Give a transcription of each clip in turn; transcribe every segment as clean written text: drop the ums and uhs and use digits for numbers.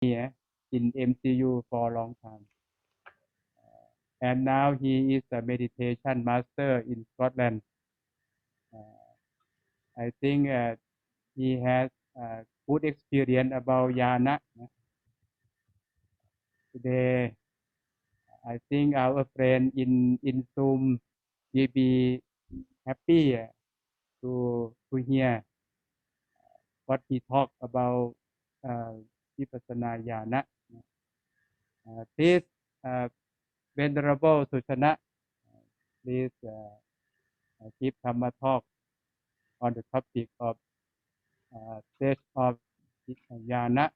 here in MCU for a long time. And now he is a meditation master in Scotland. I think he has good experience about Nyana. Today, I think our friend in Zoom will be happy to hear what he talked about Vipassana-ñāṇas. Please, Venerable Suchana, please give Dhamma talk on the topic of stage of Nyana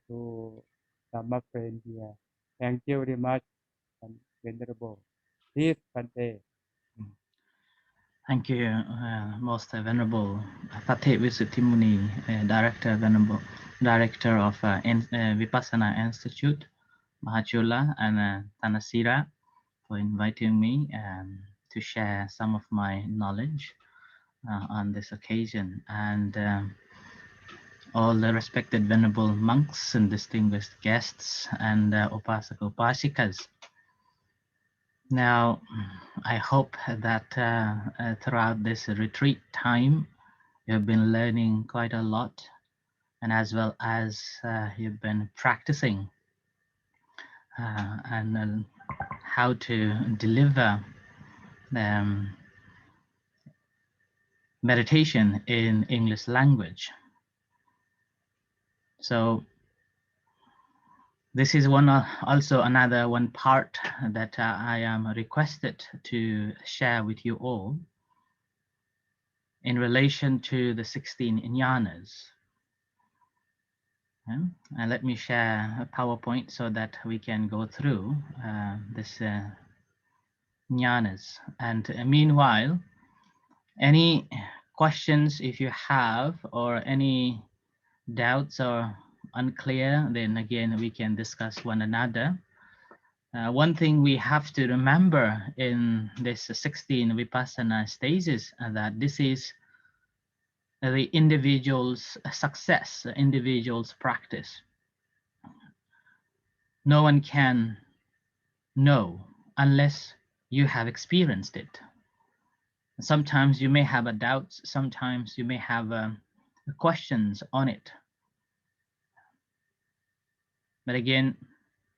to Dhamma friend here. Thank you very much, Venerable. Please, Bhante. Thank you, Most Venerable Fateh Visuddhimuni, Director of Vipassana Institute, Mahachula and Thanissira, for inviting me to share some of my knowledge on this occasion, and all the respected Venerable monks and distinguished guests and Upasaka Upasikas. Now, I hope that throughout this retreat time, you have been learning quite a lot, and as well as you've been practicing and how to deliver meditation in English language. So this is also another one part that I am requested to share with you all in relation to the 16 jnanas. And let me share a PowerPoint so that we can go through this jnanas. And meanwhile, any questions if you have, or any doubts or unclear, then again we can discuss one another. One thing we have to remember in this 16 Vipassana stages that this is the individual's success, the individual's practice. No one can know unless you have experienced it. Sometimes you may have a doubt, sometimes you may have questions on it. But again,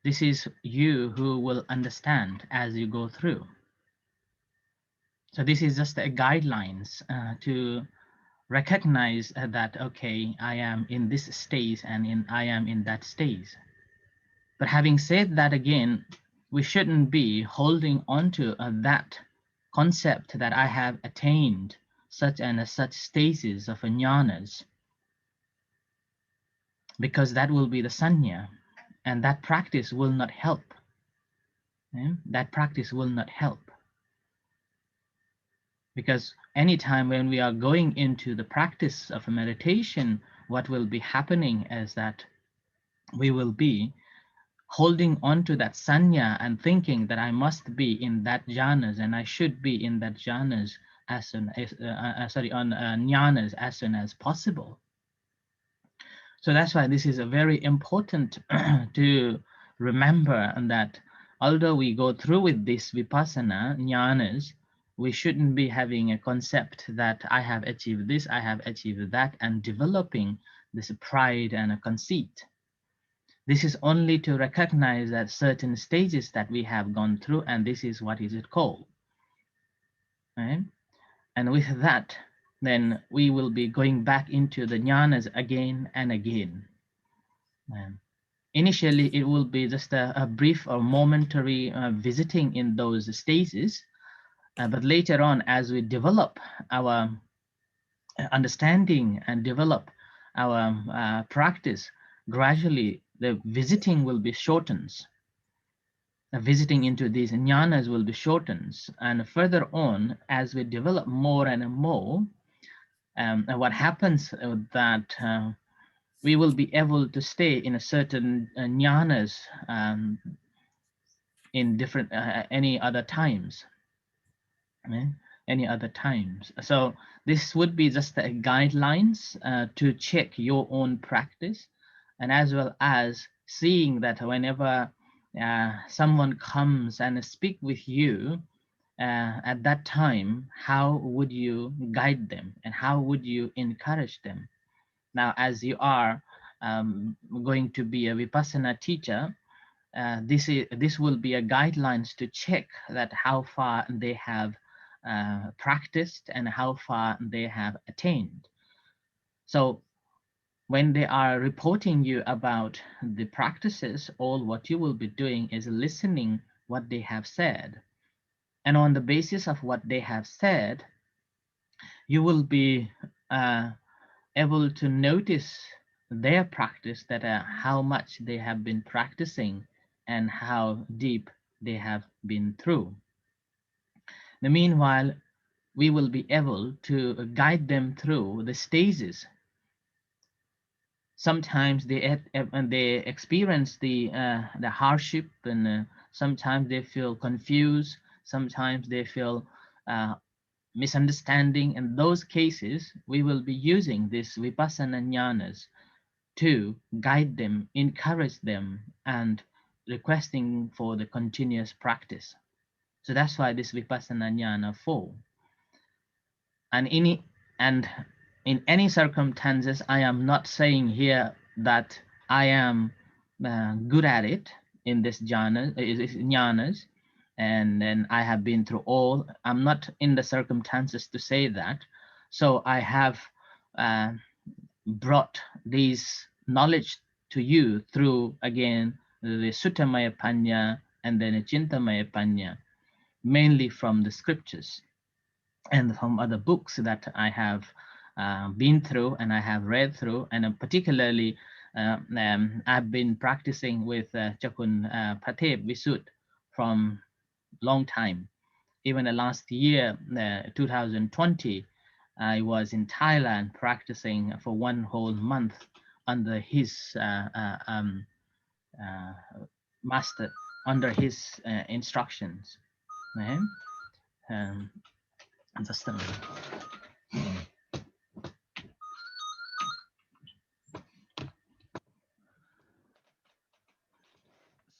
this is you who will understand as you go through. So this is just a guidelines to recognize that, okay, I am in this stage and I am in that stage. But having said that, again, we shouldn't be holding on to that concept that I have attained such and such stages of jnanas, because that will be the sanya, and that practice will not help. That practice will not help. Because anytime when we are going into the practice of a meditation, what will be happening is that we will be holding on to that sanya and thinking that I must be in that jhanas and I should be in that jhanas as soon as, jnanas as soon as possible. So that's why this is a very important to remember, that although we go through with this vipassana jnanas, we shouldn't be having a concept that I have achieved this, I have achieved that, and developing this pride and a conceit. This is only to recognize that certain stages that we have gone through, and this is what is it called. Right? And with that, then we will be going back into the jnanas again and again. Initially, it will be just a brief or momentary visiting in those stages, but later on, as we develop our understanding and develop our practice, gradually the visiting will be shortened. Visiting into these jnanas will be shortened, and further on, as we develop more and more, what happens that we will be able to stay in a certain jnanas in different any other times. Any other times. So this would be just guidelines to check your own practice, and as well as seeing that whenever someone comes and speak with you at that time, how would you guide them and how would you encourage them? Now, as you are going to be a Vipassana teacher, this will be a guidelines to check that how far they have practiced and how far they have attained. So when they are reporting you about the practices, all what you will be doing is listening what they have said. And on the basis of what they have said, you will be able to notice their practice, that how much they have been practicing and how deep they have been through. Now, meanwhile, we will be able to guide them through the stages. Sometimes they experience the hardship, and sometimes they feel confused. Sometimes they feel misunderstanding. In those cases, we will be using this Vipassana-ñāṇas to guide them, encourage them, and requesting for the continuous practice. So that's why this Vipassana-ñāṇa 4. And in any circumstances, I am not saying here that I am good at it in this jhanas, and then I have been through all. I'm not in the circumstances to say that. So I have brought these knowledge to you through, again, the Suttamaya Panya and then the Chintamaya Panya, mainly from the scriptures and from other books that I have been through and I have read through, and particularly I've been practicing with Chakun Pateb Visud from long time. Even the last year, 2020, I was in Thailand practicing for one whole month under his master, under his instructions. Okay? Just a minute.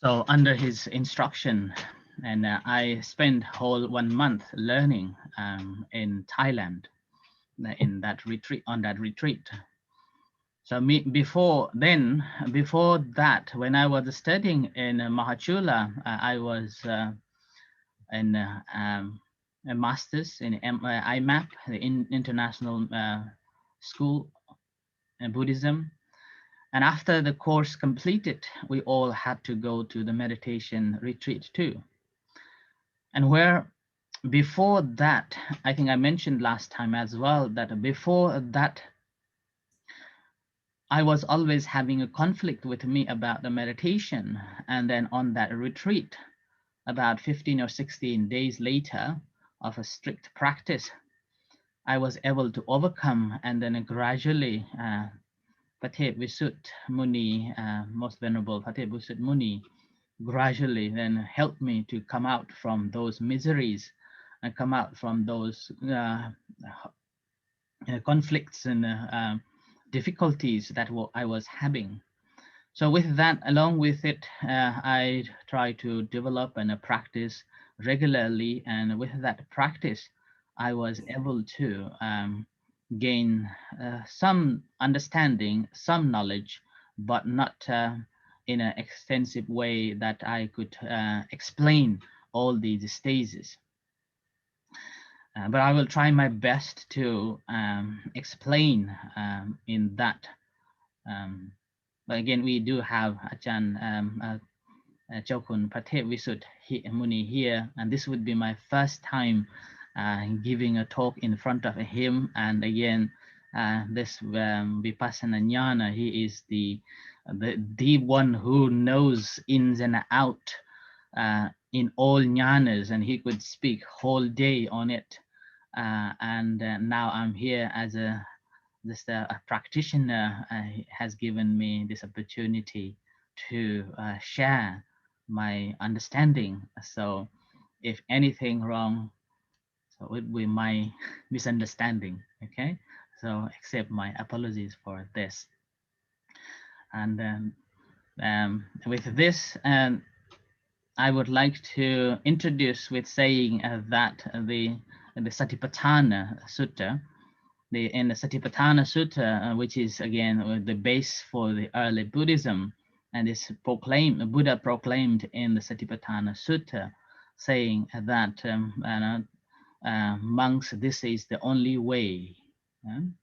So under his instruction, and I spent whole 1 month learning in Thailand, in that retreat, on that retreat. So before that, when I was studying in Mahachula, I was in a master's in IMAP, the International School in Buddhism. And after the course completed, we all had to go to the meditation retreat too. And where before that, I think I mentioned last time as well, that before that, I was always having a conflict with me about the meditation. And then on that retreat, about 15 or 16 days later of a strict practice, I was able to overcome, and then gradually Pathet Visud Muni, Most Venerable Pathet Visud Muni, gradually then helped me to come out from those miseries and come out from those conflicts and difficulties that I was having. So with that, along with it, I try to develop and practice regularly, and with that practice, I was able to gain some understanding, some knowledge, but not in an extensive way that I could explain all these stages. But I will try my best to explain in that. But again, we do have Ajahn Chokun Pathet Visud Muni here, and this would be my first time giving a talk in front of him. And again, this Vipassana-ñāṇa, he is the one who knows ins and out in all jhanas, and he could speak whole day on it. And now I'm here as a practitioner. Has given me this opportunity to share my understanding. So if anything wrong, so it will be my misunderstanding. Okay, so accept my apologies for this. And with this, I would like to introduce with saying that the Satipatana Sutra, in the Satipatana Sutra, which is again the base for the early Buddhism, and is proclaimed, Buddha proclaimed in the Satipatana Sutra, saying that monks, this is the only way,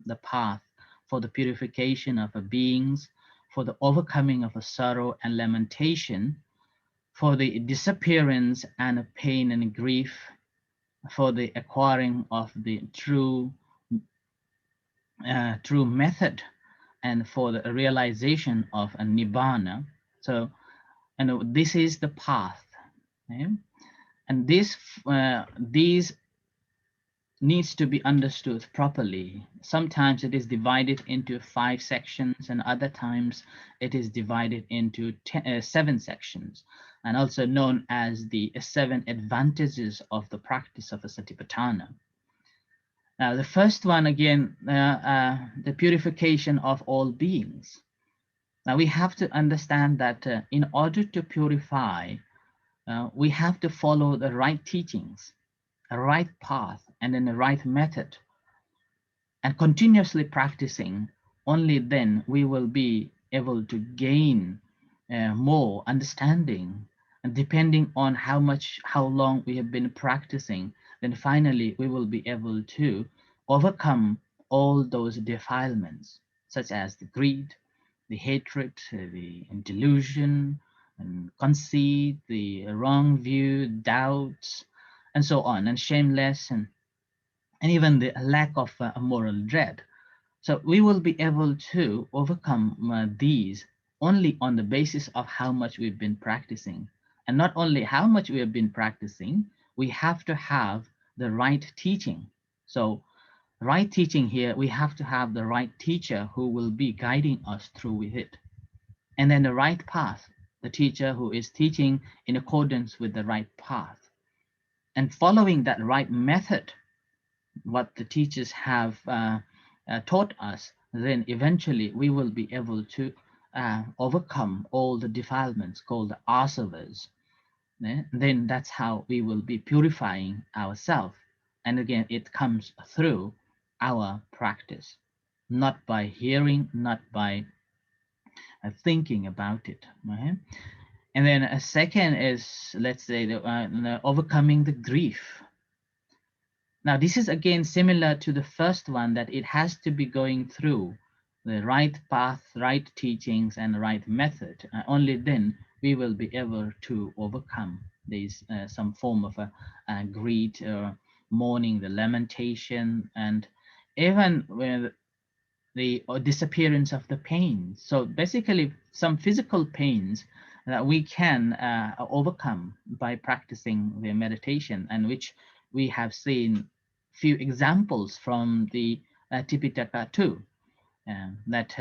the path for the purification of beings, for the overcoming of sorrow and lamentation, for the disappearance and pain and grief, for the acquiring of the true method, and for the realization of a nibbana. So, and this is the path, and these needs to be understood properly. Sometimes it is divided into 5 sections, and other times it is divided into 7 sections, and also known as the 7 advantages of the practice of a Satipatthana. Now, the first one, again, the purification of all beings. Now, we have to understand that in order to purify, we have to follow the right teachings, a right path, and then the right method, and continuously practicing. Only then we will be able to gain more understanding, and depending on how long we have been practicing, then finally we will be able to overcome all those defilements, such as the greed, the hatred, the delusion, and conceit, the wrong view, doubts, and so on, and shameless, and even the lack of moral dread. So we will be able to overcome these only on the basis of how much we've been practicing. And not only how much we have been practicing, we have to have the right teaching. So right teaching here, we have to have the right teacher who will be guiding us through with it. And then the right path, the teacher who is teaching in accordance with the right path. And following that right method, what the teachers have taught us, then eventually we will be able to overcome all the defilements called the asavas. Then that's how we will be purifying ourselves. And again, it comes through our practice, not by hearing, not by thinking about it. Right? And then a second is, let's say, overcoming the grief. Now, this is again similar to the first one, that it has to be going through the right path, right teachings, and the right method. Only then we will be able to overcome these some form of a greed, or mourning, the lamentation, and even with the disappearance of the pain. So basically, some physical pains that we can overcome by practicing the meditation, and which we have seen few examples from the Tipitaka too, that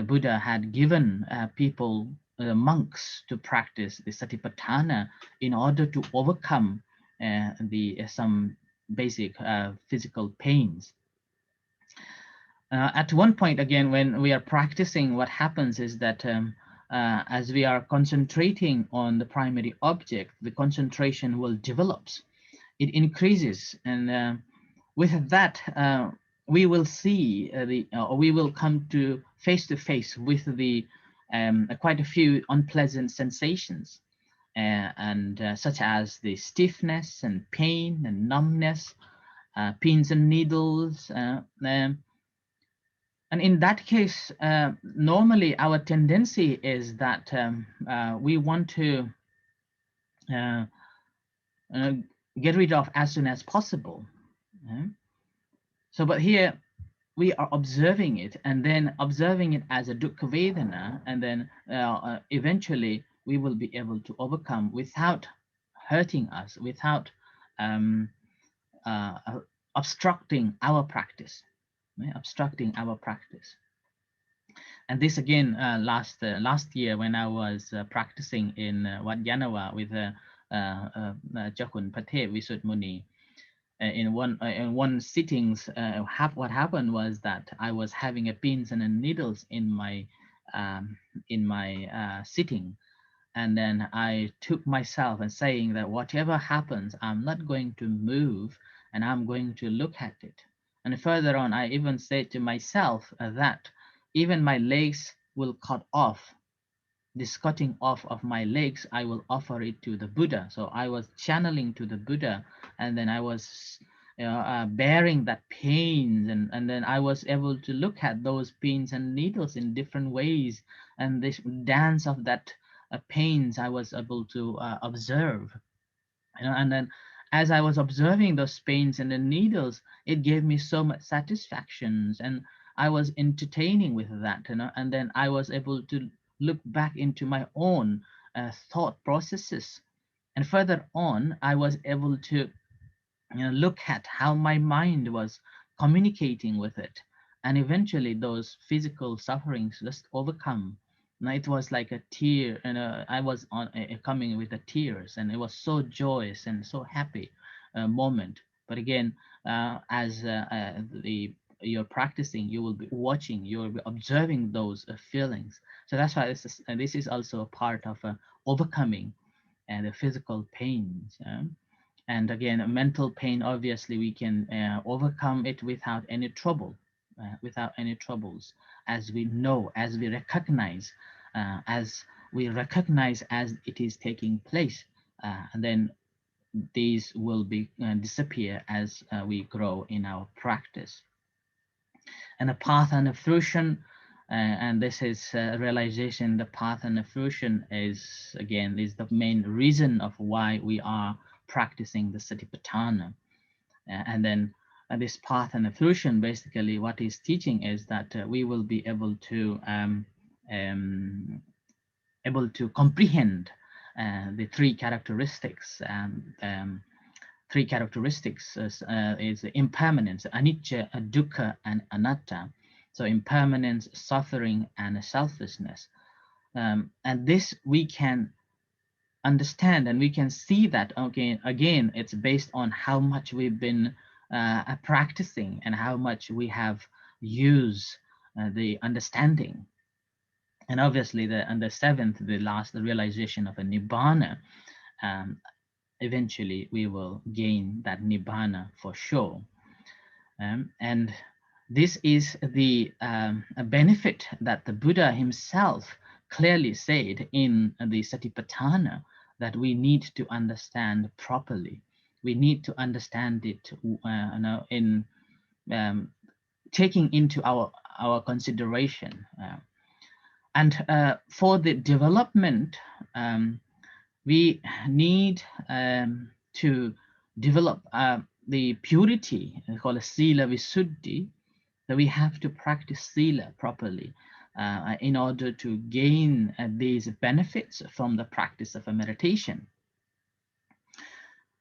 Buddha had given people, monks, to practice the Satipatthana in order to overcome some basic physical pains. At one point, again, when we are practicing, what happens is that as we are concentrating on the primary object, the concentration will develop. It increases, and with that, we will see we will come to face with the quite a few unpleasant sensations, such as the stiffness and pain and numbness, pins and needles. And in that case, normally our tendency is that we want to get rid of as soon as possible. So, but here we are observing it, and then observing it as a dukkha vedana, and then eventually we will be able to overcome without hurting us, without obstructing our practice. Obstructing our practice. And this again, last year when I was practicing in Wat Yanawa with Jakun Pate Visud Muni, in one sittings, what happened was that I was having pins and needles in my in my sitting. And then I took myself and saying that whatever happens, I'm not going to move and I'm going to look at it. And further on, I even said to myself that even my legs will cut off. This cutting off of my legs, I will offer it to the Buddha. So I was channeling to the Buddha, and then I was bearing that pains, and then I was able to look at those pins and needles in different ways, and this dance of that pains I was able to observe. And then as I was observing those pains and the needles, it gave me so much satisfactions, and I was entertaining with that, and then I was able to look back into my own thought processes. And further on, I was able to look at how my mind was communicating with it, and eventually those physical sufferings just overcome. Now it was like a tear, and I was on coming with the tears, and it was so joyous and so happy moment. But again, as you're practicing, you will be watching, you will be observing those feelings. So that's why this is also a part of overcoming and the physical pains. And again, mental pain, obviously we can overcome it without any trouble, without any troubles, as we know, as we recognize, as it is taking place, and then these will be disappear as we grow in our practice. And the path and the fruition, and this is realization. The path and the fruition is the main reason of why we are practicing the Satipatana. And then this path and the fruition, basically what is teaching is that we will be able to comprehend the three characteristics. Three characteristics is impermanence, anicca, dukkha, and anatta. So impermanence, suffering, and selflessness. And this we can understand, and we can see that again it's based on how much we've been practicing and how much we have used the understanding. And obviously the seventh, the last, the realization of a nibbana, eventually we will gain that nibbana for sure. And this is the benefit that the Buddha himself clearly said in the Satipatana, that we need to understand properly. We need to understand it in taking into our consideration. And for the development, we need to develop the purity, called sila visuddhi. So we have to practice sila properly in order to gain these benefits from the practice of a meditation.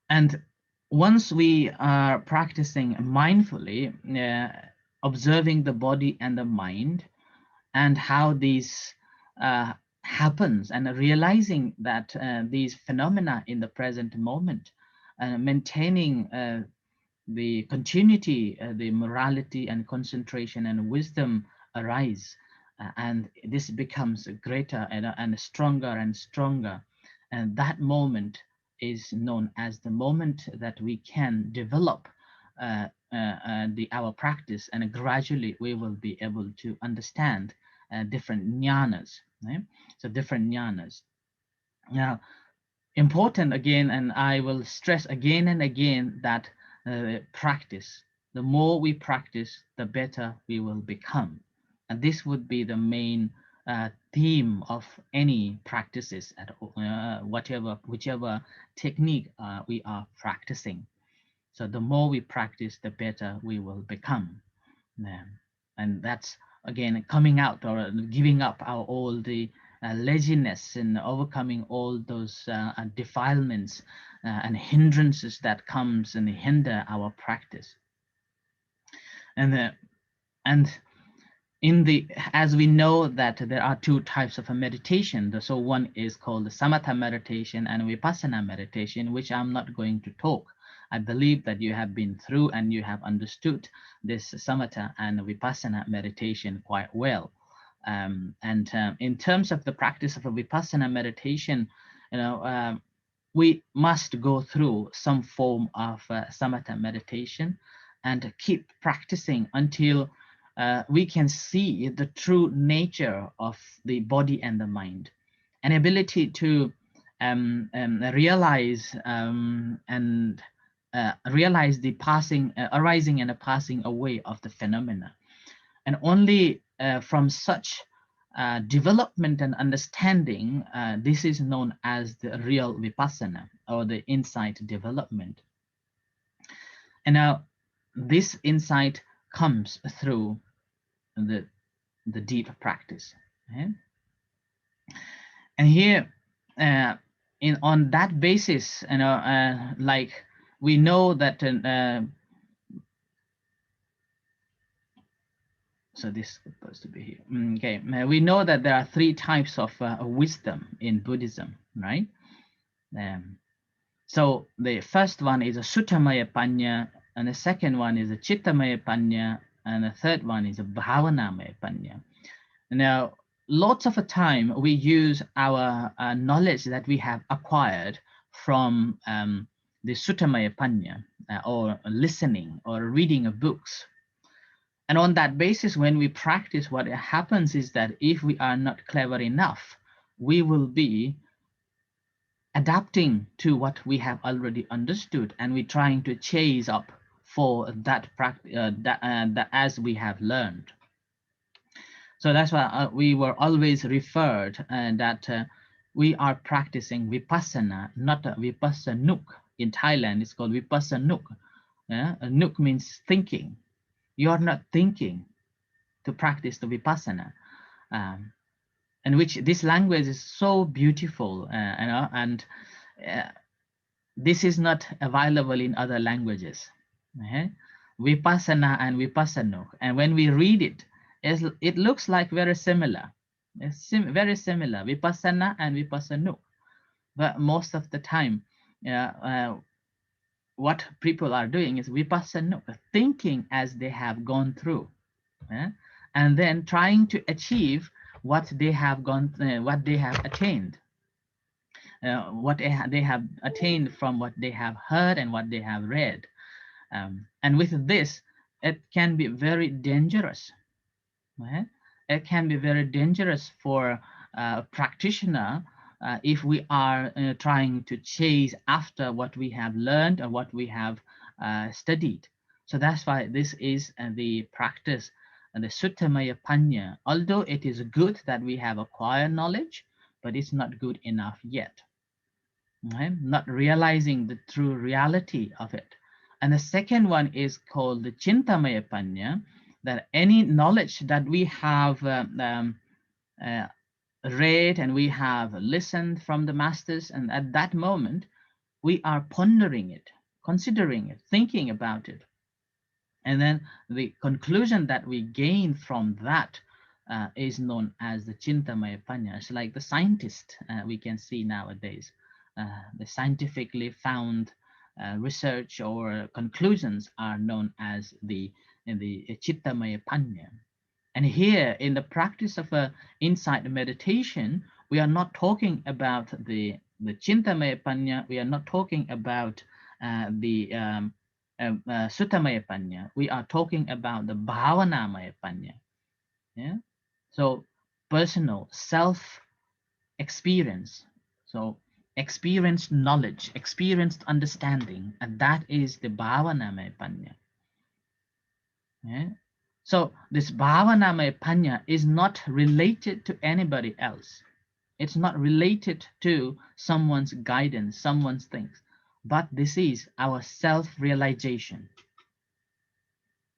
And once we are practicing mindfully, observing the body and the mind, and how these happens, and realizing that these phenomena in the present moment, maintaining the continuity, the morality and concentration and wisdom arise, and this becomes greater and stronger and stronger. And that moment is known as the moment that we can develop our practice, and gradually we will be able to understand different jnanas. Right? So different jnanas. Now, important again, and I will stress again and again that practice. The more we practice, the better we will become. And this would be the main theme of any practices at whichever technique we are practicing. So the more we practice, the better we will become. And that's again coming out or giving up all the laziness and overcoming all those defilements and hindrances that comes and hinder our practice. And as we know that there are two types of a meditation. So one is called the Samatha meditation and Vipassana meditation, which I'm not going to talk. I believe that you have been through and you have understood this Samatha and Vipassana meditation quite well. In terms of the practice of a Vipassana meditation, we must go through some form of Samatha meditation and keep practicing until we can see the true nature of the body and the mind, an ability to realize and realize the passing, arising and a passing away of the phenomena. And only from such development and understanding, this is known as the real Vipassana, or the insight development. And now this insight comes through the deep practice. Okay? And here, on that basis, like we know that so this is supposed to be here. Okay, we know that there are three types of wisdom in Buddhism, right? So the first one is a Suttamaya Panya, and the second one is a Chittamaya Panya, and the third one is a Bhavanamaya Panya. Now, lots of the time we use our knowledge that we have acquired from the Suttamaya Panya, or listening or reading of books. And on that basis, when we practice, what happens is that if we are not clever enough, we will be adapting to what we have already understood, and we're trying to chase up for that practice that as we have learned. So that's why we were always referred that we are practicing Vipassana, not Vipassanuk. In Thailand, it's called Vipassanuk. Nuk means thinking. You are not thinking to practice the Vipassana. And which this language is so beautiful, and this is not available in other languages. Vipassana and Vipassanuk, and when we read it, it looks like very similar. It's very similar, Vipassana and Vipassanuk. But most of the time, what people are doing is Vipassanuk, thinking as they have gone through, and then trying to achieve what they have what they have attained, what they have attained from what they have heard and what they have read. And with this, it can be very dangerous. It can be very dangerous for a practitioner if we are trying to chase after what we have learned or what we have studied. So that's why this is the practice, the Suttamaya Panya. Although it is good that we have acquired knowledge, but it's not good enough yet. Not realizing the true reality of it. And the second one is called the Chintamaya Panya, that any knowledge that we have read and we have listened from the masters, and at that moment we are pondering it, considering it, thinking about it, and then the conclusion that we gain from that is known as the Chintamaya Panya. It's like the scientist we can see nowadays. The scientifically found research or conclusions are known as the Chittamaya Panya. And here in the practice of insight meditation, we are not talking about the Chintamaya Panya, we are not talking about the Suttamaya Panya, we are talking about the Bhavanamaya Panya. Yeah? So personal self-experience. So experienced knowledge, experienced understanding, and that is the Bhavanamaya Panya. Yeah? So this Bhavanamaya Panya is not related to anybody else. It's not related to someone's guidance, someone's things, but this is our self-realization.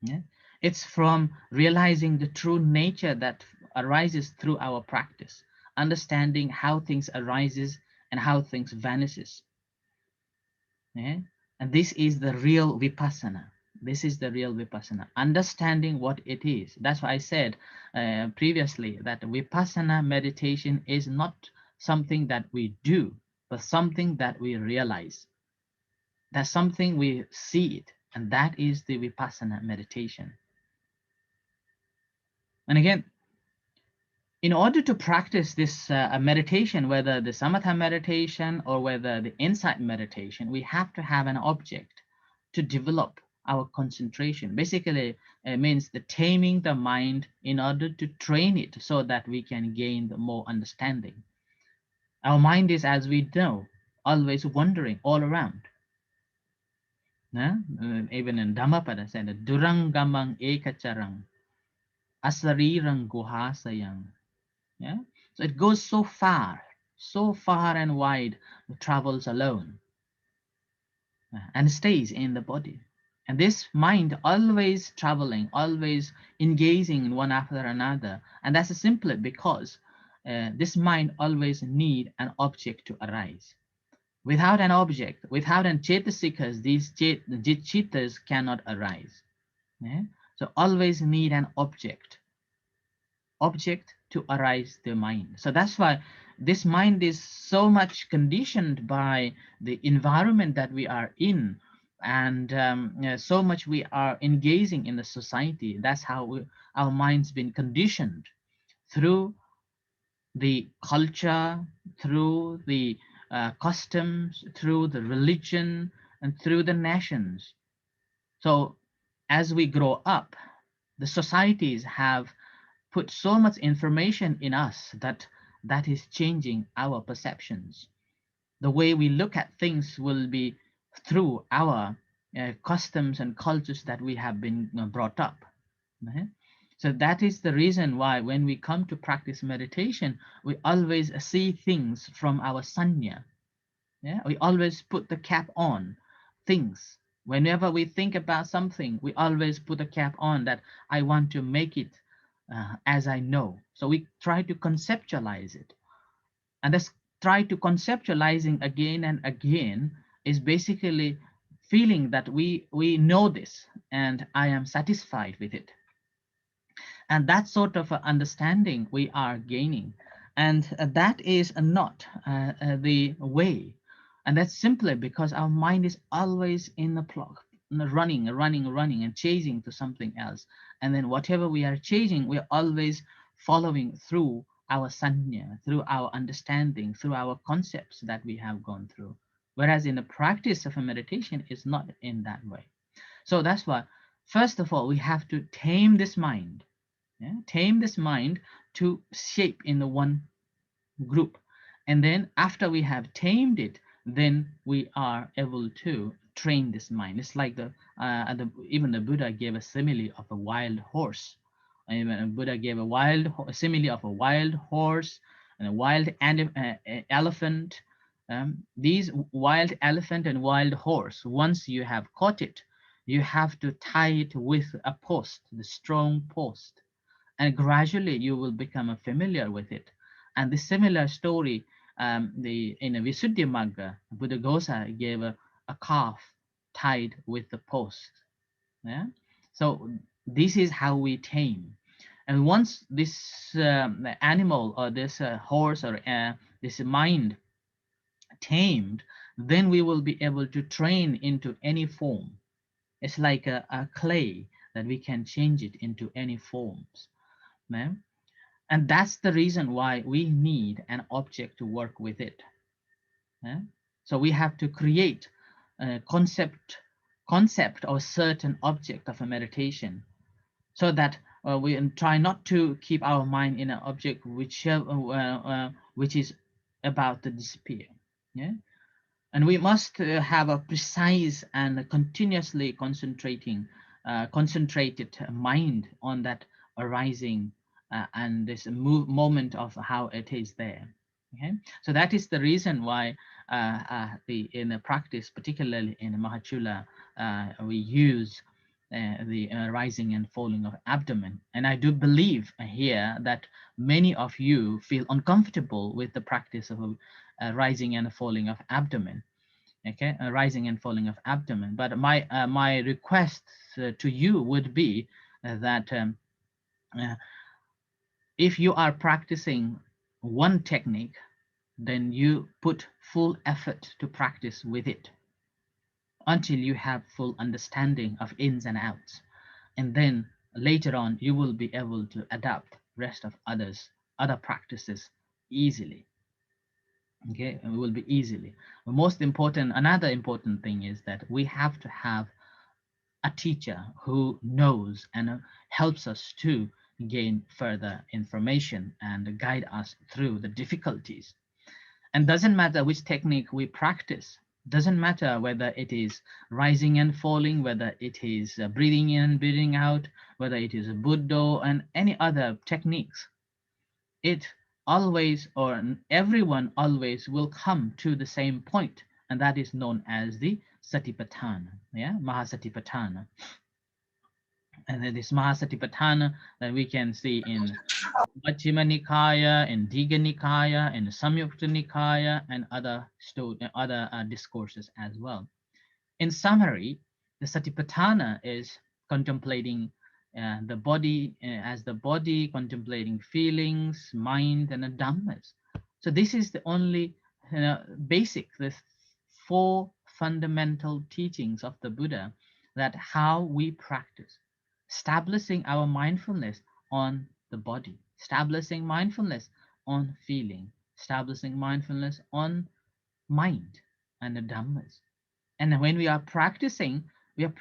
Yeah? It's from realizing the true nature that arises through our practice, understanding how things arises and how things vanishes. Yeah? And this is the real Vipassana. This is the real Vipassana, understanding what it is. That's why I said previously that Vipassana meditation is not something that we do, but something that we realize. That's something we see it, and that is the Vipassana meditation. And again, in order to practice this meditation, whether the samatha meditation or whether the insight meditation, we have to have an object to develop our concentration. Basically, it means the taming the mind in order to train it so that we can gain the more understanding. Our mind is, as we know, always wandering all around. Even in Dhammapada said, Durangamang ekacharang, asarirang guhasayang. Yeah? So it goes so far and wide, it travels alone and stays in the body. And this mind always traveling, always engaging in one after another. And that's simply because this mind always need an object to arise. Without an object, without an chetasikas, these chittas cannot arise. Yeah? So always need an object to arise the mind. So that's why this mind is so much conditioned by the environment that we are in, and so much we are engaging in the society. That's how our mind's been conditioned through the culture, through the customs, through the religion, and through the nations. So as we grow up, the societies have put so much information in us that is changing our perceptions. The way we look at things will be through our customs and cultures that we have been brought up. Okay? So that is the reason why when we come to practice meditation, we always see things from our sanya. Yeah? We always put the cap on things. Whenever we think about something, we always put a cap on that I want to make it as I know. So we try to conceptualize it. And this try to conceptualizing again and again is basically feeling that we know this and I am satisfied with it. And that sort of understanding we are gaining. And that is not the way. And that's simply because our mind is always in the clock, running and chasing to something else. And then whatever we are chasing, we're always following through our sanya, through our understanding, through our concepts that we have gone through. Whereas in the practice of a meditation, it's not in that way. So that's why, first of all, we have to tame this mind. Yeah? Tame this mind to shape in the one group. And then after we have tamed it, then we are able to train this mind. It's like even the Buddha gave a simile of a wild horse. Even Buddha gave a simile of a wild horse and a wild elephant. These wild elephant and wild horse, once you have caught it, you have to tie it with a post, the strong post, and gradually you will become familiar with it. And the similar story, in a Visuddhimagga, Buddhaghosa gave a calf tied with the post. Yeah? So this is how we tame. And once this animal or this horse or this mind tamed, then we will be able to train into any form. It's like a clay that we can change it into any forms. Yeah? And that's the reason why we need an object to work with it. Yeah? So we have to create a concept or certain object of a meditation, so that we try not to keep our mind in an object which is about to disappear. Yeah? And we must have a precise and continuously concentrated mind on that arising and this moment of how it is there. Okay, so that is the reason why in the practice, particularly in Mahachula, we use the rising and falling of abdomen. And I do believe here that many of you feel uncomfortable with the practice of rising and falling of abdomen. Okay, rising and falling of abdomen. But my request to you would be that uh, if you are practicing one technique, then you put full effort to practice with it until you have full understanding of ins and outs, and then later on you will be able to adapt rest of others other practices easily. Okay, and it will be easily. The most important, another important thing is that we have to have a teacher who knows and helps us to gain further information and guide us through the difficulties. And doesn't matter which technique we practice, doesn't matter whether it is rising and falling, whether it is breathing in and breathing out, whether it is a Buddha and any other techniques, it always, or everyone always, will come to the same point, and that is known as the Satipatana, yeah, Mahasatipatana. And then this Mahasatipatana that we can see in Majjhima Nikaya, in Digha Nikaya, in Samyukta Nikaya, and other discourses as well. In summary, the Satipatthana is contemplating the body as the body, contemplating feelings, mind, and the dhammas. So this is the only basic, the four fundamental teachings of the Buddha, that how we practice, establishing our mindfulness on the body, establishing mindfulness on feeling, establishing mindfulness on mind and the dhammas. And when we are practicing with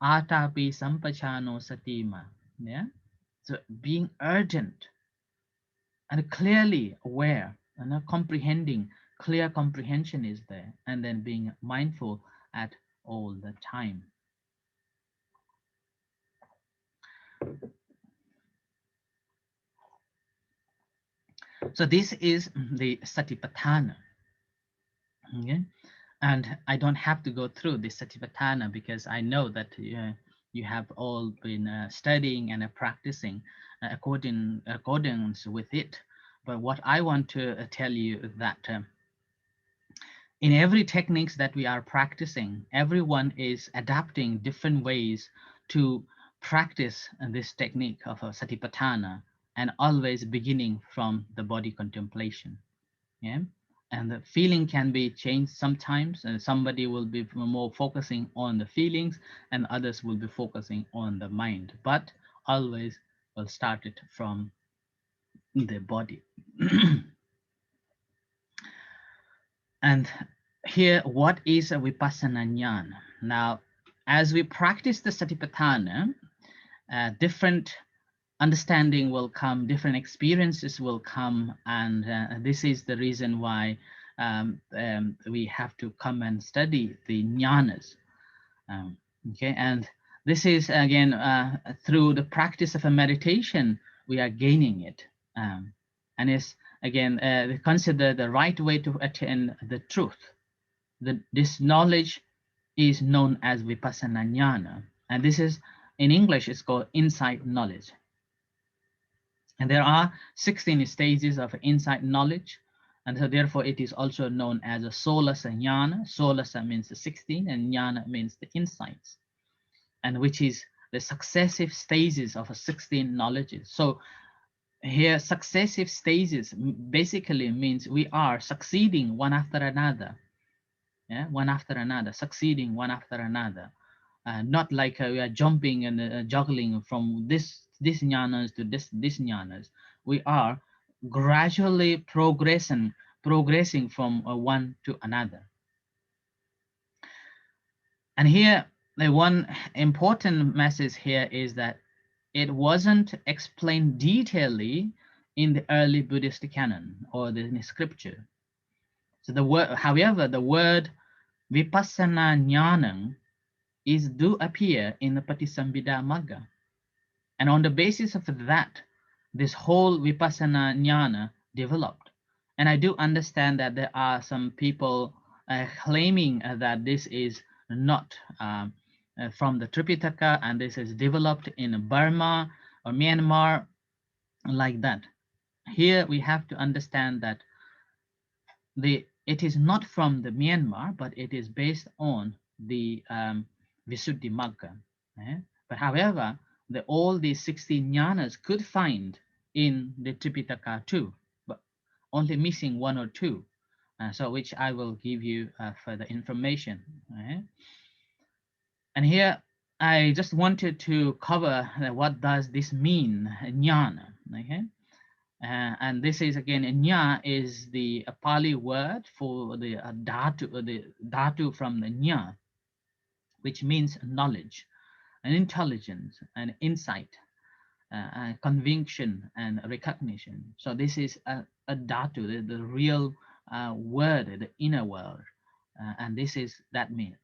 atapi sampachano satima. Yeah. So being urgent and clearly aware and comprehending, clear comprehension is there, and then being mindful at all the time. So this is the Satipatthana. Okay? And I don't have to go through the Satipatthana because I know that you have all been studying and practicing accordance with it. But what I want to tell you is that in every techniques that we are practicing, everyone is adapting different ways to practice this technique of a Satipatthana, and always beginning from the body contemplation. Yeah. And the feeling can be changed sometimes, and somebody will be more focusing on the feelings and others will be focusing on the mind, but always will start it from the body. And here, what is a Vipassana-ñāṇa? Now, as we practice the Satipatthana, different understanding will come, different experiences will come, and this is the reason why we have to come and study the Nyānas. Okay, and this is again through the practice of a meditation we are gaining it, and is again consider the right way to attain the truth. This knowledge is known as Vipassana-ñāṇa, and this is in English it's called insight knowledge. And there are 16 stages of insight knowledge, and so therefore it is also known as a Solasa-ñāṇa. Solasa means the 16, and Nyana means the insights, and which is the successive stages of 16 knowledges. So here, successive stages basically means we are succeeding one after another. Yeah, one after another, succeeding one after another. Not like we are jumping and juggling from this jnanas to this jnanas. We are gradually progressing from one to another. And here, the one important message here is that it wasn't explained detailedly in the early Buddhist canon or the scripture. So the word, however, the word Vipassana-ñāṇam do appear in the Patisambhida magga. And on the basis of that, this whole Vipassana-ñāṇa developed. And I do understand that there are some people claiming that this is not from the Tripitaka, and this is developed in Burma or Myanmar, like that. Here we have to understand that it is not from the Myanmar, but it is based on the Visuddhi Magga. But however, all these 16 jnanas could find in the Tripitaka too, but only missing one or two, so which I will give you further information. And here I just wanted to cover what does this mean, jnana. Okay? And this is again, Nya is the Pali word for the dhatu from the Nya, which means knowledge and intelligence and insight, conviction and recognition. So this is a dhatu, the real word, the inner world, and this is that mean.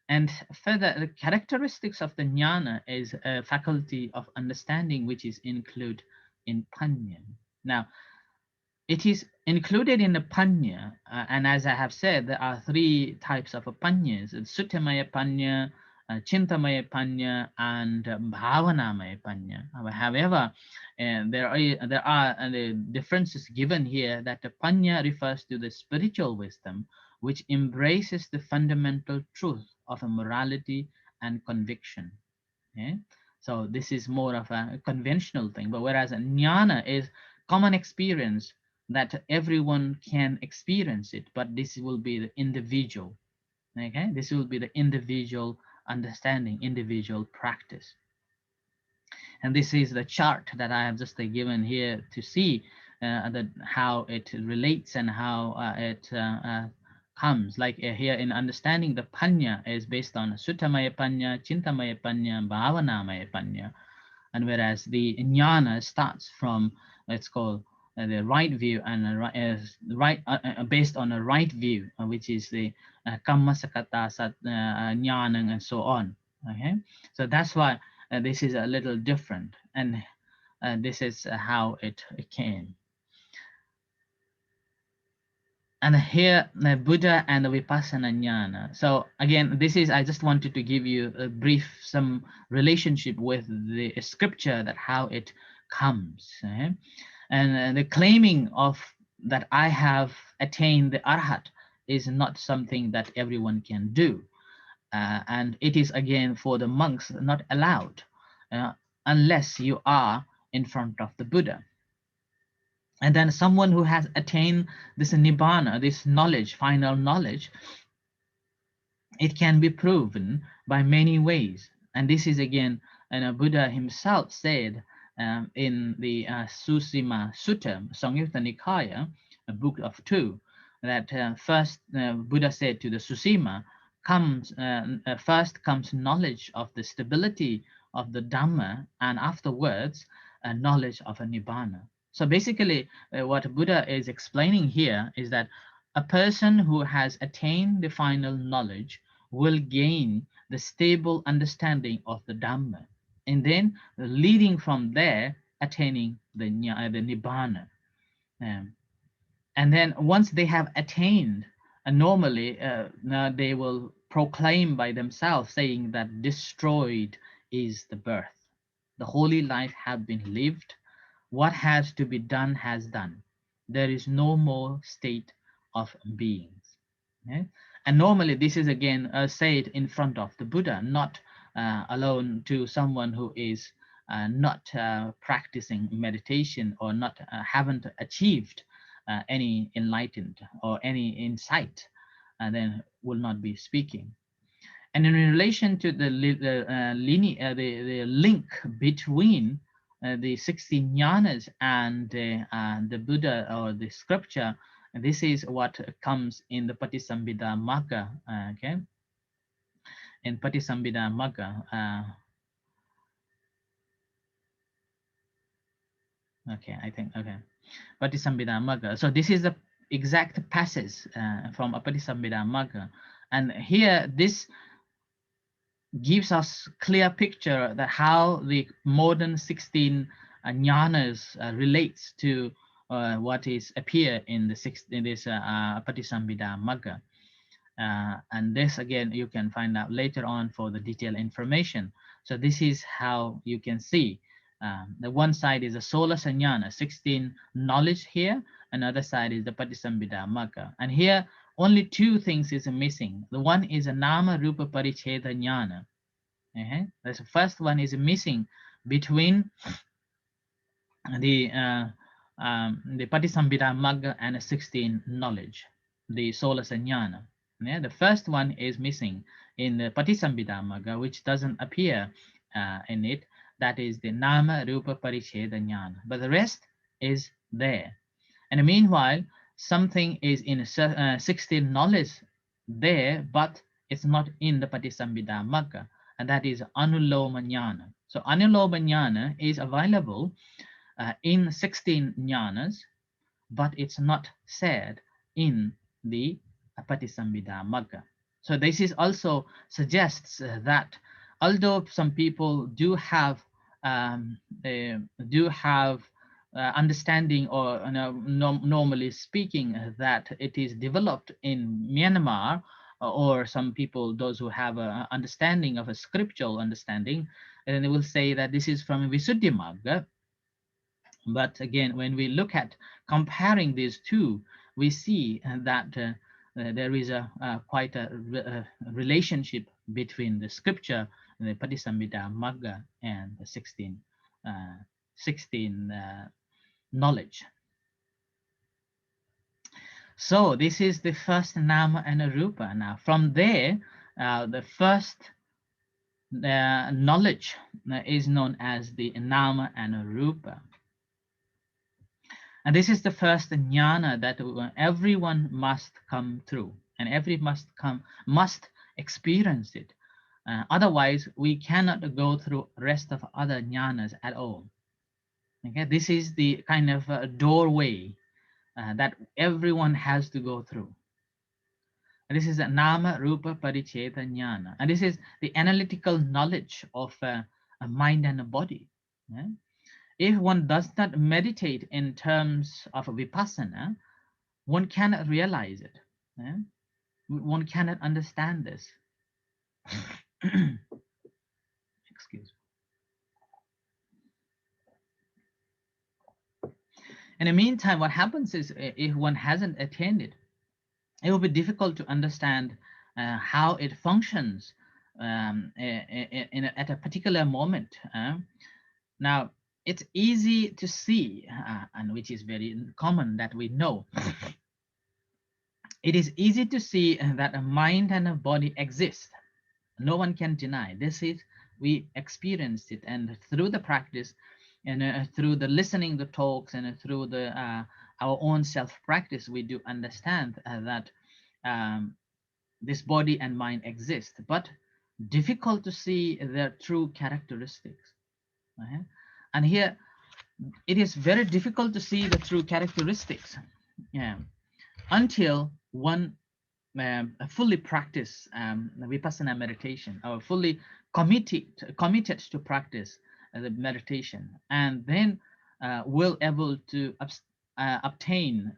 And further, the characteristics of the jnana is a faculty of understanding which is included in panya. Now, it is included in the panya, and as I have said, there are three types of panyas: Suttamaya panya, Chintamaya panya, and Bhavanamaya panya. However, there are the differences given here that the panya refers to the spiritual wisdom which embraces the fundamental truth of a morality and conviction. Okay? So this is more of a conventional thing, but whereas a jnana is common experience that everyone can experience it, but this will be the individual. Okay, this will be the individual understanding, individual practice. And this is the chart that I have just given here to see that how it relates and how it comes. Like here in understanding, the panya is based on Suttamaya panya, Chintamaya panya, Bhavanamaya panya. And whereas the jnana starts from, let's call the right view and based on a right view, which is the kamma sakata sat jnana and so on. Okay, so that's why this is a little different, and this is how it came. And here the Buddha and the Vipassana-ñāṇa. So again, this is, I just wanted to give you a brief, some relationship with the scripture, that how it comes. Okay? And the claiming of that I have attained the arhat is not something that everyone can do. And it is again for the monks not allowed unless you are in front of the Buddha. And then someone who has attained this nibbana, this knowledge, final knowledge, it can be proven by many ways. And this is again, and Buddha himself said in the Susima Sutta, Samyutta Nikaya, a book of 2, that first Buddha said to the Susima, first comes knowledge of the stability of the Dhamma, and afterwards knowledge of a Nibbana. So basically, what Buddha is explaining here is that a person who has attained the final knowledge will gain the stable understanding of the Dhamma, and then leading from there, attaining the Nibbana. And then once they have attained, normally now they will proclaim by themselves, saying that destroyed is the birth. The holy life have been lived. What has to be done has done. There is no more state of beings. Okay? And normally this is again said in front of the Buddha, not alone to someone who is not practicing meditation or not haven't achieved any enlightened or any insight, then will not be speaking. And in relation to the link between the 16 jnanas and the Buddha or the scripture, this is what comes in the Patisambhida magga. Okay, in Patisambhida magga. Okay, I think, okay, Patisambhida magga. So this is the exact passage from a Patisambhida magga, and here this gives us clear picture that how the modern 16 jnanas relates to what is appear in this Patisambhida magga. And this again you can find out later on for the detailed information. So this is how you can see the one side is the Solasa Ñāṇa, 16 knowledge here, another side is the Patisambhida magga. And here only two things is missing. The one is a Nama Rupa Paricheda Ñāṇa. The first one is missing between the Patisambhida magga and 16 knowledge, the Solasa Ñāṇa. The first one is missing in the Patisambhida magga, which doesn't appear in it. That is the Nama Rupa Paricheda Ñāṇa. But the rest is there. And meanwhile, something is in 16 knowledge there, but it's not in the Patisambhida magga, and that is Anuloma-ñāṇa. So Anuloma-ñāṇa is available in 16 jnanas, but it's not said in the Patisambhida magga. So this is also suggests that although some people do have understanding, or normally speaking, that it is developed in Myanmar, or some people, those who have an understanding of a scriptural understanding, and they will say that this is from Visuddhimagga. But again, when we look at comparing these two, we see that there is quite a relationship between the scripture, the Patisambhida magga, and the 16 knowledge. So this is the first nama and a rupa. Now from there, the first knowledge is known as the nama and a rupa. And this is the first jnana that everyone must come through, and must experience it. Otherwise, we cannot go through rest of other jnanas at all. Okay, this is the kind of doorway that everyone has to go through. And this is a nama rupa paricheta jnana, and this is the analytical knowledge of a mind and a body. Yeah? If one does not meditate in terms of vipassana, one cannot realize it. Yeah? One cannot understand this. Excuse me. In the meantime, what happens is, if one hasn't attained it, it will be difficult to understand how it functions at a particular moment. Now, it's easy to see, and which is very common that we know. It is easy to see that a mind and a body exist. No one can deny this. Is we experienced it, and through the practice, and through the listening, the talks, and through the our own self practice, we do understand that this body and mind exist, but difficult to see their true characteristics. And here it is very difficult to see the true characteristics until one fully practice Vipassana meditation, or fully committed to practice the meditation, and then will able to obtain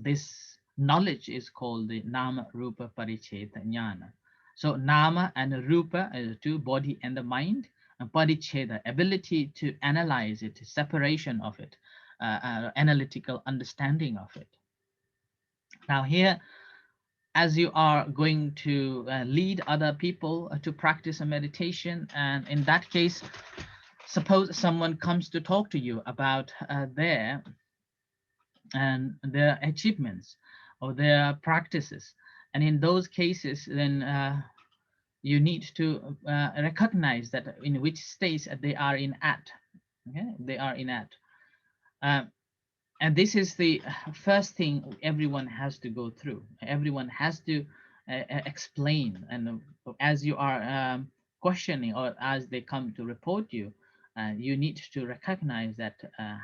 this knowledge is called the nama rupa paricheta jnana. So nama and rupa is two, body and the mind, and paricheta, ability to analyze it, separation of it, analytical understanding of it. Now here, as you are going to lead other people to practice a meditation, and in that case, suppose someone comes to talk to you about their achievements or their practices, and in those cases, then you need to recognize that in which stage they are in at. Okay? They are in at. And this is the first thing everyone has to go through. Everyone has to explain, and as you are questioning, or as they come to report you, you need to recognize that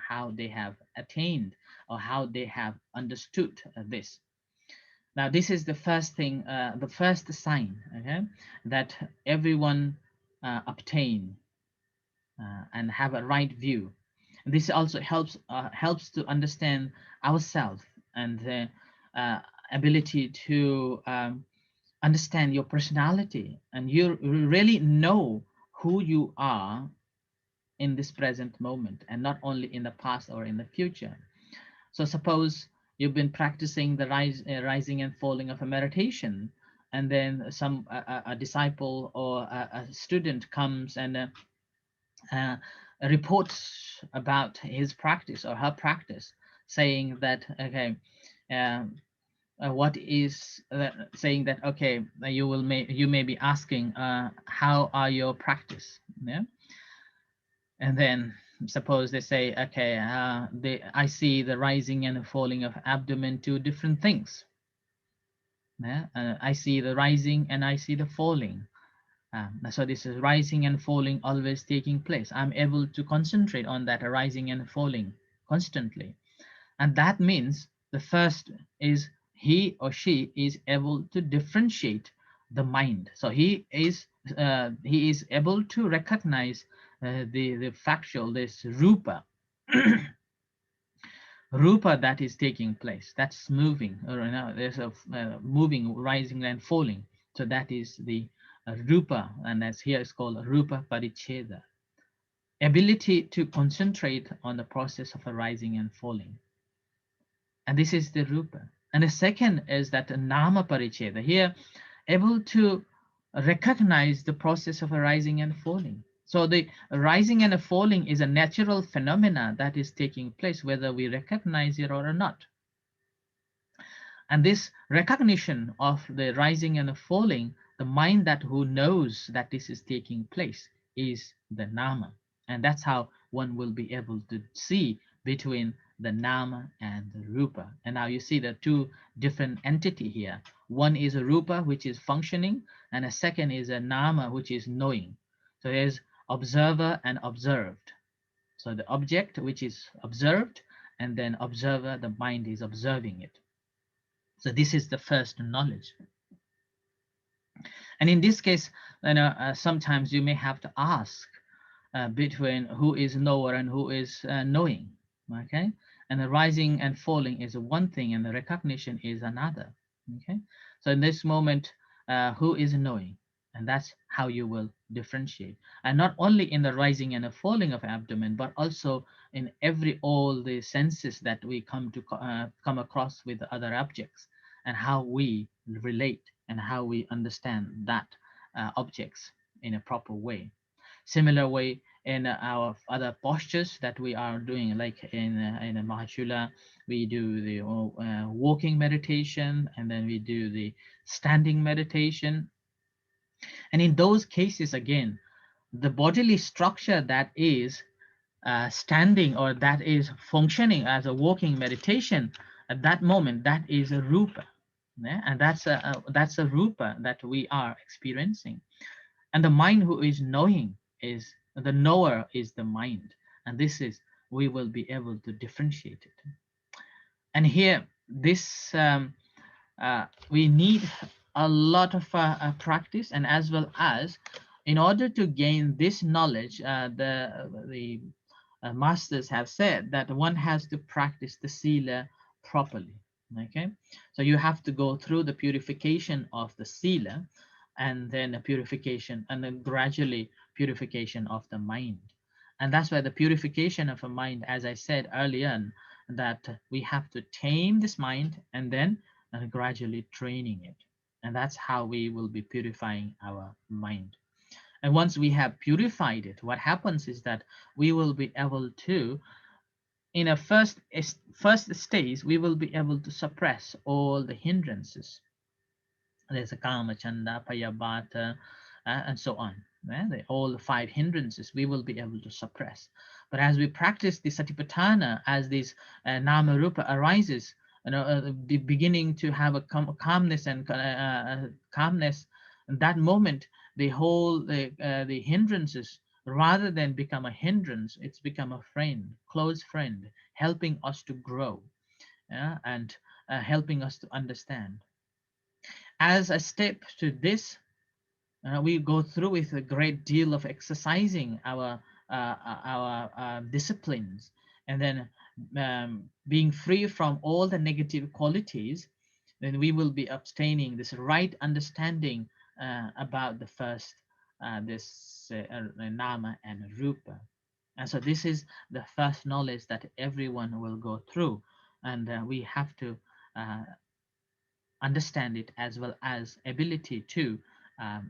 how they have attained, or how they have understood this. Now, this is the first thing, the first sign, okay, that everyone obtain and have a right view. This also helps to understand ourselves, and the ability to understand your personality, and you really know who you are in this present moment, and not only in the past or in the future. So suppose you've been practicing the rising and falling of a meditation, and then some a disciple or a student comes and reports about his practice or her practice, saying that, okay, what is saying that, okay, you may be asking, how are your practice? Yeah. And then suppose they say, okay, I see the rising and the falling of abdomen, two different things. I see the rising and I see the falling. So this is rising and falling always taking place. I'm able to concentrate on that rising and falling constantly. And that means the first is he or she is able to differentiate the mind. So he is able to recognize the factual, this rupa, rupa that is taking place, that's moving, or there's a moving, rising and falling. So that is the rupa, and as here is called rupa paricheda, ability to concentrate on the process of arising and falling. And this is the rupa. And the second is that nama paricheda, here able to recognize the process of arising and falling. So the rising and falling is a natural phenomena that is taking place, whether we recognize it or not. And this recognition of the rising and the falling, the mind that who knows that this is taking place is the nama. And that's how one will be able to see between the nama and the rupa. And now you see the two different entity here. One is a rupa, which is functioning, and a second is a nama, which is knowing. So there's observer and observed. So the object, which is observed, and then observer, the mind is observing it. So this is the first knowledge. And in this case, sometimes you may have to ask between who is knower and who is knowing. Okay, and the rising and falling is one thing, and the recognition is another. Okay, so in this moment, who is knowing? And that's how you will differentiate. And not only in the rising and the falling of abdomen, but also in all the senses that we come across with other objects, and how we relate and how we understand that objects in a proper way. Similar way in our other postures that we are doing, like in a Mahachula, we do the walking meditation, and then we do the standing meditation. And in those cases, again, the bodily structure that is standing or that is functioning as a walking meditation at that moment, that is a rupa. Yeah? And that's a rupa that we are experiencing. And the mind who is knowing is the knower is the mind. And this is, we will be able to differentiate it. And here, this we need a lot of practice, and as well as in order to gain this knowledge, the masters have said that one has to practice the sila properly. Okay, so you have to go through the purification of the sila, and then a purification, and then gradually purification of the mind. And that's why the purification of a mind, as I said earlier, that we have to tame this mind and then gradually training it. And that's how we will be purifying our mind. And once we have purified it, what happens is that we will be able to, in a first stage, we will be able to suppress all the hindrances. There's a kama, chanda, payabhata, and so on. All the 5 hindrances we will be able to suppress. But as we practice the satipatthana, as this nama rupa arises, beginning to have a calmness and calmness, in that moment, the hindrances, rather than become a hindrance, it's become a friend, close friend, helping us to grow, and helping us to understand. As a step to this, we go through with a great deal of exercising our disciplines, and then being free from all the negative qualities. Then we will be abstaining this right understanding about the first this nama and rupa. And so this is the first knowledge that everyone will go through, and we have to understand it, as well as ability to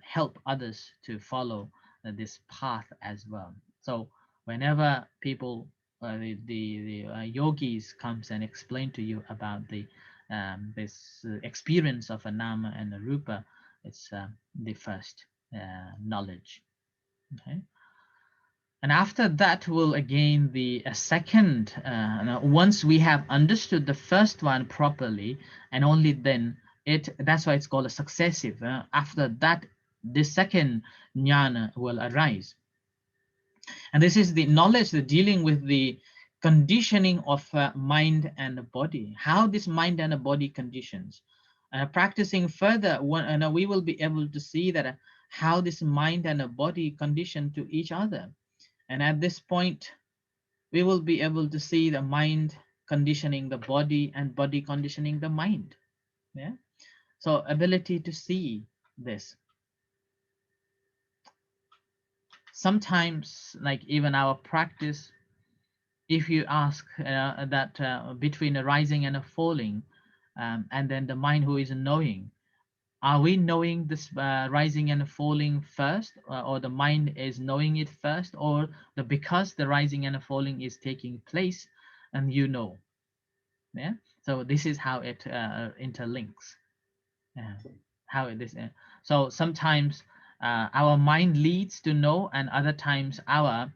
help others to follow this path as well. So whenever people, the yogis comes and explain to you about the this experience of a nama and a rupa, it's the first knowledge. Okay. And after that will again be a second, once we have understood the first one properly, and only then that's why it's called a successive. After that, the second jnana will arise. And this is the knowledge, the dealing with the conditioning of mind and body, how this mind and body conditions. Practicing further, we will be able to see that how this mind and body condition to each other. And at this point, we will be able to see the mind conditioning the body and body conditioning the mind. Yeah. So ability to see this. Sometimes, like even our practice, if you ask that between a rising and a falling, and then the mind who is knowing, are we knowing this rising and falling first, or the mind is knowing it first, or because the rising and falling is taking place and you know? Yeah. So this is how it interlinks. How it is. So sometimes our mind leads to know, and other times our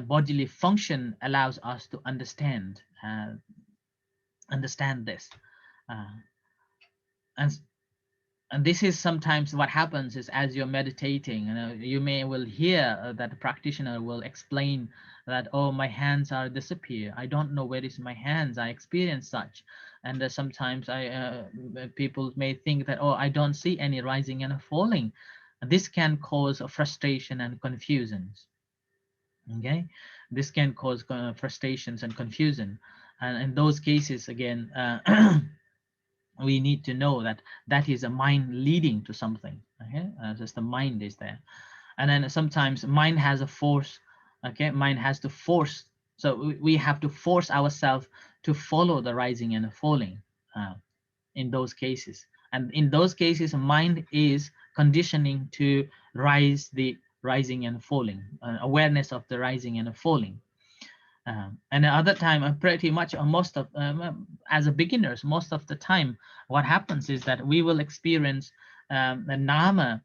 bodily function allows us to understand this. Uh, and and this is sometimes what happens is, as you're meditating, you may will hear that the practitioner will explain that, oh, my hands are disappear, I don't know where is my hands, I experience such. And sometimes people may think that, oh, I don't see any rising and falling. This can cause frustration and confusions. Okay, this can cause frustrations and confusion, and in those cases again, we need to know that that is a mind leading to something. Okay, just the mind is there. And then sometimes mind has a force. Okay, mind has to force, so we have to force ourselves to follow the rising and the falling in those cases. And in those cases, mind is conditioning to rise the rising and falling, awareness of the rising and the falling. And the other time, pretty much most of as a beginners, most of the time, what happens is that we will experience the nama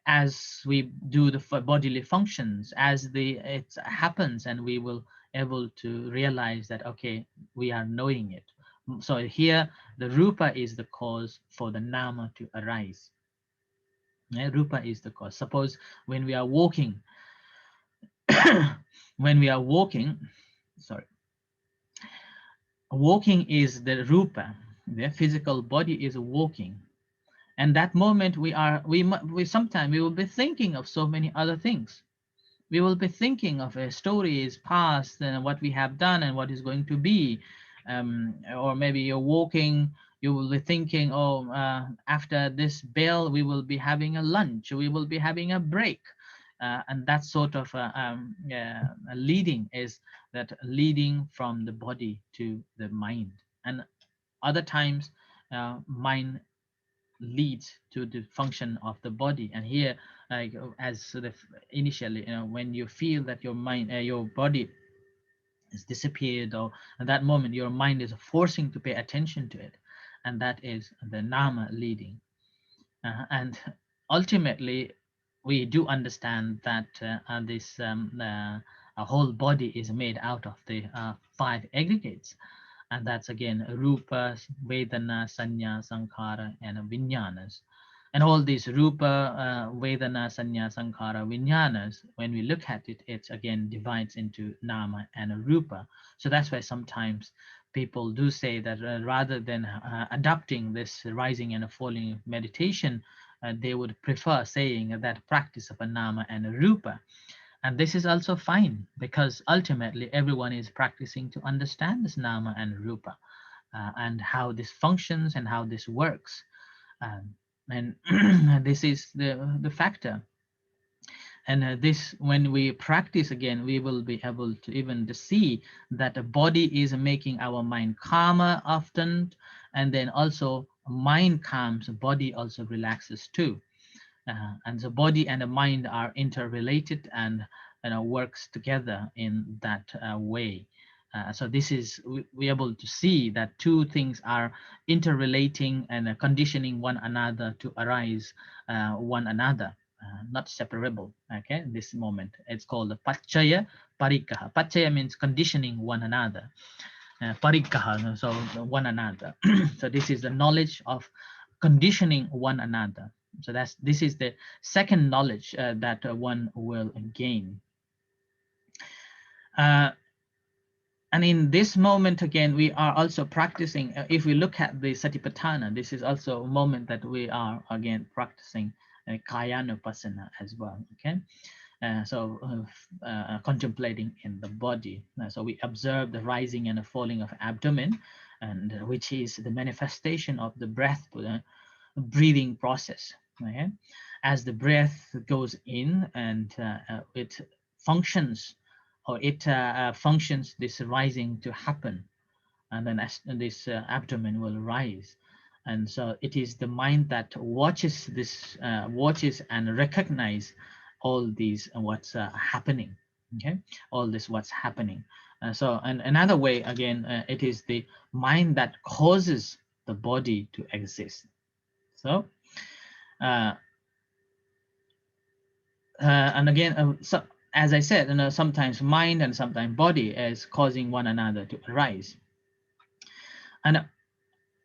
as we do the bodily functions, as it happens, and we will able to realize that, okay, we are knowing it. So here the rupa is the cause for the nama to arise. Yeah, rupa is the cause. Suppose when we are walking, when we are walking, sorry, walking is the rupa, the physical body is walking, and that moment we sometimes we will be thinking of so many other things. We will be thinking of stories past and what we have done and what is going to be. Or maybe you're walking, you will be thinking, oh, after this bell we will be having a lunch, we will be having a break. And that sort of leading is that leading from the body to the mind. And other times mind leads to the function of the body. And here, like as sort of initially, when you feel that your mind, your body is disappeared, or at that moment your mind is forcing to pay attention to it, and that is the nama leading. And ultimately we do understand that this a whole body is made out of the five aggregates, and that's again rupa, vedana, sanya, sankhara, and vijnanas. And all these rupa, vedana, sanya, sankhara, vijnanas, when we look at it, it's again divides into nama and rupa. So that's why sometimes people do say that rather than adopting this rising and falling meditation, they would prefer saying that practice of a nama and a rupa. And this is also fine, because ultimately everyone is practicing to understand this nama and rupa, and how this functions and how this works. And this is the factor. And this, when we practice again, we will be able to even to see that the body is making our mind calmer often, and then also mind calms, body also relaxes too. And the body and the mind are interrelated and works together in that way. So this is we able to see that two things are interrelating and conditioning one another to arise one another. not separable. Okay, this moment it's called the Pachaya Parikaha. Pachaya means conditioning one another. Parikaha, so one another. So this is the knowledge of conditioning one another. So this is the second knowledge that one will gain. And in this moment, again, we are also practicing, if we look at the Satipatana, this is also a moment that we are, again, practicing Kayanupassana as well, okay? Contemplating in the body. So we observe the rising and the falling of abdomen, and which is the manifestation of the breath, breathing process, okay? As the breath goes in and it functions, or it functions this rising to happen, and then as this abdomen will rise. And so it is the mind that watches this, watches and recognize all these what's happening, okay? All this what's happening. So and another way, again, it is the mind that causes the body to exist. So and again, so as I said, sometimes mind and sometimes body is causing one another to arise. And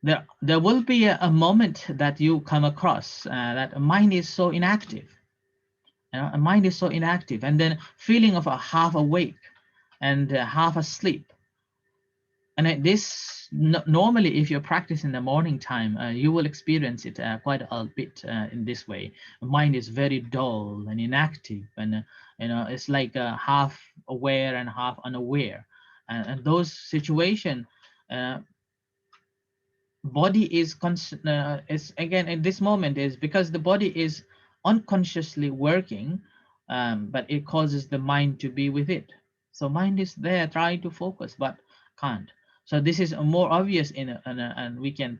there will be a moment that you come across that a mind is so inactive. A mind is so inactive, and then feeling of a half awake and half asleep. And this normally, if you're practicing the morning time, you will experience it quite a bit in this way. The mind is very dull and inactive, and it's like half aware and half unaware. And those situations, body is again in this moment is because the body is unconsciously working, but it causes the mind to be with it. So mind is there trying to focus but can't. So this is more obvious and we can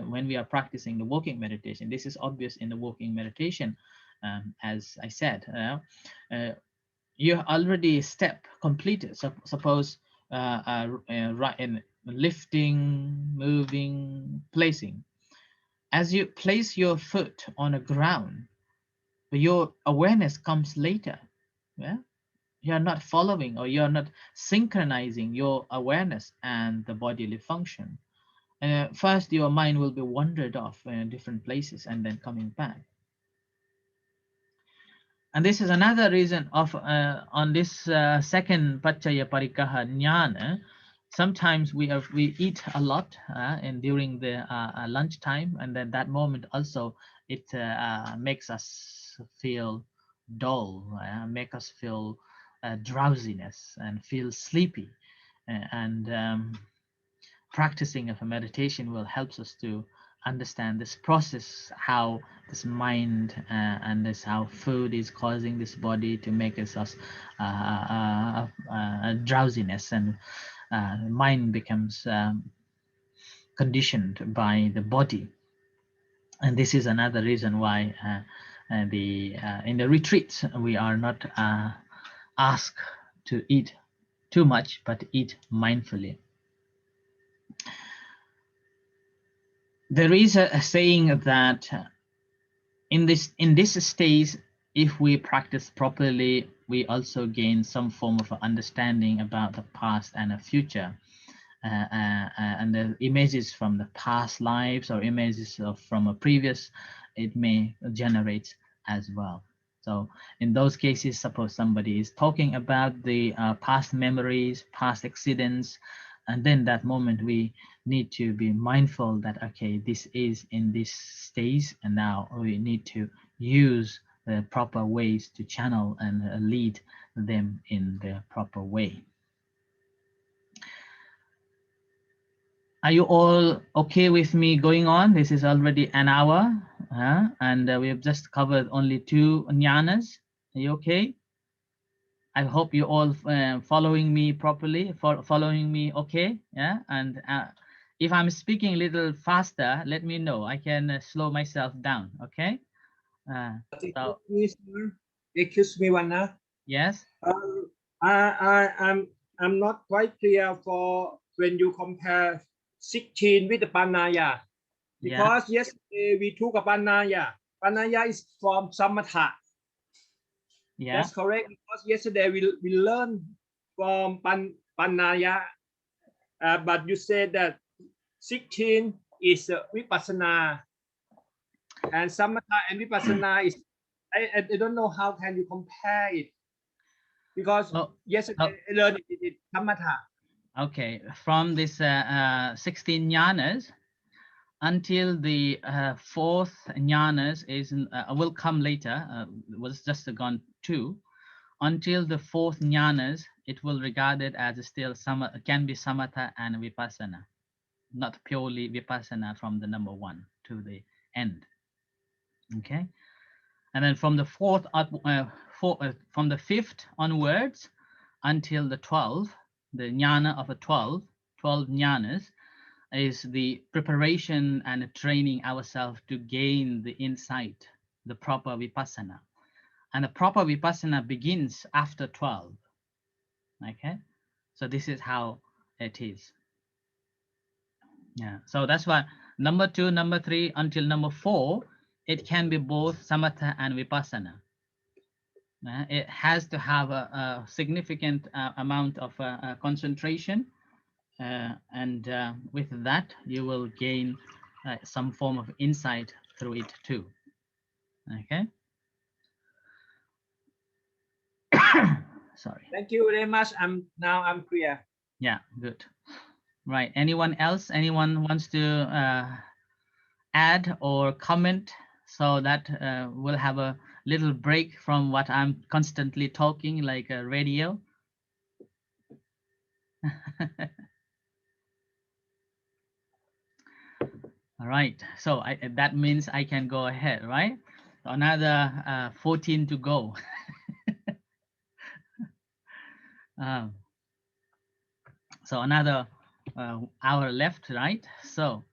when we are practicing the walking meditation. This is obvious in the walking meditation, as I said. You already step completed. So suppose right in lifting, moving, placing. As you place your foot on the ground, your awareness comes later. Yeah, you're not following, or you're not synchronizing your awareness and the bodily function. First, your mind will be wandered off in different places and then coming back. And this is another reason of on this second Pachaya Parikaha Nyana. Sometimes we eat a lot and during the lunch time, and then that moment also it makes us feel dull, make us feel drowsiness and feel sleepy, and practicing of a meditation will help us to understand this process, how this mind and this how food is causing this body to make us drowsiness, and mind becomes conditioned by the body. And this is another reason why in the retreats we are not asked to eat too much, but eat mindfully. There is a saying that in this stage, if we practice properly, we also gain some form of understanding about the past and the future, and the images from the past lives or images from a previous, it may generate as well. So in those cases, suppose somebody is talking about the past memories, past accidents, and then that moment we need to be mindful that, okay, this is in this stage, and now we need to use the proper ways to channel and lead them in the proper way. Are you all okay with me going on? This is already an hour, and we have just covered only 2 jnanas. Are you okay? I hope you all following me properly, following me okay, yeah? And if I'm speaking a little faster, let me know. I can slow myself down, okay? So, excuse me, Vanna. yes? I'm not quite clear for when you compare 16 with the Panaya. Because yesterday we took a Panaya. Panaya is from Samatha. Yeah. That's correct. Because yesterday we learned from Panaya, but you said that 16 is Vipassana, and Samatha and Vipassana is. I don't know how can you compare it, because yesterday I learned it is Samatha. Okay, from this 16 jnanas until the fourth jnanas is will come later. Was just gone 2. Until the fourth jnanas, it will regarded as still can be samatha and vipassana, not purely vipassana from the number 1 to the end. Okay, and then from the fourth from the 5th onwards until the 12th, the jnana of a 12 jnanas is the preparation and training ourselves to gain the insight, the proper vipassana. And the proper vipassana begins after 12. Okay, so this is how it is. Yeah, so that's why number 2, number 3 until number 4, it can be both samatha and vipassana. It has to have a significant amount of concentration, and with that you will gain some form of insight through it too. Okay. Sorry. Thank you very much. Now I'm clear. Yeah, good. Right. Anyone else? Anyone wants to add or comment, so that we'll have a little break from what I'm constantly talking like a radio. All right, so that means I can go ahead, right? Another 14 to go. So another hour left, right? So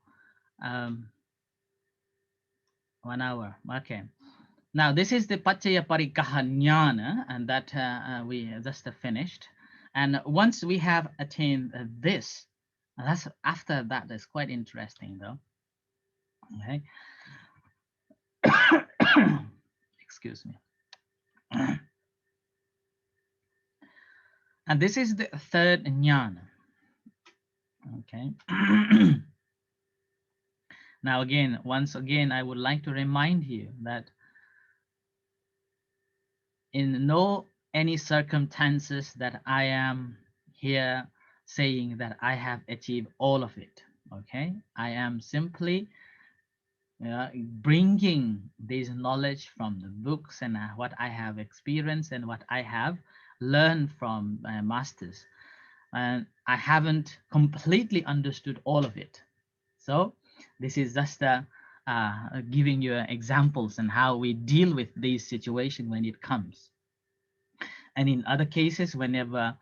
1 hour. Okay. Now this is the Paccaya Parikaha Nyana, and that we just finished. And once we have attained this, that's after that is quite interesting though. Okay. Excuse me. And this is the 3rd jnana. Okay. Now once again, I would like to remind you that in no any circumstances that I am here saying that I have achieved all of it. Okay, I am simply bringing this knowledge from the books and what I have experienced and what I have learned from my masters, and I haven't completely understood all of it. So this is just giving you examples and how we deal with these situations when it comes. And in other cases, whenever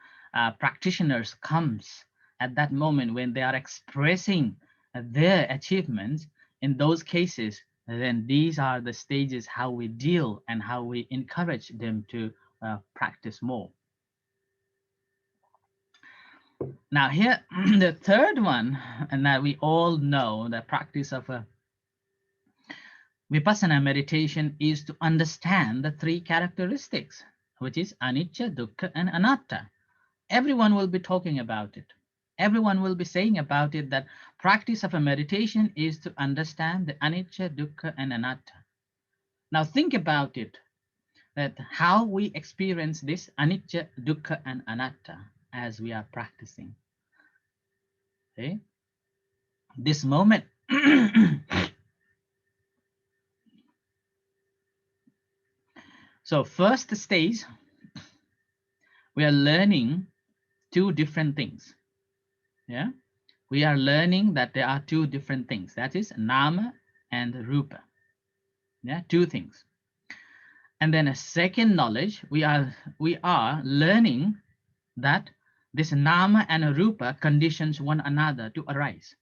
practitioners comes at that moment when they are expressing their achievements, in those cases, then these are the stages how we deal and how we encourage them to practice more. Now here, the third one, and that we all know, the practice of Vipassana meditation is to understand the 3 characteristics, which is anicca, dukkha, and anatta. Everyone will be talking about it. Everyone will be saying about it that practice of a meditation is to understand the anicca, dukkha, and anatta. Now think about it, that how we experience this anicca, dukkha, and anatta as we are practicing. Okay? This moment, so first stage, we are learning 2 different things. Yeah, we are learning that there are 2 different things, that is nama and rupa. Yeah, 2 things. And then a second knowledge, we are learning that this nama and rupa conditions one another to arise.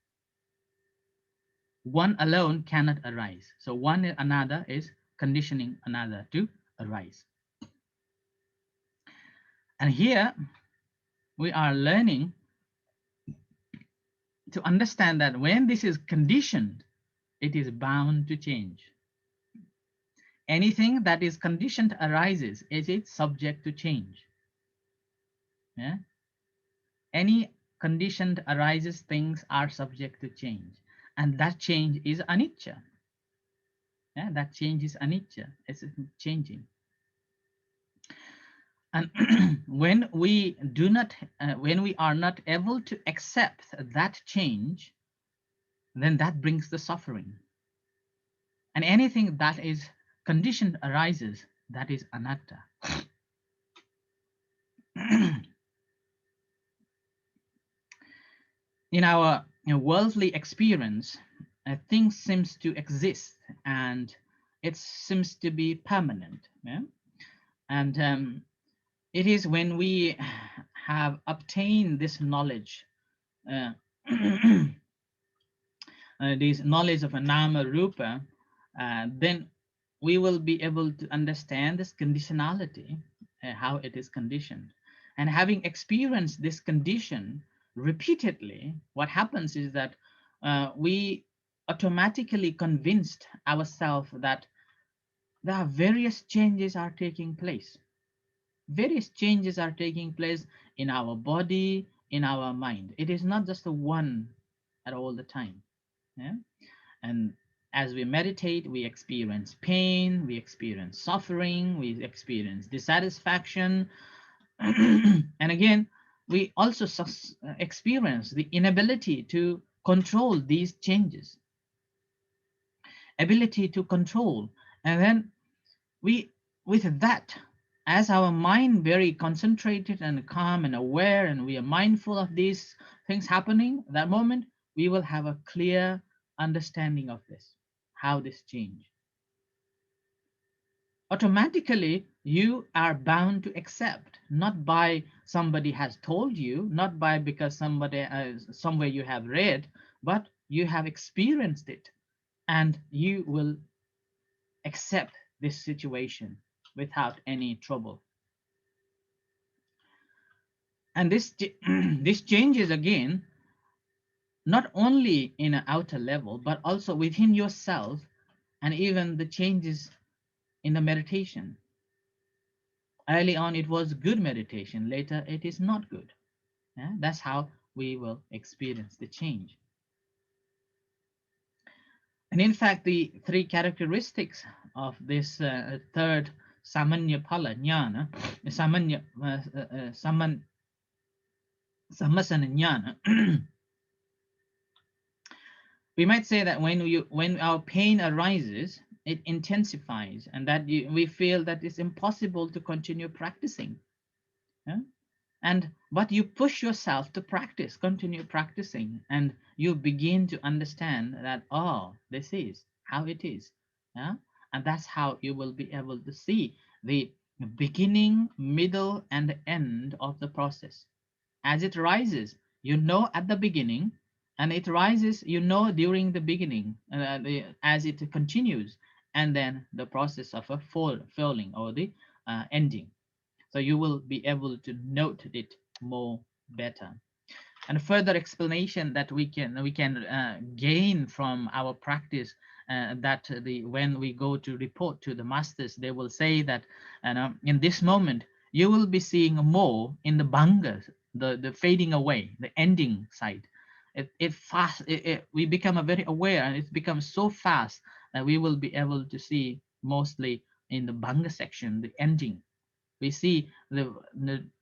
One alone cannot arise. So one another is conditioning another to arise. And here we are learning to understand that when this is conditioned, it is bound to change. anything that is conditioned arises, is it subject to change? Yeah? Any conditioned arises, things are subject to change, and that change is anicca. Yeah, that change is anicca. It's changing. And when we do not, when we are not able to accept that change, then that brings the suffering. And anything that is conditioned arises, that is anatta. In our worldly experience, things seems to exist and it seems to be permanent. Yeah? And it is when we have obtained this knowledge, this knowledge of a nama rupa, then we will be able to understand this conditionality, how it is conditioned. And having experienced this condition repeatedly, what happens is that we automatically convinced ourselves that there are various changes are taking place. Various changes are taking place in our body, in our mind. It is not just the one at all the time. Yeah? And as we meditate, we experience pain, we experience suffering, we experience dissatisfaction. And again, we also experience the inability to control these changes, ability to control. And then we, with that, as our mind very concentrated and calm and aware, and we are mindful of these things happening, that moment, we will have a clear understanding of this, how this change. Automatically, you are bound to accept, not by somebody has told you, not by because somebody somewhere you have read, but you have experienced it, and you will accept this situation without any trouble. And this this changes again, not only in an outer level, but also within yourself, and even the changes in the meditation. Early on, it was good meditation. Later, it is not good. Yeah? That's how we will experience the change. And in fact, the three characteristics of this third samanya pala jnana, sammasana jnana, we might say that when our pain arises, it intensifies, and that we feel that it's impossible to continue practicing. Yeah? But you push yourself to practice, continue practicing, and you begin to understand that, oh, this is how it is. Yeah? And that's how you will be able to see the beginning, middle, and the end of the process. As it rises, you know at the beginning, and it rises, you know during the beginning, as it continues, and then the process of a falling or the ending. So you will be able to note it more better. And further explanation that we can gain from our practice, that when we go to report to the masters, they will say that in this moment you will be seeing more in the bhangas, the fading away, the ending side. We become very aware, and it becomes so fast that we will be able to see mostly in the bhanga section, the ending. We see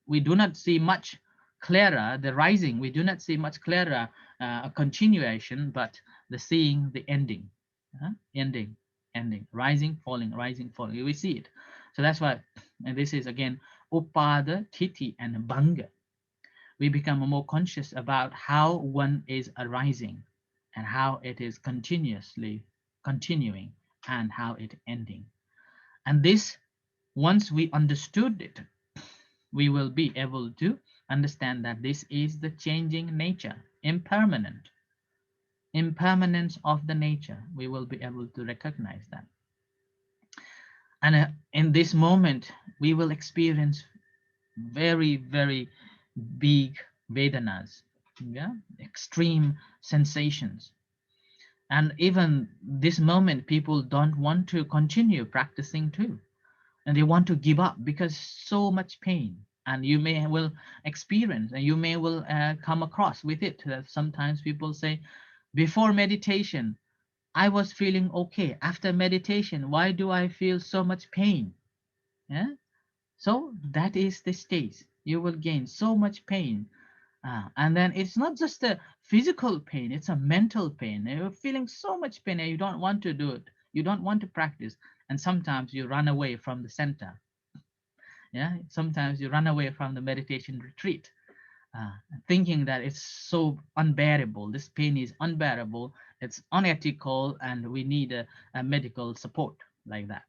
we do not see much clearer the rising, we do not see much clearer a continuation, but the seeing the ending, ending, rising, falling, we see it. So that's why, and this is again upada, titi, and bhanga. We become more conscious about how one is arising and how it is continuously continuing and how it ending. And this, once we understood it, we will be able to understand that this is the changing nature, impermanence of the nature. We will be able to recognize that. And in this moment, we will experience very, very big vedanas, yeah, extreme sensations. And even this moment, people don't want to continue practicing too, and they want to give up because so much pain. And you may will experience, and you may will come across with it, that sometimes people say, before meditation I was feeling okay. After meditation, why do I feel so much pain? Yeah. So that is the stage. You will gain so much pain. And then it's not just a physical pain, it's a mental pain. You're feeling so much pain and you don't want to do it. You don't want to practice. And sometimes you run away from the center. Yeah. Sometimes you run away from the meditation retreat, thinking that it's so unbearable. This pain is unbearable. It's unethical, and we need a medical support like that.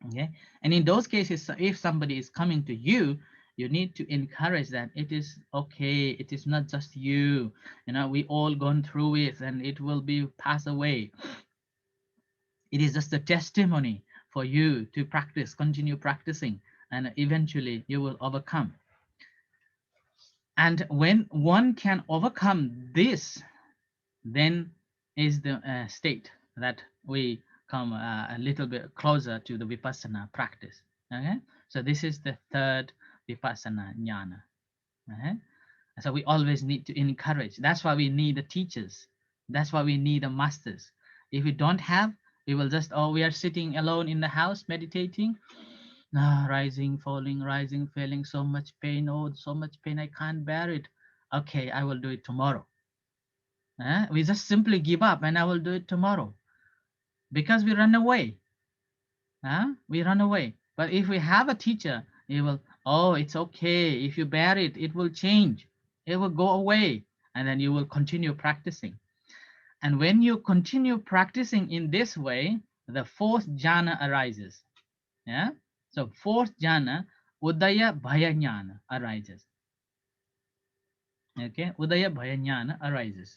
Okay. And in those cases, if somebody is coming to you, you need to encourage that it is okay. It is not just you. We all gone through it, and it will be pass away. It is just a testimony for you to practice, continue practicing, and eventually you will overcome. And when one can overcome this, then is the state that we come a little bit closer to the Vipassana practice. Okay, so this is the third Vipassana-ñāṇa. Okay, so we always need to encourage. That's why we need the teachers. That's why we need the masters. If we don't have, we will just, we are sitting alone in the house meditating. Rising, falling, rising, falling, so much pain. Oh, so much pain, I can't bear it. Okay, I will do it tomorrow. We just simply give up, and I will do it tomorrow, because we run away. We run away. But if we have a teacher, he will, it's okay. If you bear it, it will change. It will go away. And then you will continue practicing. And when you continue practicing in this way, the fourth jhana arises. Yeah. So fourth jhana, Udaya Bhaya Ñāṇa, arises. Okay. Udaya Bhaya Ñāṇa arises.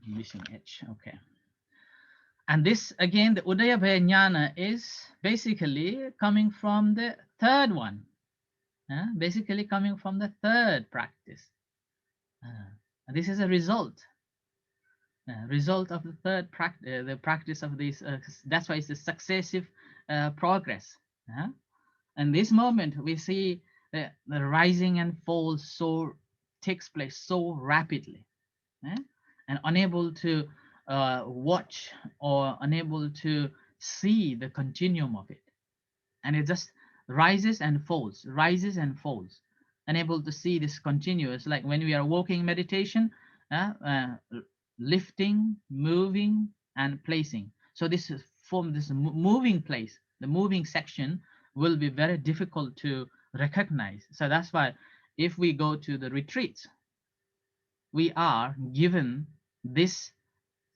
Missing H. Okay. And this, again, the Udaya Bhaya Ñāṇa is basically coming from the third one. Basically coming from the third practice. This is a result. Result of the third practice, the practice of this. That's why it's a successive progress. And this moment we see the rising and fall takes place so rapidly, and unable to watch or unable to see the continuum of it, and it just rises and falls, unable to see this continuous. Like when we are walking meditation, lifting, moving, and placing. So this is from this moving place, the moving section will be very difficult to recognize. So that's why if we go to the retreats, we are given this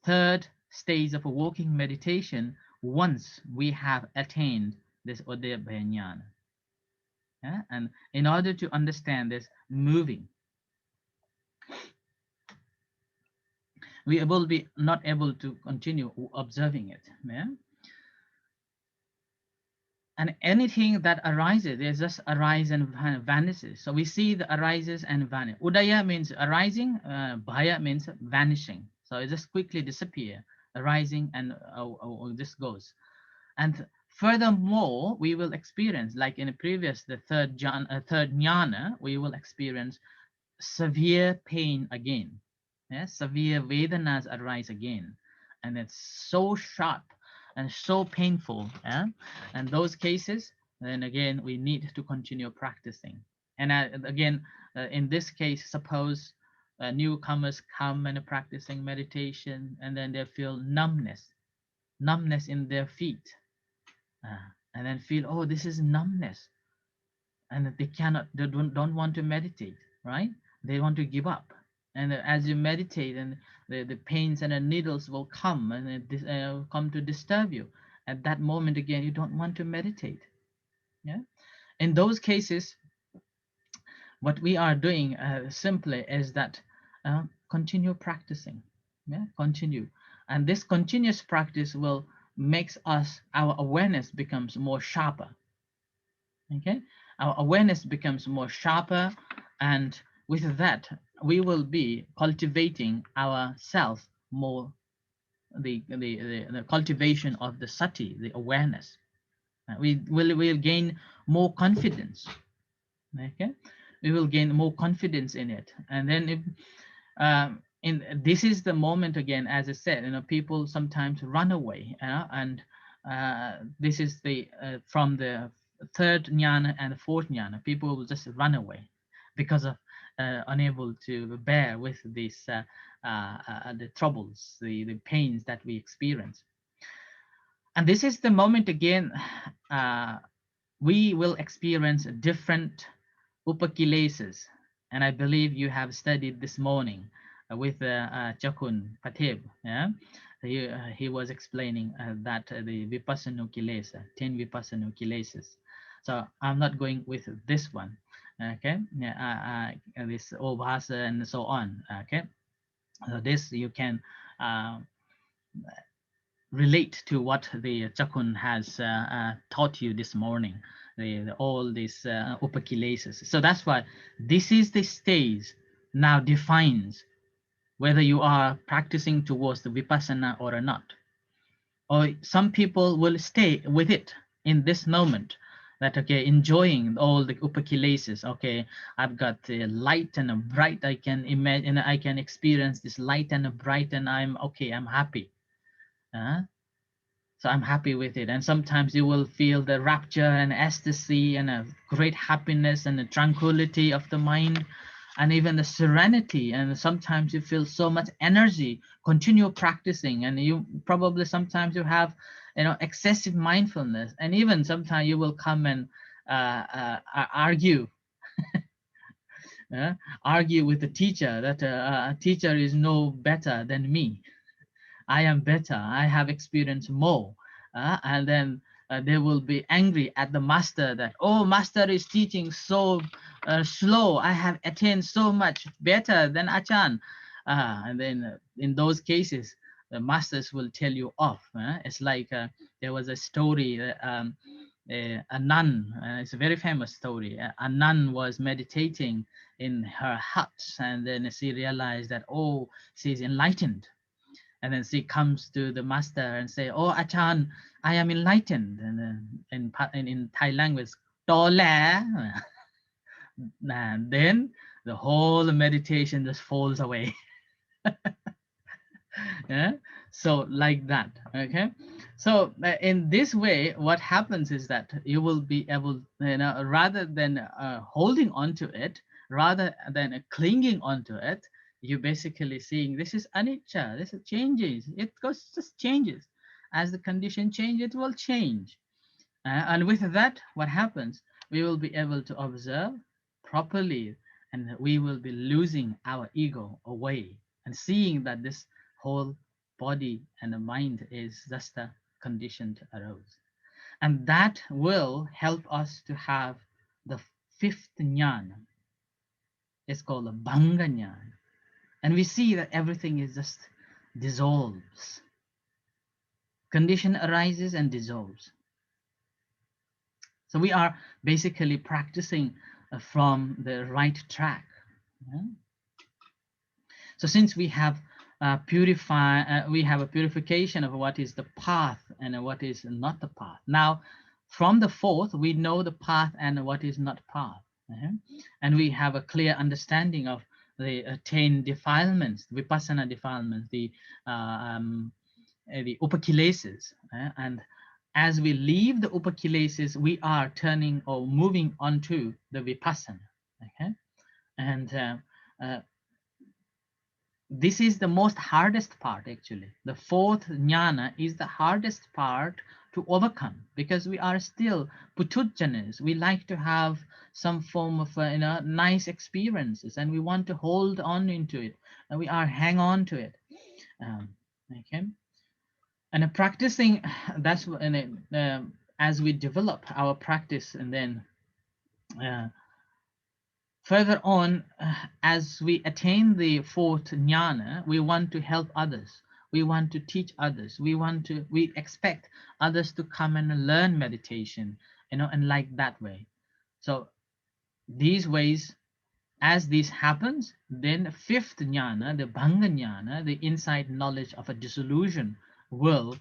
third stage of a walking meditation once we have attained this Udaya Bhaya Ñāṇa. And in order to understand this moving, we will be not able to continue observing it. And anything that arises, there's just arise and vanishes. So we see the arises and vanish. Udaya means arising, Bhaya means vanishing. So it just quickly disappear, arising, and this goes. And furthermore, we will experience, like in the previous, the third jnana, we will experience severe pain again. Severe Vedanas arise again, and it's so sharp and so painful. And those cases, then again, we need to continue practicing. And again, in this case, suppose newcomers come and are practicing meditation, and then they feel numbness in their feet, and then feel, this is numbness, and they don't want to meditate, right? They want to give up. And as you meditate, and the pains and the needles will come and come to disturb you. At that moment, again, you don't want to meditate. In those cases, what we are doing simply is that continue practicing. Continue. And this continuous practice will makes our awareness becomes more sharper. Okay, our awareness becomes more sharper, and with that we will be cultivating ourselves more, the cultivation of the sati, the awareness. We will gain more confidence. Okay, we will gain more confidence in it. And then if this is the moment again, as I said, people sometimes run away, and this is the from the third jnana and the fourth jnana, people will just run away because of unable to bear with these the troubles, the pains that we experience. And this is the moment again, we will experience different upakilesas. And I believe you have studied this morning with Chakun Patib. Yeah? He was explaining that the Vipassana-kilesa, 10 Vipassana-kilesas. So I'm not going with this one. Okay, this Obhasa and so on. Okay, so this you can relate to what the Chakun has taught you this morning, all these upakilesas. So that's why this is the stage now defines whether you are practicing towards the Vipassana or not. Or some people will stay with it in this moment, that okay, enjoying all the upakilesas. Okay, I've got the light and a bright, I can imagine, I can experience this light and a bright, and I'm okay, I'm happy. So I'm happy with it. And sometimes you will feel the rapture and ecstasy and a great happiness and the tranquility of the mind, and even the serenity. And sometimes you feel so much energy, continue practicing. And you probably sometimes you have, excessive mindfulness. And even sometimes you will come and argue. Argue with the teacher that a teacher is no better than me. I am better, I have experienced more. And then they will be angry at the master that, oh, master is teaching so slow. I have attained so much better than Achan. And then in those cases, the masters will tell you off. It's like there was a story, a nun, it's a very famous story. A nun was meditating in her hut, and then she realized that, oh, she's enlightened. And then she comes to the master and say, oh, Achan, I am enlightened. And in Thai language, Tole. And then the whole meditation just falls away. Yeah? So like that, okay? So in this way, what happens is that you will be able, rather than holding on to it, rather than clinging onto it, you basically seeing this is anicca, this is changes, it goes, just changes. As the condition change, it will change. And with that, what happens? We will be able to observe properly, and we will be losing our ego away and seeing that this whole body and the mind is just a conditioned arose. And that will help us to have the fifth jnana. It's called a bhanga jnana. And we see that everything is just dissolves. Condition arises and dissolves. So we are basically practicing from the right track. Yeah? So since we have we have a purification of what is the path and what is not the path. Now, from the fourth, we know the path and what is not path. And we have a clear understanding of the attain defilements, Vipassana defilements, the upakilesas. And as we leave the upakilesas, we are turning or moving on to the Vipassana. Okay? And this is the most hardest part, actually. The fourth jnana is the hardest part to overcome, because we are still putujjanas. We like to have some form of nice experiences, and we want to hold on into it, and we are hang on to it. Okay, and practicing, that's as we develop our practice, and then further on, as we attain the fourth jnana, we want to help others. We want to teach others. We expect others to come and learn meditation, and like that way. So these ways, as this happens, then fifth jnana, the bhanga jnana, the insight knowledge of a dissolution, will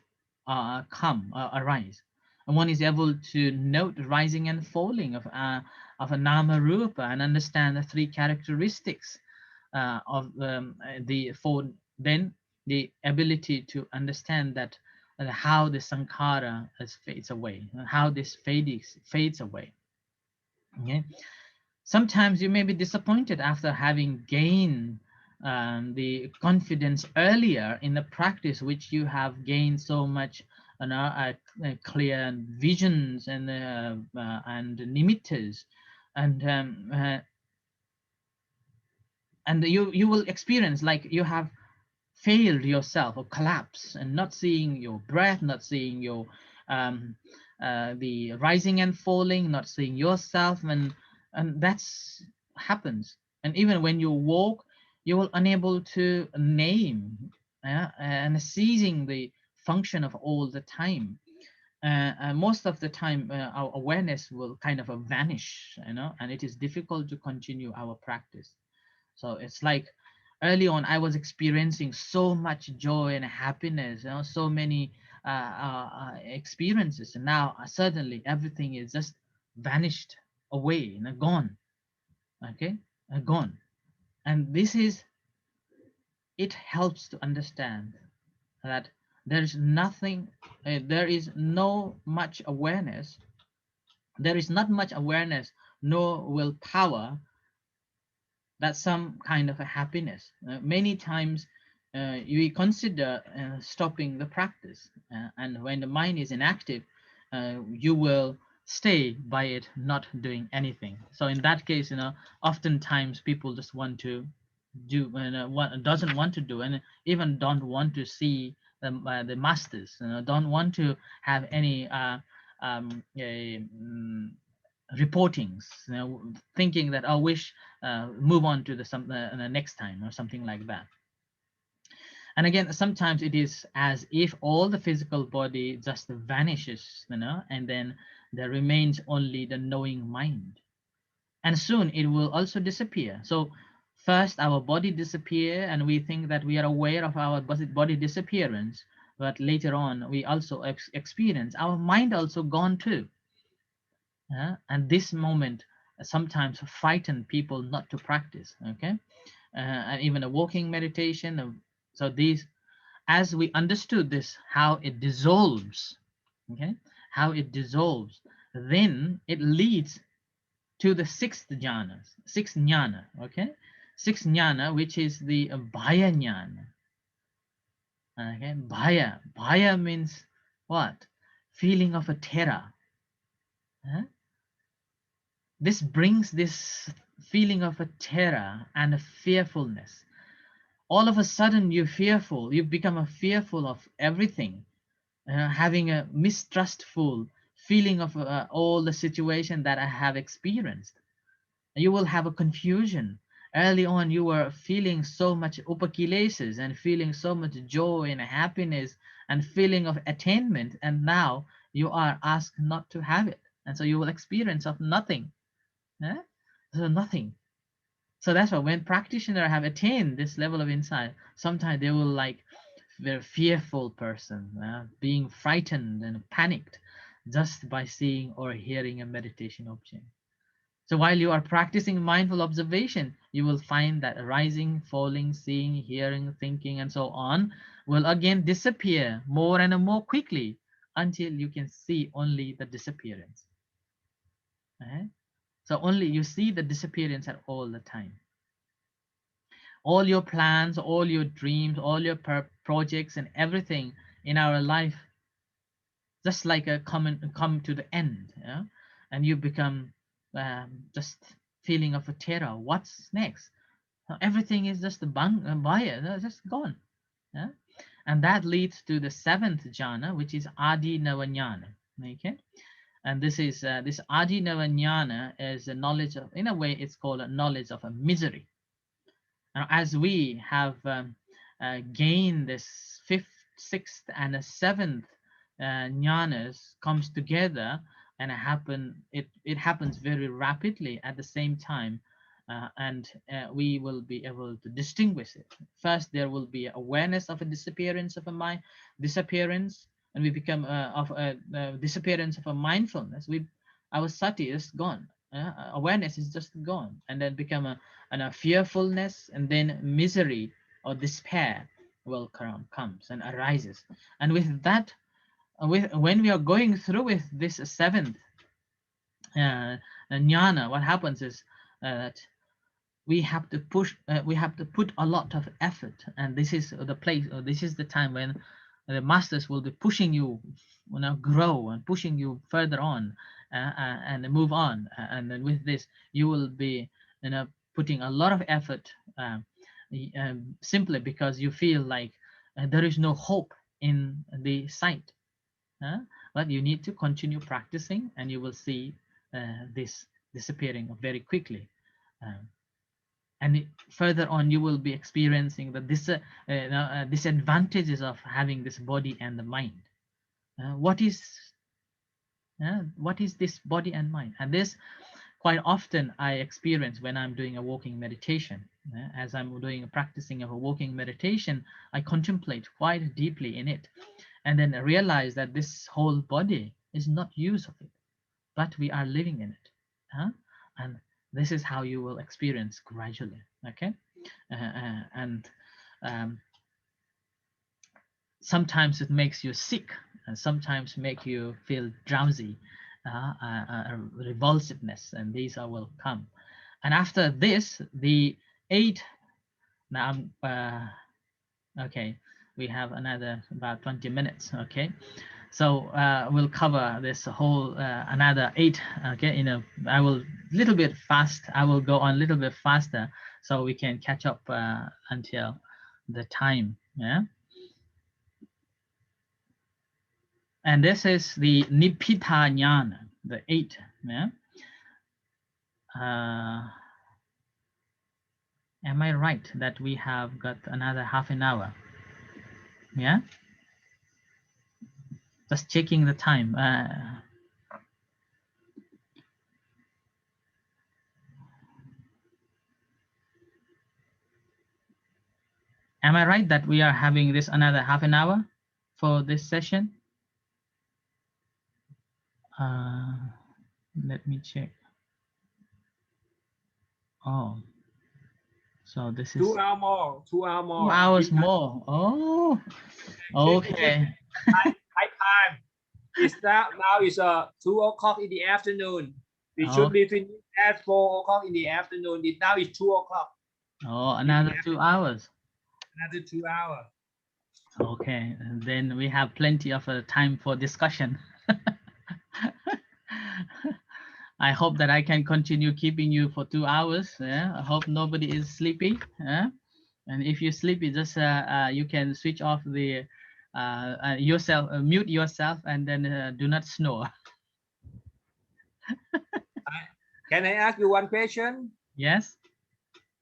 arise. And one is able to note rising and falling of a nama rupa and understand the three characteristics of the four. Then the ability to understand that how the sankhara fades away, how this fades away. Okay. Sometimes you may be disappointed after having gained the confidence earlier in the practice, which you have gained so much clear visions and nimittas, and you will experience like you have failed yourself or collapse and not seeing your breath, not seeing your the rising and falling, not seeing yourself, and that's happens. And even when you walk, you will unable to name and seizing the function of all the time. Most of the time our awareness will kind of vanish, and it is difficult to continue our practice. So it's like early on I was experiencing so much joy and happiness, so many experiences, and now suddenly everything is just vanished away and gone. Okay, gone. And this is, it helps to understand that there is nothing, there is no much awareness, there is not much awareness nor willpower, that's some kind of a happiness. Many times we consider stopping the practice, and when the mind is inactive, you will stay by it not doing anything. So in that case, oftentimes people just want to do, doesn't want to do, and even don't want to see the masters, don't want to have any reportings, thinking that I wish move on to the next time or something like that. And again, sometimes it is as if all the physical body just vanishes, and then there remains only the knowing mind, and soon it will also disappear. So first our body disappear, and we think that we are aware of our body disappearance, but later on we also experience our mind also gone too. And this moment sometimes frighten people not to practice. Okay, and even a walking meditation. So these, as we understood this, how it dissolves, okay, how it dissolves, then it leads to the sixth jhana, okay, sixth jhana, which is the bhaya jnana. Okay, bhaya means what? Feeling of a terror. This brings this feeling of a terror and a fearfulness. All of a sudden you're fearful, you become a fearful of everything, having a mistrustful feeling of all the situation that I have experienced. You will have a confusion. Early on you were feeling so much upakilesas and feeling so much joy and happiness and feeling of attainment, and now you are asked not to have it, and so you will experience of nothing. So nothing. So that's why when practitioners have attained this level of insight, sometimes they will like very fearful person, being frightened and panicked just by seeing or hearing a meditation object. So while you are practicing mindful observation, you will find that rising, falling, seeing, hearing, thinking, and so on will again disappear more and more quickly until you can see only the disappearance. So only you see the disappearance at all the time. All your plans, all your dreams, all your projects and everything in our life just like a come to the end, and you become just feeling of a terror. What's next? Everything is just a bhaya, just gone. And that leads to the seventh jhana, which is adi navanyana. Okay, and this is this adi navanyana is a knowledge of, in a way it's called a knowledge of a misery. Now as we have gained this fifth, sixth and a seventh jnanas comes together, and it happens very rapidly at the same time. and we will be able to distinguish it. First, there will be awareness of a disappearance of a mind, disappearance, and we become of a disappearance of a mindfulness. Our sati is gone. Awareness is just gone, and then become a fearfulness, and then misery or despair will comes and arises. And with that, when we are going through with this seventh Nyana, what happens is that we have to put a lot of effort, and this is the place, or this is the time when the masters will be pushing you, grow and pushing you further on, and move on, and then with this you will be putting a lot of effort, simply because you feel like there is no hope in the sight, but you need to continue practicing, and you will see this disappearing very quickly. And further on, you will be experiencing the disadvantages of having this body and the mind. What is this body and mind? And this quite often I experience when I'm doing a walking meditation. As I'm practicing of a walking meditation, I contemplate quite deeply in it, and then I realize that this whole body is not use of it, but we are living in it. And this is how you will experience gradually. Okay. And sometimes it makes you sick, and sometimes make you feel drowsy, revulsiveness, and these will come. And after this, the 8. Now, okay, we have another about 20 minutes. Okay, so we'll cover this whole another 8. Okay, I will little bit fast. I will go on a little bit faster so we can catch up until the time. Yeah. And this is the Nibidharyana, the 8. Yeah. Am I right that we have got another half an hour? Yeah. Just checking the time. Am I right that we are having this another half an hour for this session? Let me check. Oh, so this is 2 hours more. 2 hours more. 2 hours more. Oh, okay. High time. It's now is 2 o'clock in the afternoon. We should be finished at 4 o'clock in the afternoon. Now it's 2 o'clock. Oh, another 2 hours. Another 2 hours. Okay, and then we have plenty of time for discussion. I hope that I can continue keeping you for 2 hours. Yeah? I hope nobody is sleepy. Yeah? And if you're sleepy, just you can switch off the yourself, mute yourself, and then do not snore. Can I ask you one question? Yes.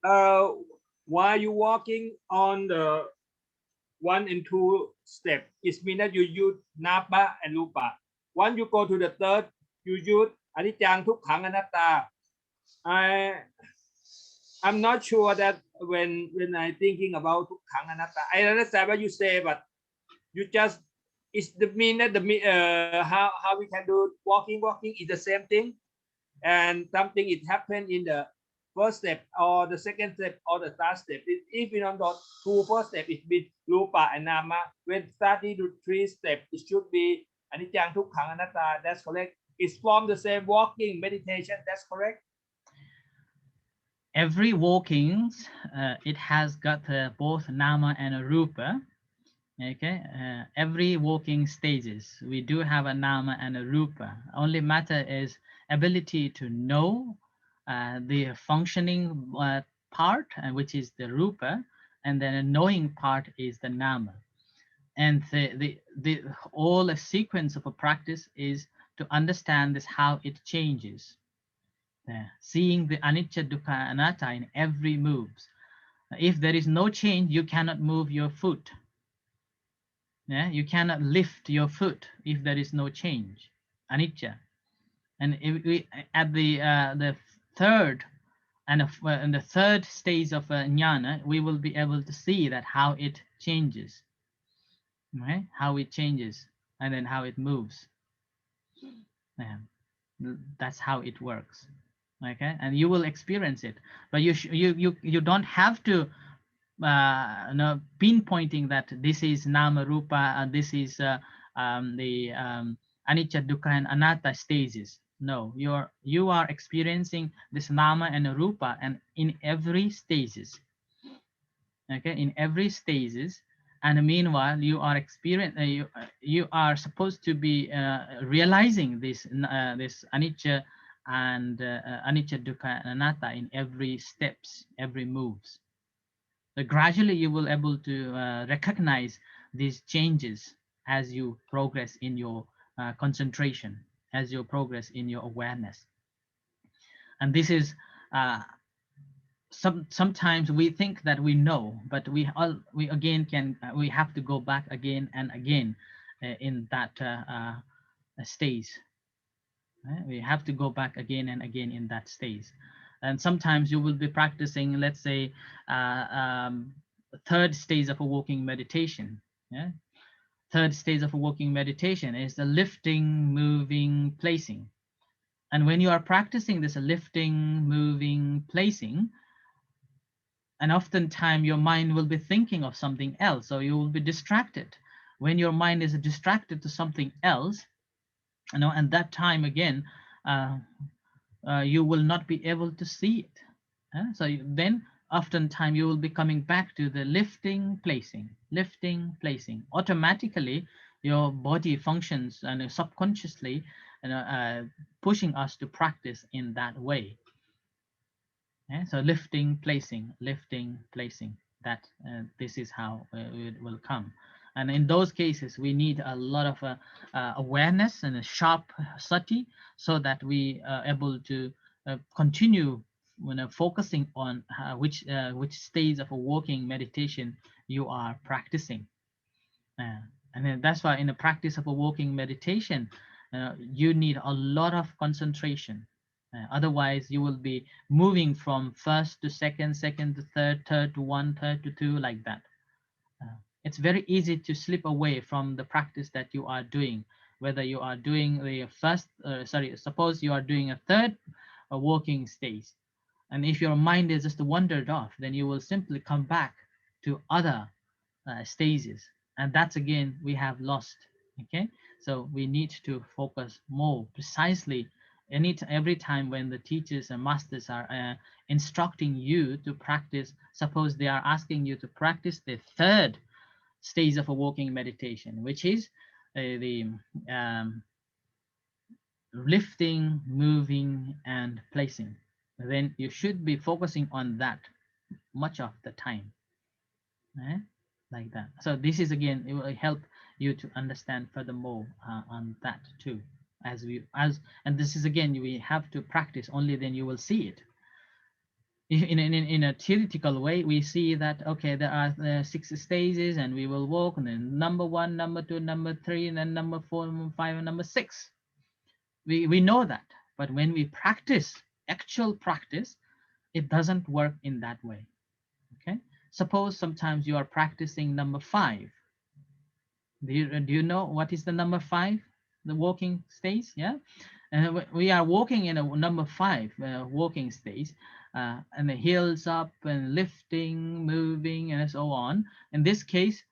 While you walking on the 1 and 2 step, it means that you use Napa and Rupa. Once you go to the 3rd, you use Anicca, Dukkha, Anatta. I'm not sure that when I thinking about Dukkha, Anatta, I understand what you say, but you just it's the mean that how we can do walking is the same thing, and something it happened in the 1st step or the 2nd step or the 3rd step. If you don't go 2 first step, it be Rupa and Nama. When starting to 3 step, it should be Anicca, Dukkha, Anatta. That's correct. It's from the same walking meditation. That's correct. Every walking, it has got both Nama and a Rupa. Okay, every walking stages, we do have a Nama and a Rupa. Only matter is ability to know the functioning part, which is the Rupa, and then a knowing part is the Nama. And the whole sequence of a practice is to understand this, how it changes. Seeing the Anicca, Dukkha, Anatta in every moves. If there is no change, you cannot move your foot. Yeah, you cannot lift your foot if there is no change, Anicca. And if we, at the 3rd And in the third stage of Nyana, we will be able to see that how it changes, right? How it changes, and then how it moves. Yeah. That's how it works. Okay, and you will experience it, but you don't have to pinpointing that this is nama rupa and this is the anicca, dukkha, and anatta stages. No, you are experiencing this nama and rupa, and in every stages. Okay, in every stages, and meanwhile you are you are supposed to be realizing this this anicca and anicca, dukkha, and anatta in every steps, every moves. So gradually you will able to recognize these changes as you progress in your concentration, as you progress in your awareness. And this is sometimes we think that we know, but we again can we have to go back again and again in that stage. We have to go back again and again in that stage. And sometimes you will be practicing, let's say, third stage of a walking meditation. Yeah, third stage of a walking meditation is the lifting, moving, placing. And when you are practicing this lifting, moving, placing, and oftentimes your mind will be thinking of something else, so you will be distracted. When your mind is distracted to something else, and that time again, you will not be able to see it. So then oftentimes you will be coming back to the lifting, placing, lifting, placing. Automatically your body functions and subconsciously pushing us to practice in that way. So lifting, placing, that this is how it will come. And in those cases we need a lot of awareness and a sharp sati, so that we are able to continue focusing on which stage of a walking meditation you are practicing. And then that's why in the practice of a walking meditation you need a lot of concentration. Otherwise you will be moving from first to second, second to third, third to one, third to two, like that. It's very easy to slip away from the practice that you are doing, whether you are doing the first suppose you are doing a third walking stage, and if your mind is just wandered off, then you will simply come back to other stages, and that's again we have lost. Okay, so we need to focus more precisely every time when the teachers and masters are instructing you to practice. Suppose they are asking you to practice the third stage of a walking meditation, which is the lifting, moving, and placing, then you should be focusing on that much of the time. Like that. So this is again, it will help you to understand furthermore on that too. And this is again, we have to practice, only then you will see it. In a theoretical way, we see that okay, there are 6 stages, and we will walk, and then number 1, number 2, number 3, and then number 4, number 5, and number 6. We know that, but when we practice, actual practice, it doesn't work in that way. Okay. Suppose sometimes you are practicing number 5. Do you know what is the number 5? The walking stage, yeah. And we are walking in a number 5 walking stage, and the heels up and lifting, moving, and so on. In this case,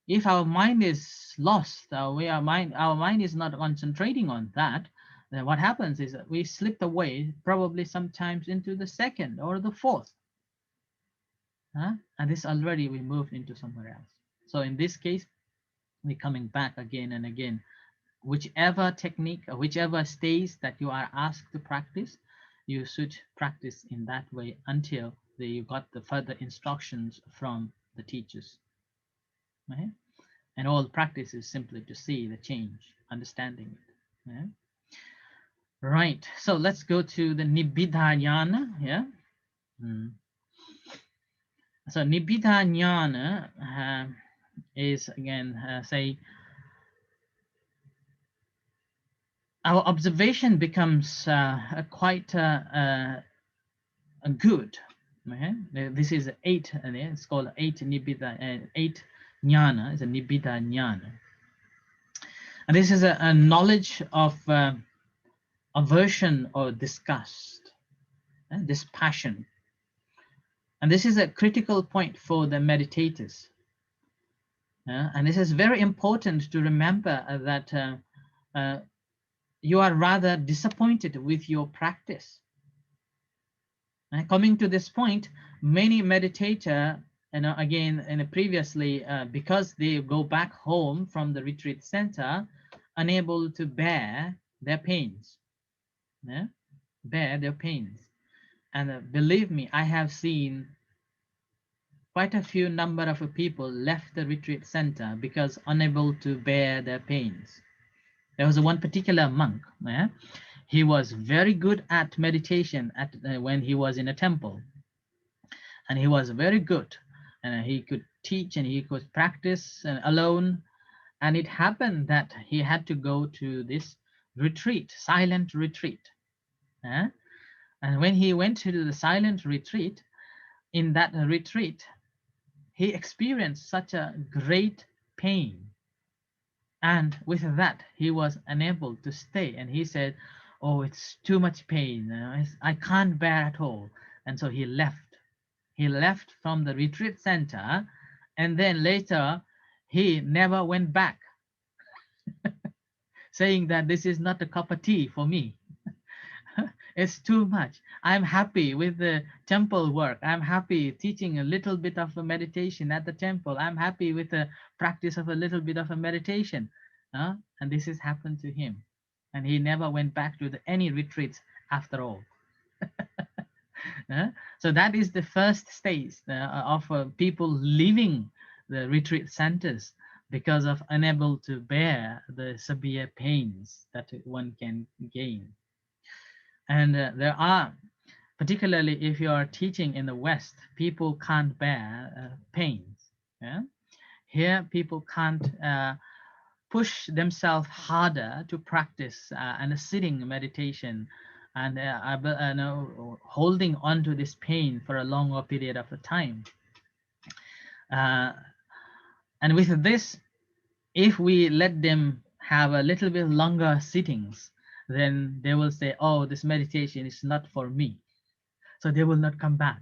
if our mind is lost, our mind is not concentrating on that, then what happens is that we slipped away, probably sometimes into the 2nd or the 4th. And this already we moved into somewhere else. So in this case, we're coming back again and again. Whichever technique or whichever stage that you are asked to practice, you should practice in that way until you got the further instructions from the teachers. Right? And all practice is simply to see the change, understanding it. Yeah? Right. So let's go to the Nibidharyana. Yeah. So Nibidharyana is again say our observation becomes quite good. Okay? This is 8, and it's called 8 Nibidha, 8 Nyana, is a Nibidharyana. And this is a knowledge of aversion or disgust, dispassion. And this is a critical point for the meditators. And this is very important to remember that you are rather disappointed with your practice. And coming to this point, many meditator, again, previously, because they go back home from the retreat center, unable to bear their pains, bear their pains. And believe me, I have seen quite a few number of people left the retreat center because unable to bear their pains. There was one particular monk. He was very good at meditation when he was in a temple, and he was very good, and he could teach and he could practice alone. And it happened that he had to go to this retreat, silent retreat. And when he went to the silent retreat, in that retreat, he experienced such a great pain. And with that, he was unable to stay. And he said, oh, it's too much pain. I can't bear at all. And so he left. He left from the retreat center. And then later, he never went back, saying that this is not a cup of tea for me. It's too much. I'm happy with the temple work. I'm happy teaching a little bit of a meditation at the temple. I'm happy with the practice of a little bit of a meditation. And this has happened to him. And he never went back to any retreats after all. So that is the first stage of people leaving the retreat centers because of unable to bear the severe pains that one can gain. And there are, particularly if you are teaching in the West, people can't bear pains. Here, people can't push themselves harder to practice and sitting meditation and holding on to this pain for a longer period of time. And with this, if we let them have a little bit longer sittings, then they will say, oh, this meditation is not for me. So they will not come back.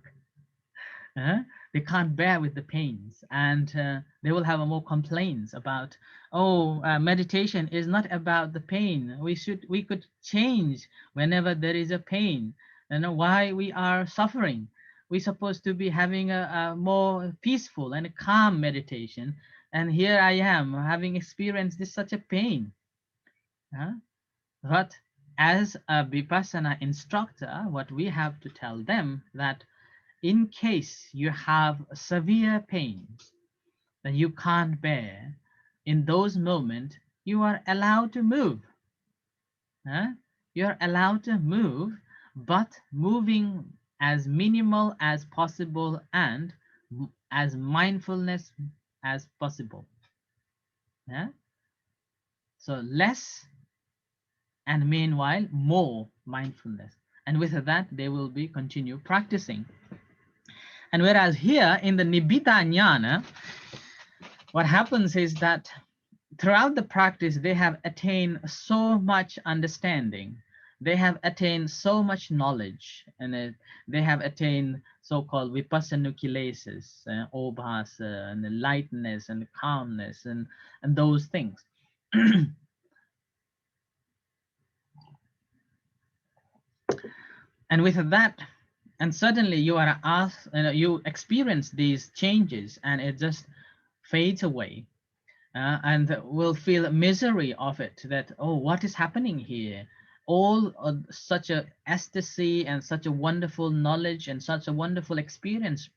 They can't bear with the pains, and they will have more complaints about, oh, meditation is not about the pain. We could change whenever there is a pain. Why we are suffering. We're supposed to be having a more peaceful and a calm meditation. And here I am having experienced such a pain. But as a Vipassana instructor, what we have to tell them that in case you have severe pains that you can't bear, in those moments, you are allowed to move. You are allowed to move, but moving as minimal as possible and as mindfulness as possible. So less and meanwhile more mindfulness. And with that, they will be continue practicing. And whereas here in the Nibidharyana, what happens is that throughout the practice, they have attained so much understanding. They have attained so much knowledge, and they have attained so-called Vipassana-ñāṇas, obhasa, and lightness, and calmness, and those things. And with that, and suddenly you are asked, you experience these changes, and it just fades away, and will feel misery of it. That, oh, what is happening here? All such a ecstasy and such a wonderful knowledge and such a wonderful experience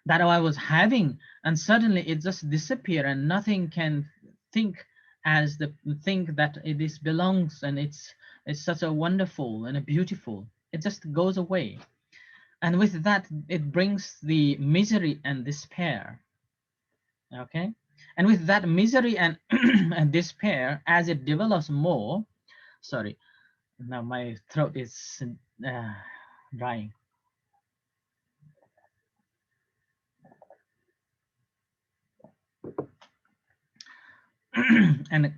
that I was having, and suddenly it just disappears, and nothing can think as the thing that it belongs, and it's such a wonderful and a beautiful. It just goes away, and with that, it brings the misery and despair. Okay, and with that misery and, and despair, as it develops more, sorry, now my throat is drying. and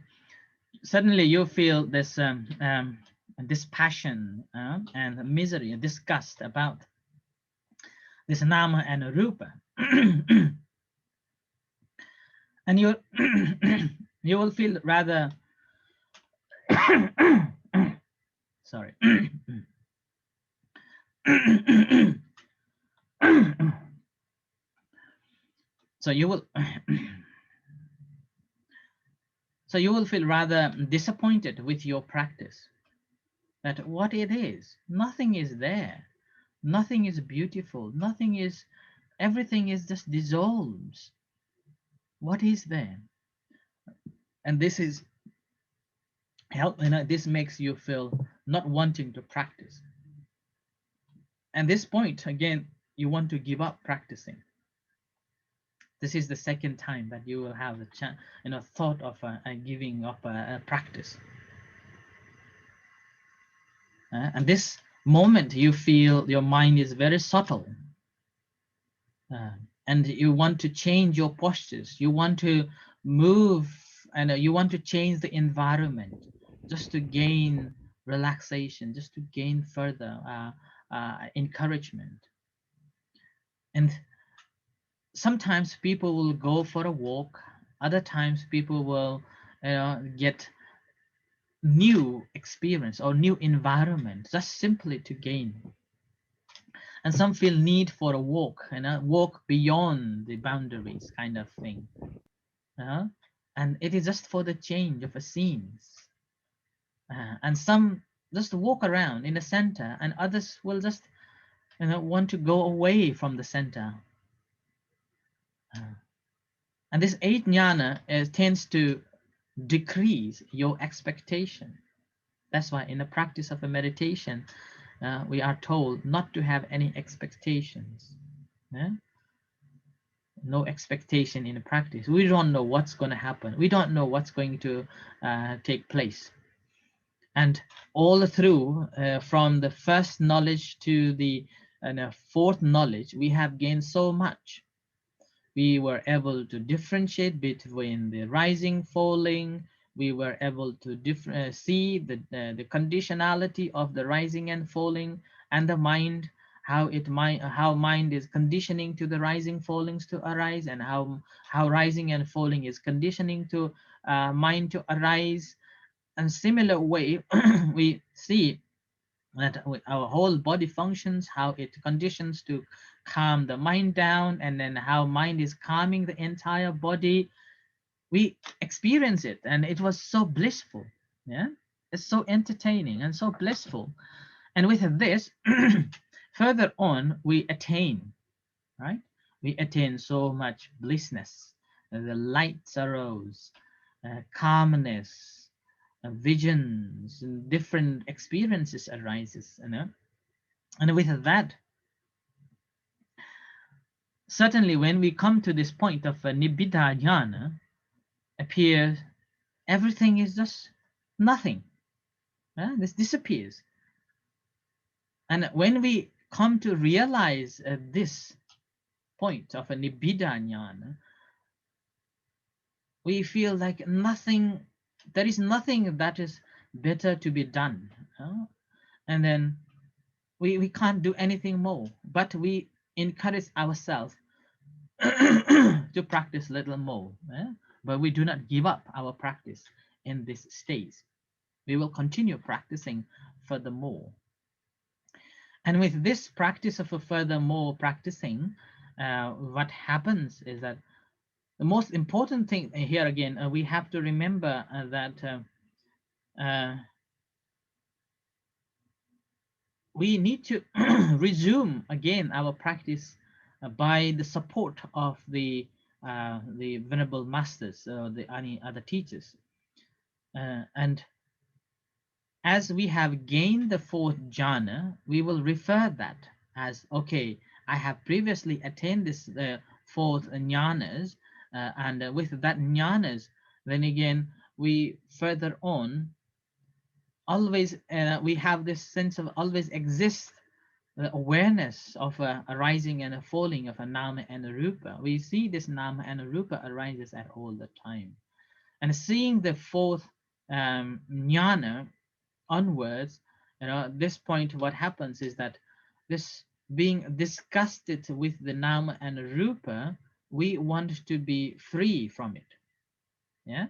suddenly you feel this passion and misery and disgust about this nama and rupa. And you you will feel rather sorry. So you will feel rather disappointed with your practice, that what it is, nothing is there, nothing is beautiful, everything is just dissolves. What is there? And this is this makes you feel not wanting to practice. And this point again, you want to give up practicing. This is the second time that you will have the thought of giving up a practice. And this moment you feel your mind is very subtle, and you want to change your postures, you want to move, and you want to change the environment just to gain relaxation, just to gain further encouragement. And sometimes people will go for a walk, other times people will get new experience or new environment just simply to gain. And some feel need for a walk, walk beyond the boundaries kind of thing. And it is just for the change of a scenes. And some just walk around in the center, and others will just want to go away from the center. And this 8 jnana tends to decrease your expectation. That's why in the practice of a meditation, we are told not to have any expectations. No expectation in the practice. We don't know what's going to happen. We don't know what's going to take place. And all through, from the first knowledge to the fourth knowledge, we have gained so much. We were able to differentiate between the rising, falling. We were able to see the conditionality of the rising and falling, and the mind, how mind is conditioning to the rising, fallings to arise, and how rising and falling is conditioning to mind to arise. And similar way, we see that our whole body functions, how it conditions to calm the mind down, and then how mind is calming the entire body. We experience it, and it was so blissful. It's so entertaining and so blissful. And with this, further on, we attain, right? We attain so much blissness, the light arose, calmness, visions, and different experiences arises, and with that, certainly when we come to this point of Nibidharyana, appears everything is just nothing. This disappears. And when we come to realize this point of a Nibidharyana, we feel like nothing, there is nothing that is better to be done. And then we can't do anything more, but we encourage ourselves to practice a little more. But we do not give up our practice in this stage. We will continue practicing furthermore. And with this practice of a furthermore practicing, what happens is that the most important thing here again, we have to remember that we need to resume again our practice by the support of the venerable masters or any other teachers. And as we have gained the fourth jhana, we will refer that as, okay, I have previously attained this fourth jhanas, and with that jhanas, then again, we further on, always we have this sense of always exist, the awareness of a rising and a falling of a nama and a rupa. We see this nama and a rupa arises at all the time. And seeing the fourth jnana onwards, at this point, what happens is that this being disgusted with the nama and rupa, we want to be free from it. Yeah,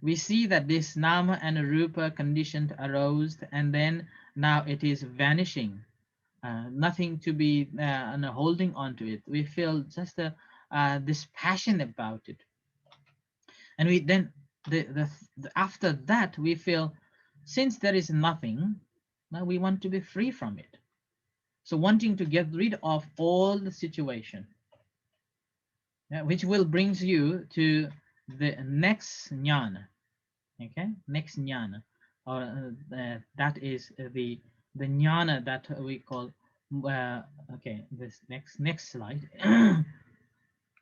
we see that this nama and rupa conditioned arose, and then now it is vanishing. Nothing to be holding on to it. We feel just this passion about it, and we then after that we feel, since there is nothing, now we want to be free from it. So wanting to get rid of all the situation, which will brings you to the next jnana. Okay, next jnana, or that is the jnana that we call. Okay, this next slide.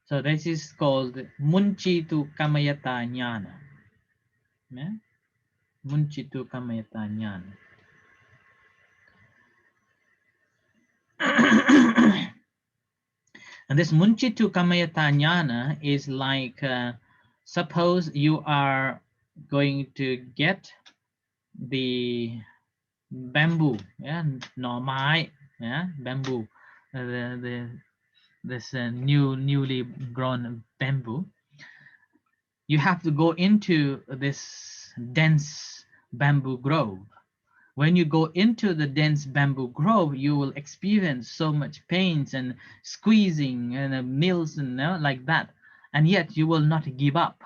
So this is called Munchitu Kamayata Nyana. Yeah? Munchitu Kamayata Nyana. And this Munchitu Kamayata Nyana is like, suppose you are going to get the bamboo, yeah, normai, yeah, bamboo, this newly grown bamboo. You have to go into this dense bamboo grove. When you go into the dense bamboo grove, you will experience so much pains and squeezing and mills and like that, and yet you will not give up.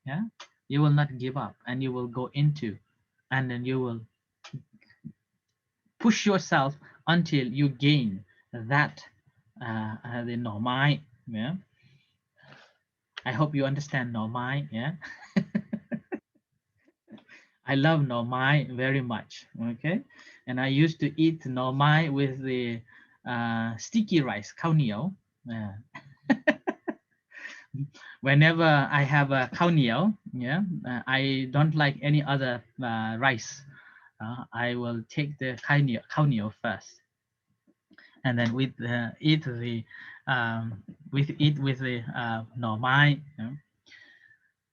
Yeah, you will not give up, and you will go into, and then you will push yourself until you gain that the normai. Yeah, I hope you understand normai. Yeah. I love normai very much. Okay, and I used to eat normai with the sticky rice, khao niao. Whenever I have a khao niao, yeah, I don't like any other rice. I will take the khao niao first, and then with eat the with normai. You know.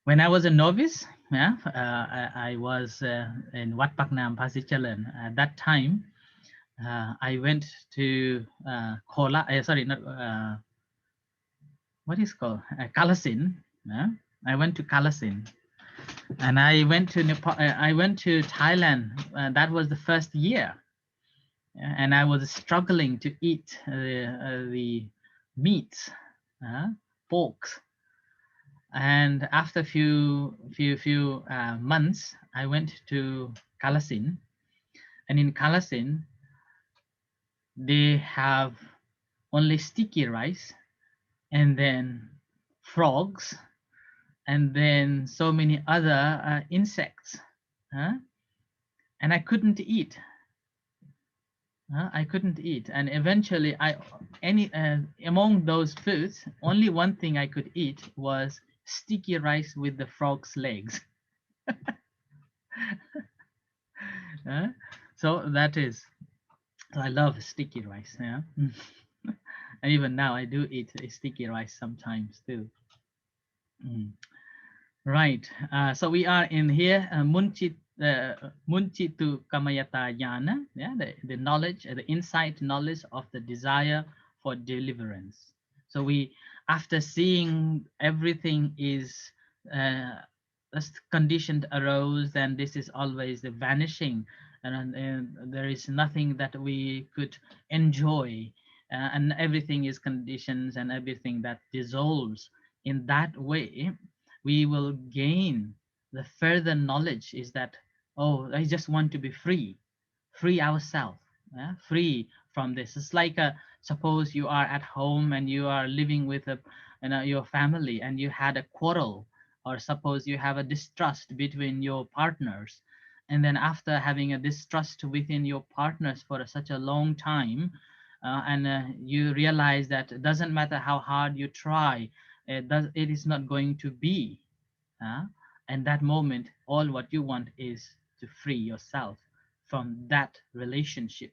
When I was a novice, yeah, I was in Wat Pak Nam, Pasichalan. At that time, I went to Kola. Sorry, not what is called Kalasin. Yeah? I went to Kalasin, and I went to Nepal. I went to Thailand. That was the first year, and I was struggling to eat the meats, pork. And after few months, I went to Kalasin, and in Kalasin, they have only sticky rice, and then frogs, and then so many other insects, and I couldn't eat. I couldn't eat, and eventually, among those foods, only one thing I could eat was sticky rice with the frog's legs. So that is, I love sticky rice. Yeah, and even now I do eat sticky rice sometimes too. Right. So we are in here, Munchitu Kamayata Jnana, yeah, the knowledge, the insight knowledge of the desire for deliverance. So we, after seeing everything is conditioned arose, and this is always the vanishing, and there is nothing that we could enjoy, and everything is conditions, and everything that dissolves. In that way, we will gain the further knowledge is that, oh, I just want to be free ourselves, free from this. It's like suppose you are at home and you are living with your family, and you had a quarrel, or suppose you have a distrust between your partners, and then after having a distrust within your partners for such a long time, and you realize that it doesn't matter how hard you try, it is not going to be. And that moment, all what you want is to free yourself from that relationship.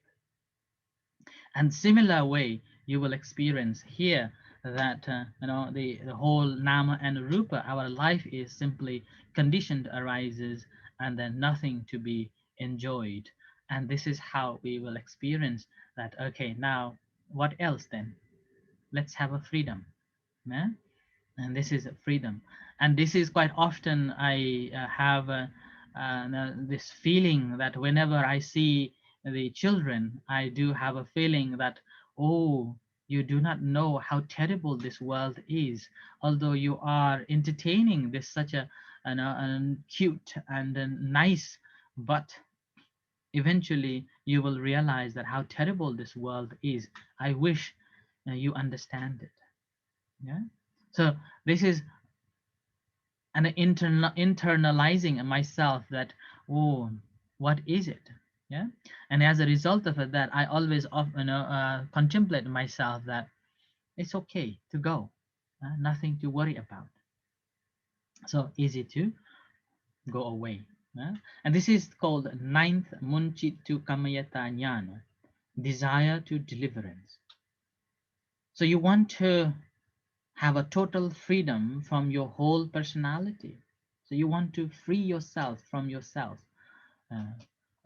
And similar way, you will experience here that the whole nama and rupa, our life is simply conditioned arises and then nothing to be enjoyed. And this is how we will experience that, okay, now what else then? Let's have a freedom. Yeah? And this is freedom. And this is quite often I have this feeling that whenever I see the children, I do have a feeling that, oh, you do not know how terrible this world is, although you are entertaining this such a cute and nice, but eventually you will realize that how terrible this world is. I wish you understand it. Yeah. So this is an internalizing myself that, oh, what is it? Yeah. And as a result of it, that I always contemplate myself that it's okay to go, nothing to worry about, so easy to go away. And this is called ninth Untitled Chapter, desire to deliverance. So you want to have a total freedom from your whole personality. So you want to free yourself from yourself.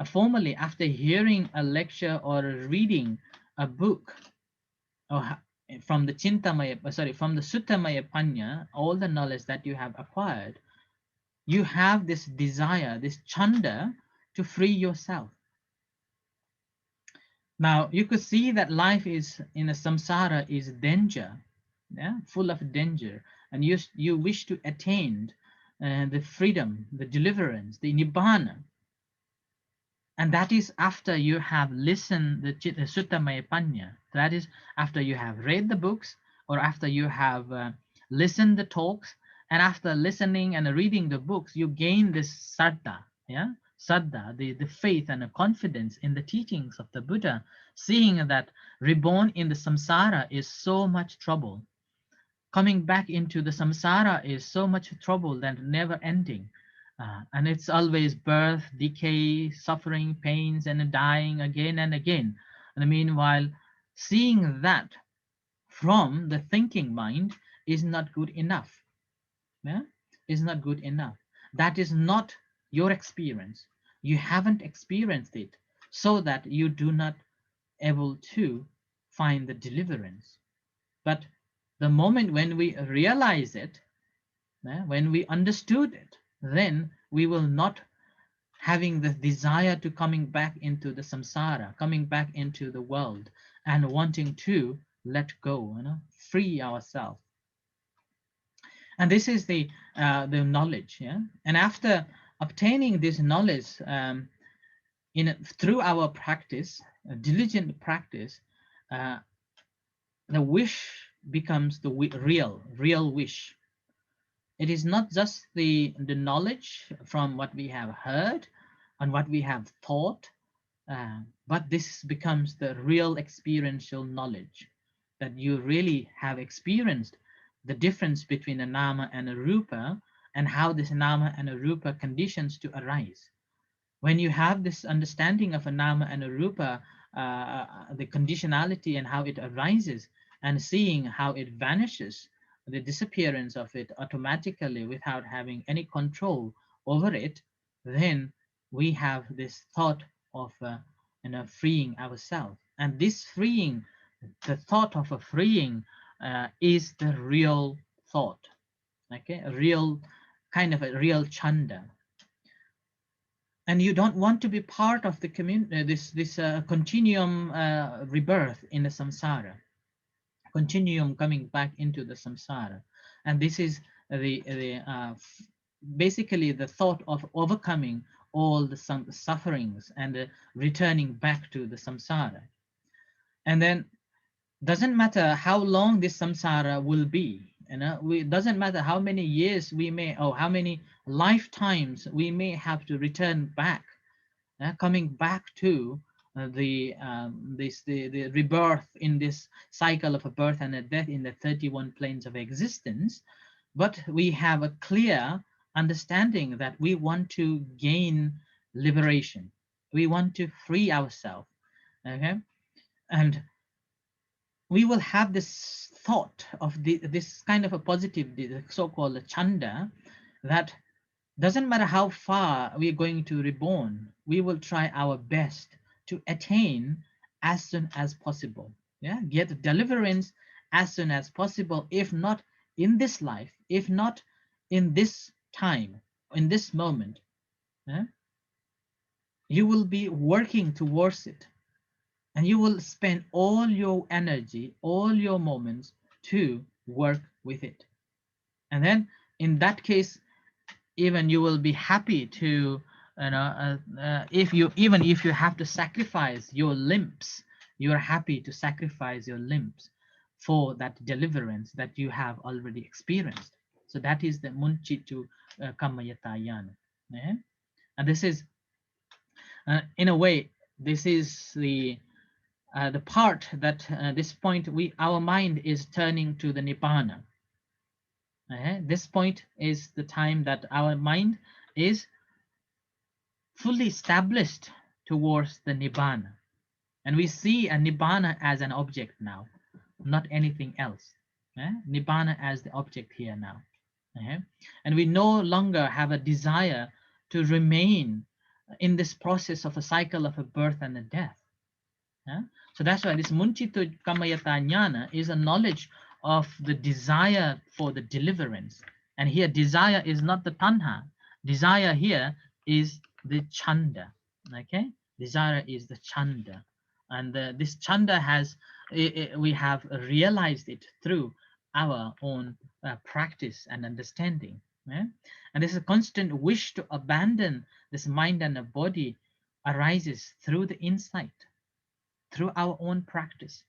Formally, after hearing a lecture or reading a book, or from the from the Suttamaya Panya, all the knowledge that you have acquired, you have this desire, this chanda, to free yourself. Now you could see that life is in a samsara is danger, yeah, full of danger, and you wish to attain the freedom, the deliverance, the nibbana. And that is after you have listened the Suttamaya Panya. That is after you have read the books, or after you have listened the talks, and after listening and reading the books, you gain this saddha, yeah, saddha, the faith and the confidence in the teachings of the Buddha, seeing that reborn in the samsara is so much trouble. Coming back into the samsara is so much trouble that never ending. And it's always birth, decay, suffering, pains, and dying again and again. And meanwhile, seeing that from the thinking mind is not good enough. Yeah? Is not good enough. That is not your experience. You haven't experienced it, so that you do not able to find the deliverance. But the moment when we realize it, when we understood it, then we will not having the desire to coming back into the samsara, coming back into the world, and wanting to let go, free ourselves. And this is the knowledge, yeah. And after obtaining this knowledge, through our practice, diligent practice, the wish becomes the real wish. It is not just the knowledge from what we have heard and what we have thought, but this becomes the real experiential knowledge, that you really have experienced the difference between a nama and a rupa, and how this nama and a rupa conditions to arise. When you have this understanding of a nama and a rupa, the conditionality and how it arises, and seeing how it vanishes, the disappearance of it automatically without having any control over it, then we have this thought of freeing ourselves. And this freeing, the thought of a freeing, is the real thought, okay, a real kind of a real chanda. And you don't want to be part of the this continuum rebirth in the samsara, continuum coming back into the samsara. And this is basically the thought of overcoming all the sufferings and returning back to the samsara. And then doesn't matter how long this samsara will be, it doesn't matter how many years we may, or how many lifetimes we may have to return back, coming back to the rebirth in this cycle of a birth and a death in the 31 planes of existence. But we have a clear understanding that we want to gain liberation, we want to free ourselves, okay. And we will have this thought of this kind of a positive, the so-called chanda, that doesn't matter how far we are going to reborn, we will try our best to attain as soon as possible. Yeah, get deliverance as soon as possible, if not in this life, if not in this time, in this moment. Yeah? You will be working towards it, and you will spend all your energy, all your moments to work with it. And then in that case, even you will be happy to, if you have to sacrifice your limbs, you are happy to sacrifice your limbs for that deliverance that you have already experienced. So that is the Untitled Kammayatayana. And this is, in a way, this is the part that this point our mind is turning to the Nibbana. This point is the time that our mind is fully established towards the Nibbana. And we see a Nibbana as an object now, not anything else. Nibbana as the object here now. And we no longer have a desire to remain in this process of a cycle of a birth and a death. So that's why this Untitled Kammayatayana is a knowledge of the desire for the deliverance. And here desire is not the tanha. Desire here is the chanda. Okay, desire is the chanda, and this chanda has we have realized it through our own practice and understanding. And this is a constant wish to abandon this mind and the body arises through the insight, through our own practice.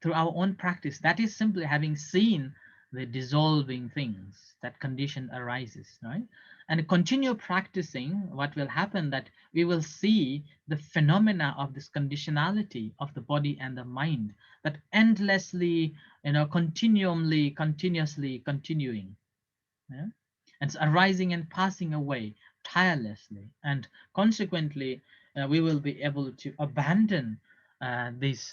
Through our own practice, that is simply having seen the dissolving things, that condition arises, right? And continue practicing, what will happen that we will see the phenomena of this conditionality of the body and the mind, that endlessly, continuously continuing. And it's arising and passing away tirelessly, and consequently we will be able to abandon this,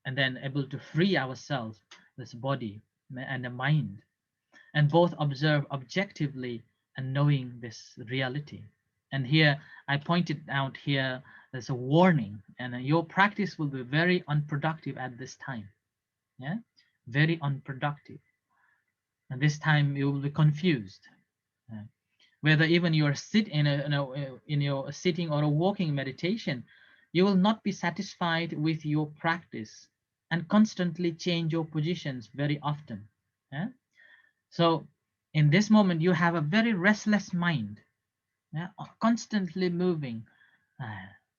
and then able to free ourselves, this body and the mind, and both observe objectively and knowing this reality. And here I pointed out here, there's a warning, and your practice will be very unproductive at this time. Very unproductive. And this time you will be confused. Whether even you are in your sitting or a walking meditation, you will not be satisfied with your practice and constantly change your positions very often. So in this moment, you have a very restless mind, constantly moving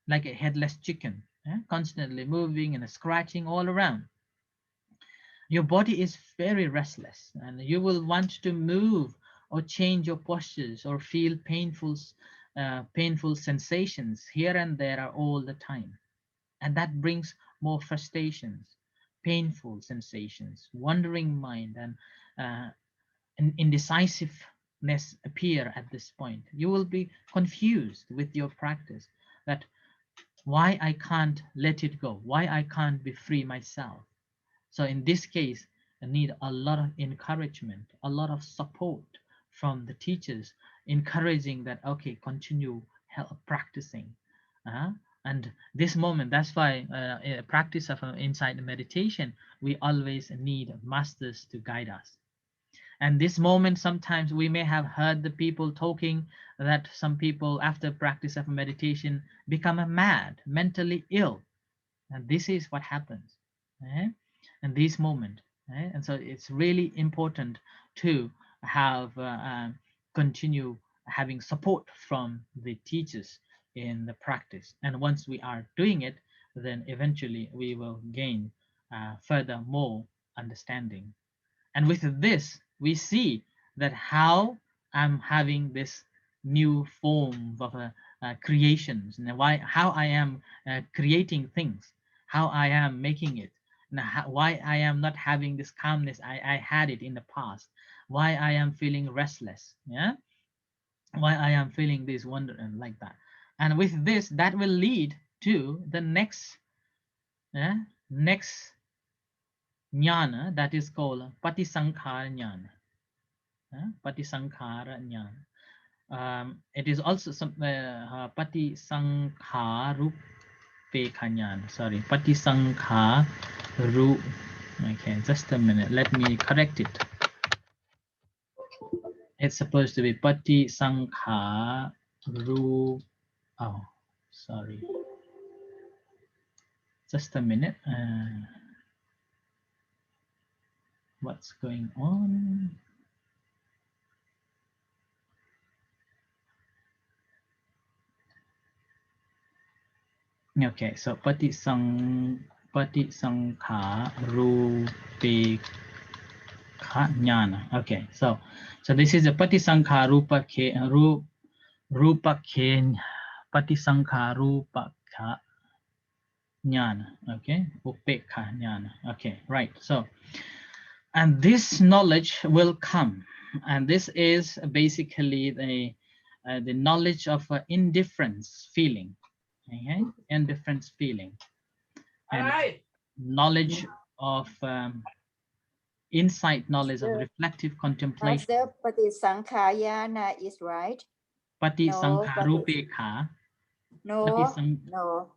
like a headless chicken, constantly moving and scratching all around. Your body is very restless, and you will want to move or change your postures or feel painful sensations here and there all the time. And that brings more frustrations, painful sensations, wandering mind, and indecisiveness appear at this point. You will be confused with your practice, that why I can't let it go, why I can't be free myself. So in this case, I need a lot of encouragement, a lot of support from the teachers, encouraging that, okay, continue practicing. And this moment, that's why practice of insight meditation, we always need masters to guide us. And this moment, sometimes we may have heard the people talking that some people after practice of meditation become mad, mentally ill. And this is what happens in this moment. And so it's really important to have continue having support from the teachers in the practice. And once we are doing it, then eventually we will gain further more understanding. And with this, we see that how I'm having this new form of creations, and how I am creating things, how I am making it, and why I am not having this calmness I had it in the past, why I am feeling restless, why I am feeling this wonder and like that. And with this, that will lead to the next Nyana, that is called Patisankhara-ñāṇa. Patisankhara-ñāṇa. It is also some Patisankharupekha-ñāṇa. Sorry, Patisankharu. Okay, just a minute. Let me correct it. It's supposed to be Patisankharu. Oh, sorry. Just a minute. What's going on? Okay, so Patisankharupekha-ñāṇa. Okay, so this is a Patisankharupekha-ñāṇa. Okay, upekha-ñāṇa. Okay, right. So, and this knowledge will come, and this is basically the knowledge of indifference feeling. Okay, indifference feeling, and knowledge of insight, knowledge of reflective contemplation. Master, Patisankhara-ñāṇa is right. Patisankharupekha. No,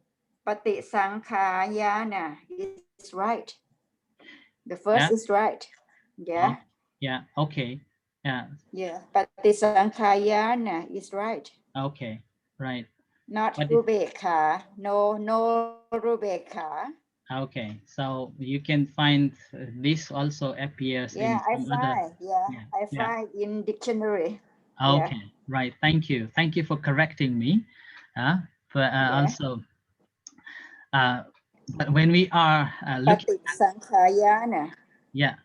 Patisankhara-ñāṇa is right. The first is right. Yeah. Yeah. Okay. Yeah. Yeah. Patisankhara-ñāṇa is right. Okay. Right. Not Rubekha. No Rubekha. Okay. So you can find this also appears in some other. I find in dictionary. Okay. Yeah. Right. Thank you. Thank you for correcting me. Also. But when we are looking Patisankhara-ñāṇa. Yeah.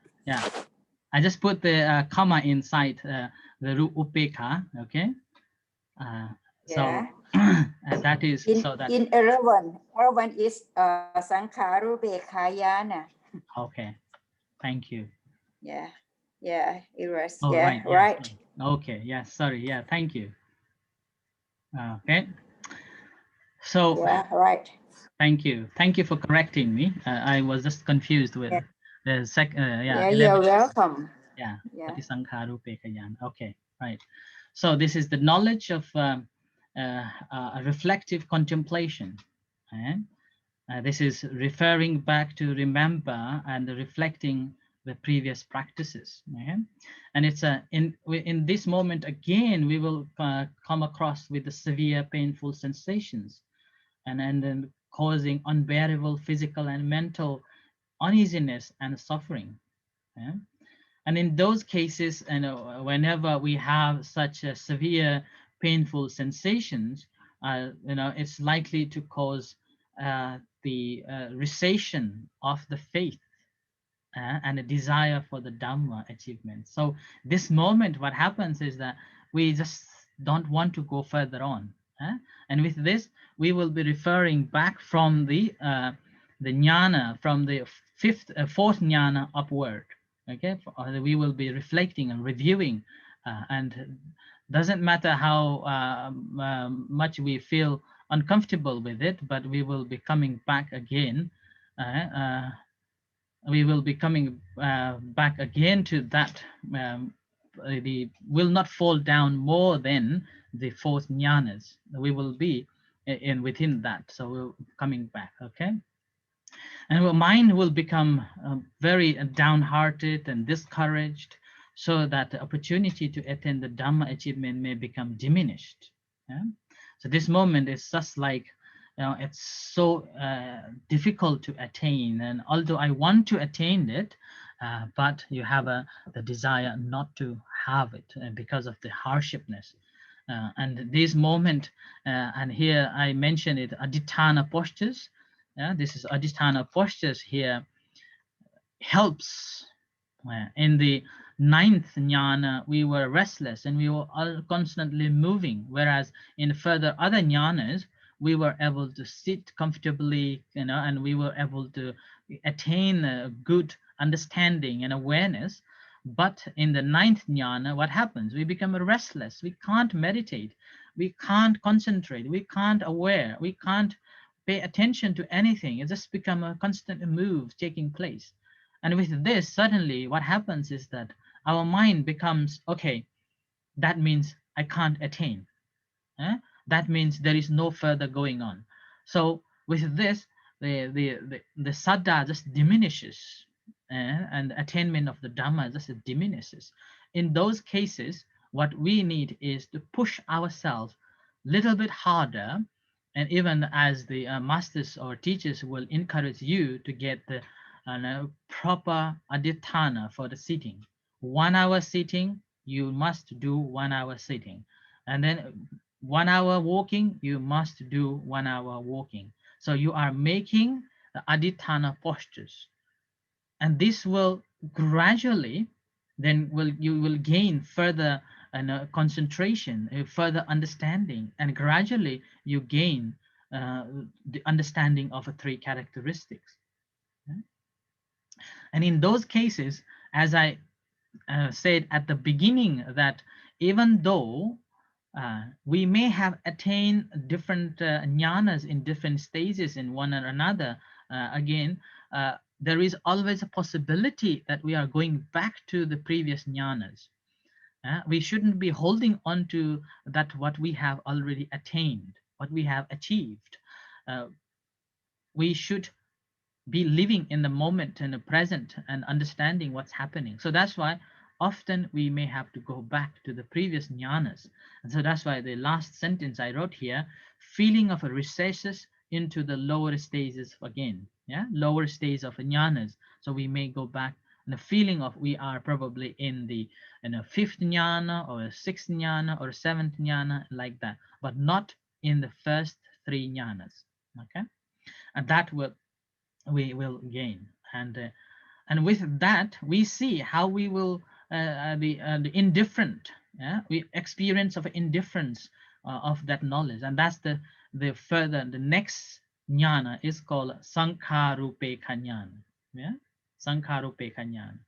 I just put the comma inside the upekha. Okay. So that is so that in Erawan is Sankharupekha-ñāṇa. Okay. Thank you. Yeah. It was. Oh, yeah. Right. Okay. Yeah. Sorry. Yeah. Thank you. Okay. So. Yeah. Right. Thank you. Thank you for correcting me. I was just confused with the second. You're welcome. Yeah. Patisankharupekha-ñāṇa. Okay. Right. So this is the knowledge of a reflective contemplation. This is referring back to remember and reflecting the previous practices. And it's in this moment again we will come across with the severe painful sensations and then causing unbearable physical and mental uneasiness and suffering. And in those cases, and whenever we have such a severe painful sensations, it's likely to cause the recession of the faith and a desire for the Dhamma achievement. So this moment, what happens is that we just don't want to go further on. And with this, we will be referring back from the Nyana, from the fourth Nyana upward. Okay, we will be reflecting and reviewing, and doesn't matter how much we feel uncomfortable with it, but we will be coming back again. We will be coming back again to that. Will not fall down more than the fourth jnanas. We will be within that. So we're coming back. Okay. And our mind will become very downhearted and discouraged, so that the opportunity to attain the Dhamma achievement may become diminished. So this moment is just like, it's so difficult to attain, and although I want to attain it, but you have the desire not to have it because of the hardshipness. And this moment, and here I mentioned it, aditthana postures. This is aditthana postures here helps. In the ninth jnana, we were restless and we were all constantly moving, whereas in further other jnanas, we were able to sit comfortably, and we were able to attain a good understanding and awareness. But in the ninth jnana, what happens? We become restless. We can't meditate. We can't concentrate. We can't aware. We can't pay attention to anything. It just become a constant move taking place. And with this, suddenly what happens is that our mind becomes, okay, that means I can't attain. That means there is no further going on. So with this, the saddha just diminishes, and the attainment of the Dhamma just diminishes. In those cases, what we need is to push ourselves a little bit harder, and even as the masters or teachers will encourage you to get the proper aditthana for the sitting. 1 hour sitting, you must do 1 hour sitting, and then 1 hour walking, you must do 1 hour walking. So you are making the aditthana postures, and this will gradually, then you will gain further concentration, further understanding, and gradually you gain the understanding of the 3 characteristics. And in those cases, as I said at the beginning, that even though we may have attained different jnanas in different stages in one or another, again, there is always a possibility that we are going back to the previous jnanas. We shouldn't be holding on to that what we have already attained, what we have achieved. We should be living in the moment and the present and understanding what's happening. So that's why often we may have to go back to the previous jnanas. And so that's why the last sentence I wrote here, feeling of a recesses into the lower stages again, lower stage of jnanas. So we may go back, and the feeling of we are probably in the 5th jnana or 6th jnana or 7th jnana, like that, but not in the first 3 jnanas. Okay, and that will we will gain, and with that we see how we will the indifferent, we experience of indifference of that knowledge, and that's the next jnana is called sankharupekha-ñāṇa. Sankharupekha-ñāṇa.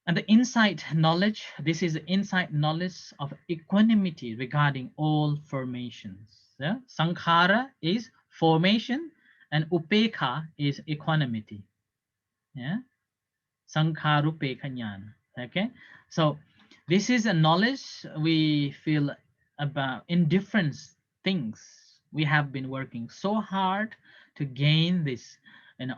And the insight knowledge, this is the insight knowledge of equanimity regarding all formations. Sankhara is formation, and upekha is equanimity. Sankharupekha-ñāṇa. Okay, so this is a knowledge we feel about indifferent things. We have been working so hard to gain this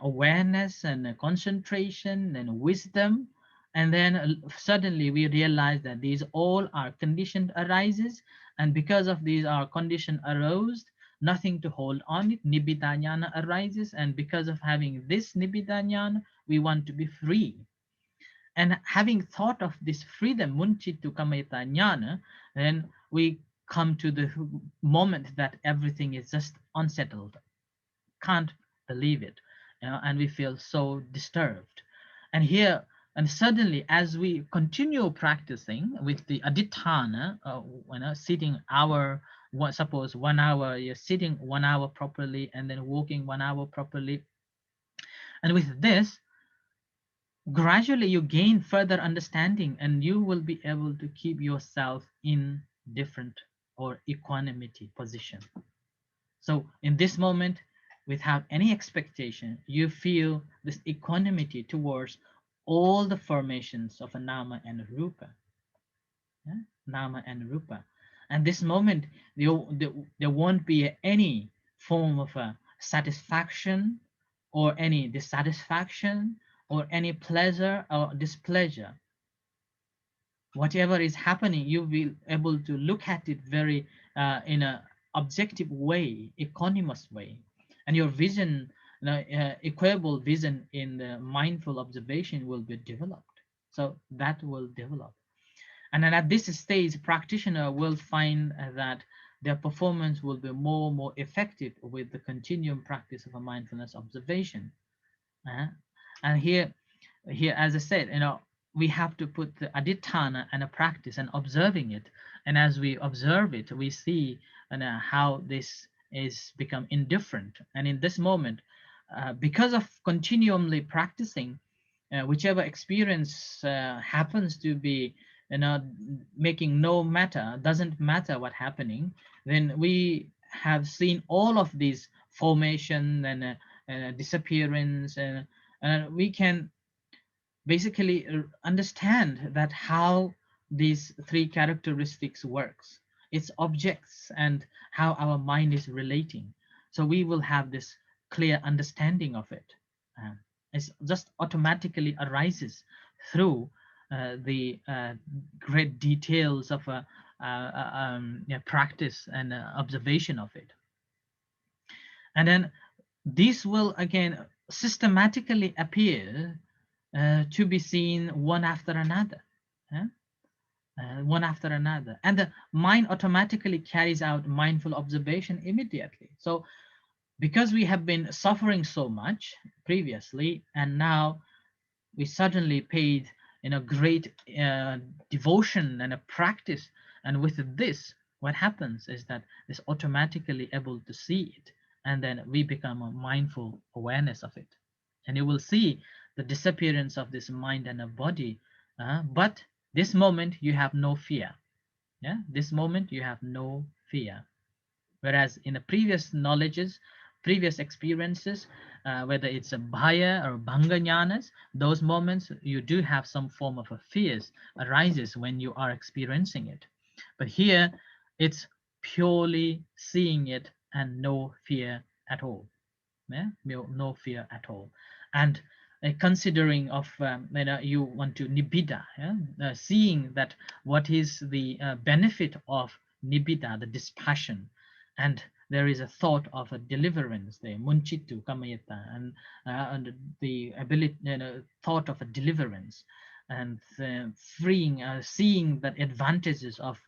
awareness and concentration and wisdom, and then suddenly we realize that these all are conditioned arises, and because of these our condition arose, nothing to hold on it, Nibidharyana arises, and because of having this Nibidharyana, we want to be free. And having thought of this freedom, munchitu kameta jnana, then we come to the moment that everything is just unsettled, can't believe it, and we feel so disturbed. And here, and suddenly, as we continue practicing with the aditthana, sitting hour, suppose 1 hour, you're sitting 1 hour properly, and then walking 1 hour properly, and with this, gradually you gain further understanding, and you will be able to keep yourself in different or equanimity position. So in this moment, without any expectation, you feel this equanimity towards all the formations of a nama and rupa. Nama and rupa. And this moment, there won't be any form of a satisfaction or any dissatisfaction or any pleasure or displeasure. Whatever is happening, you'll be able to look at it very in an objective way, equanimous way, and your vision, equable vision in the mindful observation will be developed. So that will develop, and then at this stage, practitioner will find that their performance will be more effective with the continuum practice of a mindfulness observation. And here, as I said, we have to put the aditthana and a practice and observing it. And as we observe it, we see how this is become indifferent. And in this moment, because of continually practicing, whichever experience happens to be, making no matter, doesn't matter what happening, then we have seen all of these formation and disappearance we can basically understand that how these three characteristics works, its objects, and how our mind is relating. So we will have this clear understanding of it. It just automatically arises through the great details of a practice and observation of it. And then these will again systematically appear to be seen one after another, one after another, and the mind automatically carries out mindful observation immediately. So because we have been suffering so much previously, and now we suddenly paid great devotion and a practice, and with this what happens is that it's automatically able to see it, and then we become a mindful awareness of it, and you will see the disappearance of this mind and a body. But this moment you have no fear. This moment you have no fear, whereas in the previous knowledges, previous experiences, whether it's a bhaya or bhanga jnanas, those moments you do have some form of a fears arises when you are experiencing it. But here it's purely seeing it and no fear at all. No fear at all. And considering of you want to nibbida, seeing that what is the benefit of nibbida, the dispassion, and there is a thought of a deliverance there, munchitu kamayata, and the ability, thought of a deliverance, and freeing, seeing that advantages of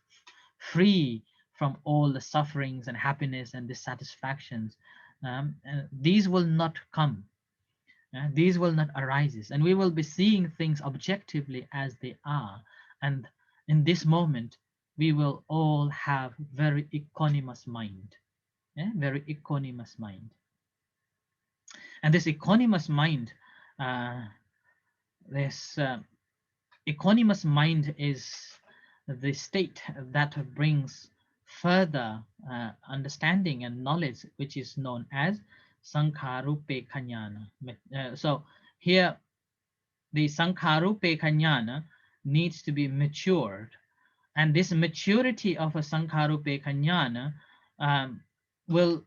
free from all the sufferings and happiness and dissatisfactions. These will not come. These will not arise, and we will be seeing things objectively as they are. And in this moment, we will all have very equanimous mind. Very equanimous mind. And this equanimous mind, equanimous mind is the state that brings further understanding and knowledge, which is known as Sankharupekkha-ñāṇa. So here the Sankharupekkha-ñāṇa needs to be matured, and this maturity of a Sankharupekkha-ñāṇa will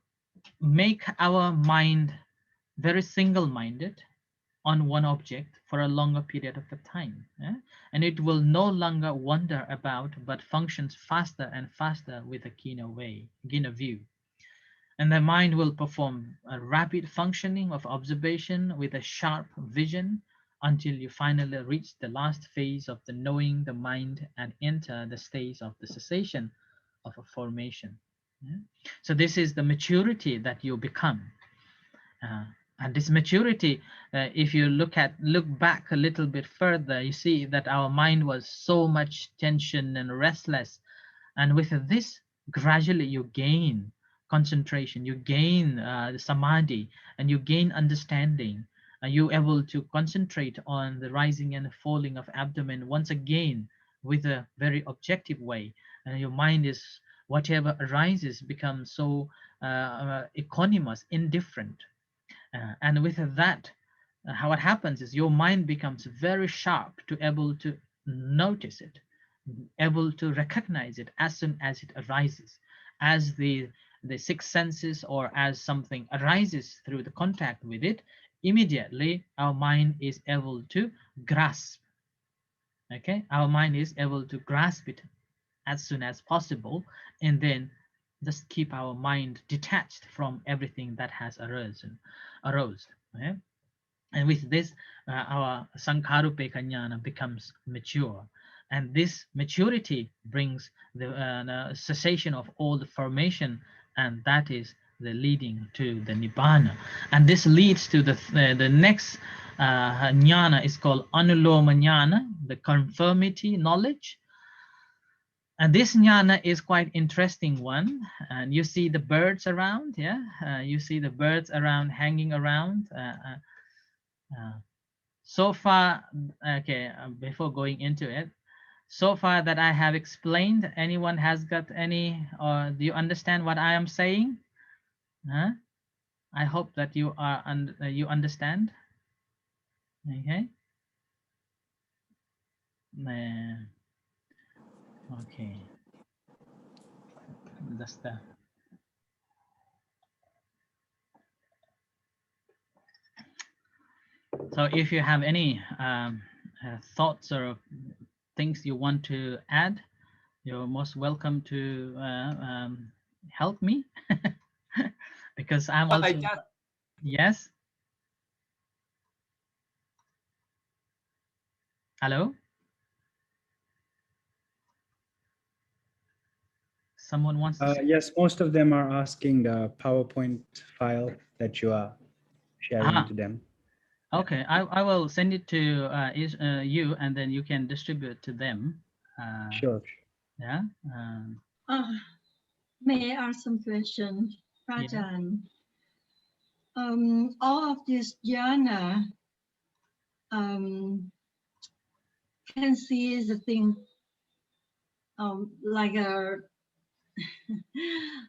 make our mind very single-minded on one object for a longer period of time, and it will no longer wander about but functions faster and faster with a keener view. And the mind will perform a rapid functioning of observation with a sharp vision until you finally reach the last phase of the knowing the mind and enter the stage of the cessation of a formation. So this is the maturity that you become. And this maturity, if you look back a little bit further, you see that our mind was so much tension and restless. And with this, gradually you gain concentration, you gain the samadhi, and you gain understanding. You're able to concentrate on the rising and falling of abdomen once again with a very objective way. And your mind is, whatever arises becomes so equanimous, indifferent. And with that, what happens is your mind becomes very sharp to able to notice it, able to recognize it as soon as it arises, as the sixth senses or as something arises through the contact with it. Immediately our mind is able to grasp. Our mind is able to grasp it as soon as possible, and then just keep our mind detached from everything that has arose. And with this, our Sankharupekkha-ñāṇa becomes mature, and this maturity brings the cessation of all the formation, and that is the leading to the nibbana. And this leads to the next jnana is called Anuloma-ñāṇa, the conformity knowledge. And this jnana is quite interesting one. And you see the birds around, you see the birds around, hanging around. So far, before going into it, so far that I have explained, anyone has got any, or do you understand what I am saying? I hope that you understand. Okay. Okay. That's the. So if you have any thoughts or things you want to add, you're most welcome to help me because I'm I also. just Yes. Hello. Someone wants to say? Yes, most of them are asking the PowerPoint file that you are sharing to them. Okay, I will send it to you, and then you can distribute to them. Sure. Yeah. May I ask some questions, Rajan? All of this jhana can see the thing like a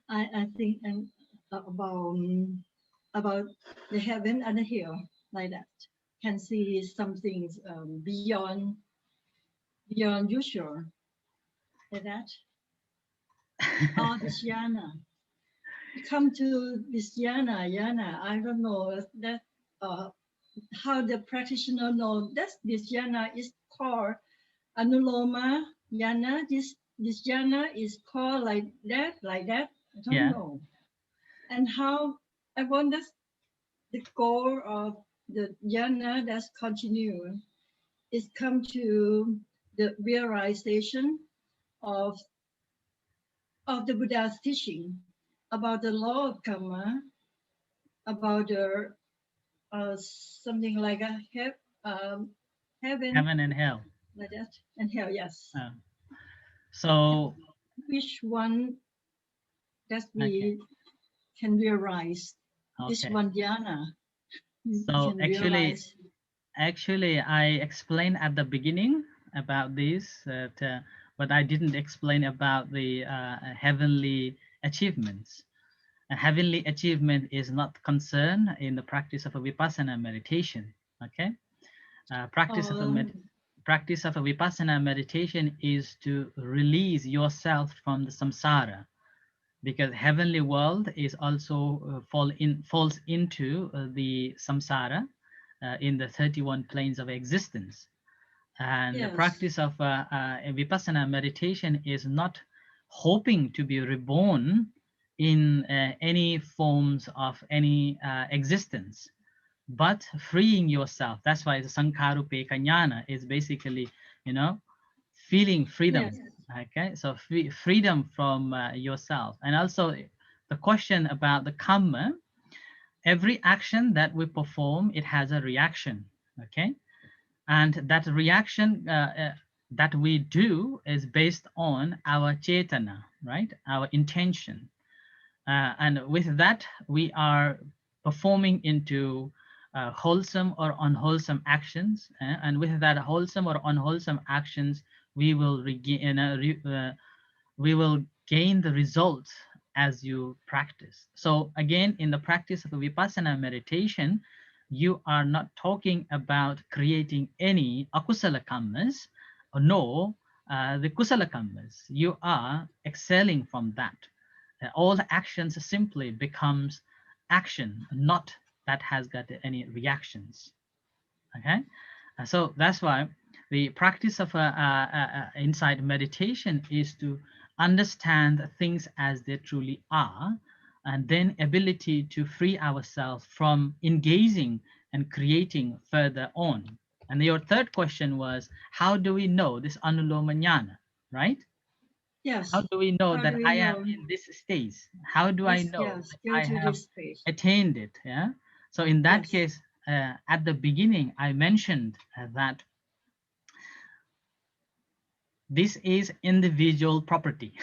I think about the heaven and the hell, like that. Can see some things beyond usual, like that. All this jhana. Come to this jhana, I don't know that how the practitioner know that this jhana is called anuloma jhana. This jhana is called like that. I don't know. And how I want that the goal of the jhana that's continue is come to the realization of the Buddha's teaching about the law of karma, about the something like a heaven and hell, like that, and hell. Yes. So which one that we can realize? This one jhana. So actually, I explained at the beginning about this, but I didn't explain about the heavenly achievements. A heavenly achievement is not concerned in the practice of a Vipassana meditation. Okay, practice of a Vipassana meditation is to release yourself from the samsara, because heavenly world is also falls into the samsara in the 31 planes of existence. And the practice of a Vipassana meditation is not hoping to be reborn in any forms of any existence, but freeing yourself. That's why the Sankharupekkha Ñāṇa is basically, feeling freedom. Okay, so freedom from yourself. And also the question about the karma, every action that we perform, it has a reaction. Okay, and that reaction that we do is based on our cetana, right, our intention, and with that we are performing into wholesome or unwholesome actions, and with that wholesome or unwholesome actions we will gain the results as you practice. So again, in the practice of a Vipassana meditation, you are not talking about creating any akusala karmas, nor the kusala karmas. You are excelling from that. All the actions simply becomes action, not that has got any reactions. Okay, so that's why the practice of insight meditation is to understand things as they truly are, and then ability to free ourselves from engaging and creating further on. And your third question was, how do we know this anuloma jnana, right? Yes. How do we know that I am in this stage? How do I know that I have attained it? Yeah. So in that case, at the beginning, I mentioned that this is individual property.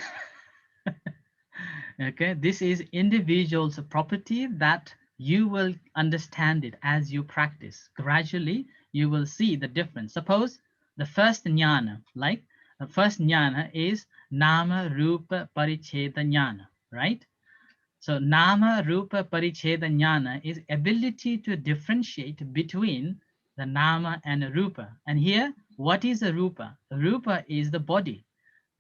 Okay, this is individual's property that you will understand it as you practice. Gradually, you will see the difference. Suppose the first jnana, like the first jnana is nama rupa paricheda jnana, right? So nama rupa paricheda jnana is ability to differentiate between the nama and a rupa. And here, what is a rupa? A rupa is the body.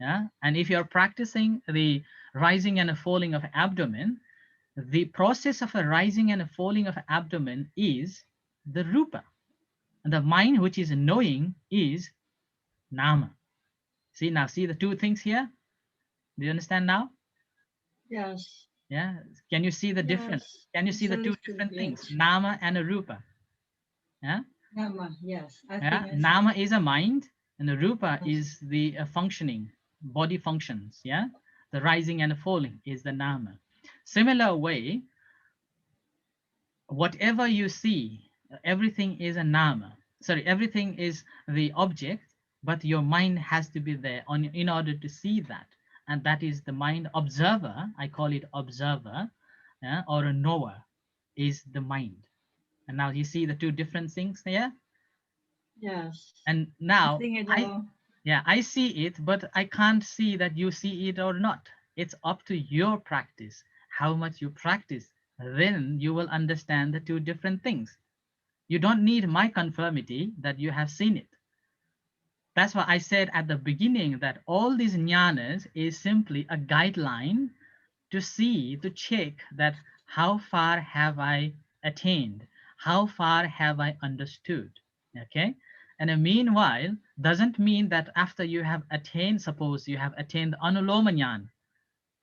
Yeah, and if you're practicing the rising and a falling of abdomen, the process of a rising and a falling of abdomen is the rupa. And the mind which is knowing is nama. See now, see the two things here? Do you understand now? Yes. Yeah. Can you see the difference? Yes. Can you see the two Absolutely, different things? yes. Nama and a rupa. Yeah. Nama, yes. I Yeah. think I Nama see. is a mind, and the rupa Yes. is the functioning body functions. Yeah. The rising and the falling is the nama. Similar way, whatever you see, everything is a nama. Sorry, everything is the object, but your mind has to be there in order to see that. And that is the mind observer. I call it observer, or a knower is the mind. And now you see the two different things there. Yes. And I now think I know. I see it, but I can't see that you see it or not. It's up to your practice, how much you practice. Then you will understand the two different things. You don't need my conformity that you have seen it. That's why I said at the beginning that all these jnanas is simply a guideline to see, to check that how far have I attained? How far have I understood? Okay. And meanwhile, doesn't mean that after you have attained, suppose you have attained Anuloma Ñāṇa,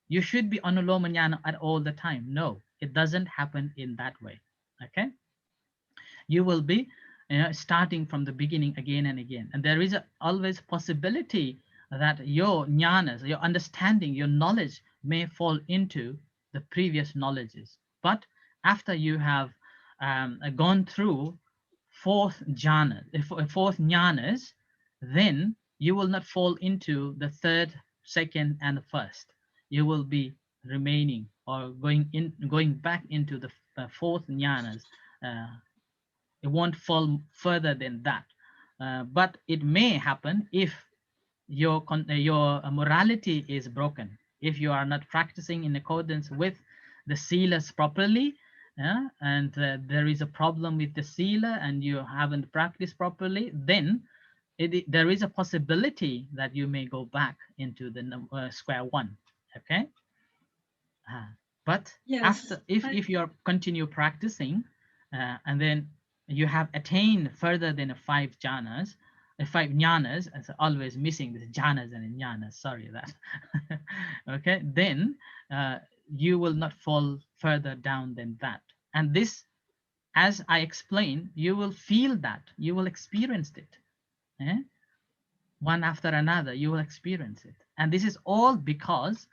you should be Anuloma Ñāṇa at all the time. No, it doesn't happen in that way. Okay. You will be starting from the beginning again and again. And there is always possibility that your jnanas, your understanding, your knowledge may fall into the previous knowledges. But after you have gone through fourth jnanas, then you will not fall into the third, second, and the first. You will be remaining or going back into the fourth jnanas. It won't fall further than that. But it may happen if your morality is broken, if you are not practicing in accordance with the silas properly, and there is a problem with the sila and you haven't practiced properly, then there is a possibility that you may go back into the square one. Okay. But Yes. after, if you continue practicing, and then you have attained further than five jhanas, five jnanas, as always missing the jhanas and jnanas, sorry that. Okay, then you will not fall further down than that. And this, as I explained, you will feel that, you will experience it. One after another, you will experience it. And this is all because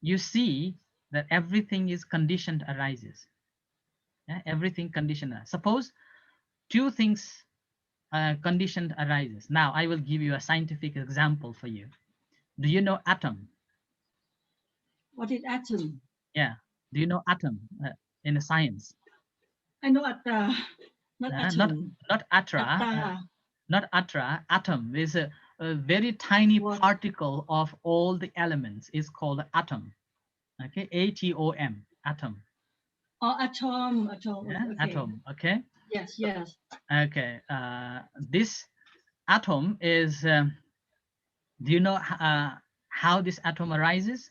you see that everything is conditioned arises. Everything conditioned. Suppose two things conditioned arises. Now I will give you a scientific example for you. Do you know atom? What is atom? Yeah. Do you know atom in the science? I know atta, not atom. Not atra. Atta. Not atra. Atom is a very tiny What? particle of all the elements. Is called atom. Okay, atom, atom. Oh, atom. Yeah, Okay. atom. Okay. Yes, yes. Okay. This atom is. Do you know how this atom arises?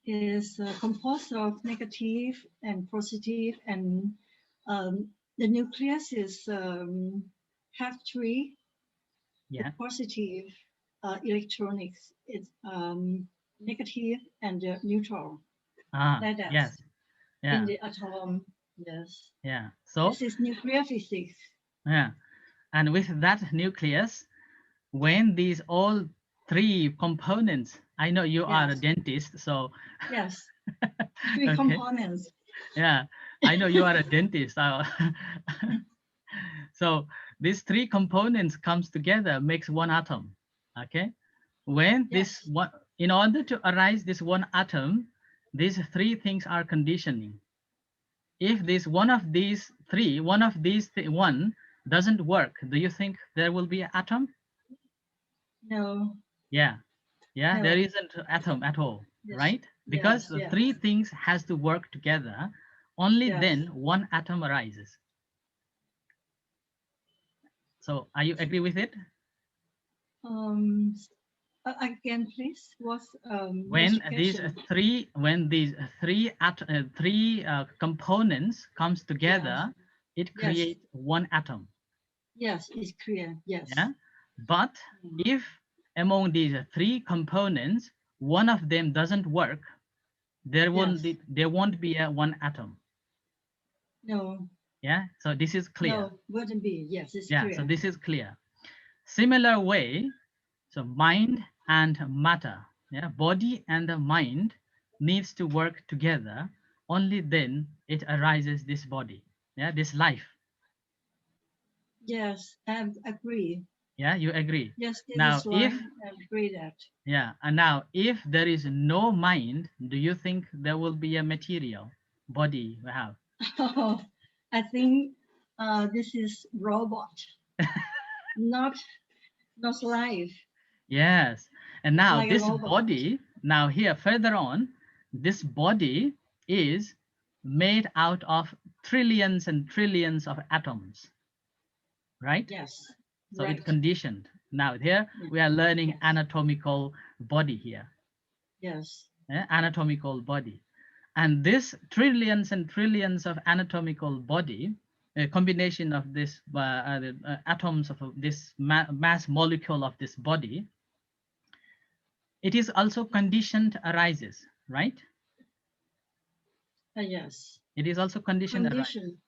Is composed of negative and positive, and the nucleus is have three. Yeah. The positive electronics is negative and neutral. Like that. Yes. Yeah. In the atom. Yes. Yeah. So this is nuclear physics. yeah, and with that nucleus, when these all three components, I know you are a Yes. dentist, so Yes. Three okay. components. Yeah, I know you are a dentist. So these three components comes together, makes one atom. Okay, when this Yes. one, in order to arise this one atom, these three things are conditioning. If this one of these three, one doesn't work, do you think there will be an atom? No. Yeah, yeah, No. there isn't atom at all, Yes. right? Because Yes, the yes. three things has to work together. Only Yes. then one atom arises. So are you agree with it? Again, please. What's When these multiplication? three components comes together, it Yes. creates one atom. Yes, it's clear. Yes. Yeah. But if among these three components, one of them doesn't work, there won't be a one atom. No. Yeah. So this is clear. No, wouldn't be. Yes, it's Yeah. clear. So this is clear. Similar way, so mind and matter, yeah, body and the mind needs to work together. Only then it arises this body, yeah, this life. Yes, I agree. Yeah, you agree. Yes, now is why if I agree that. yeah, and now if there is no mind, do you think there will be a material body we have? I think this is robot, not life. Yes. And now Like a this robot. body, now here further on, this body is made out of trillions and trillions of atoms, right? Yes. So right. it's conditioned. Now here we are learning Yes. anatomical body here. Yes. Anatomical body. And this trillions and trillions of anatomical body, a combination of this atoms of this mass molecule of this body, it is also conditioned arises, right? Yes. It is also conditioned arises. Condition.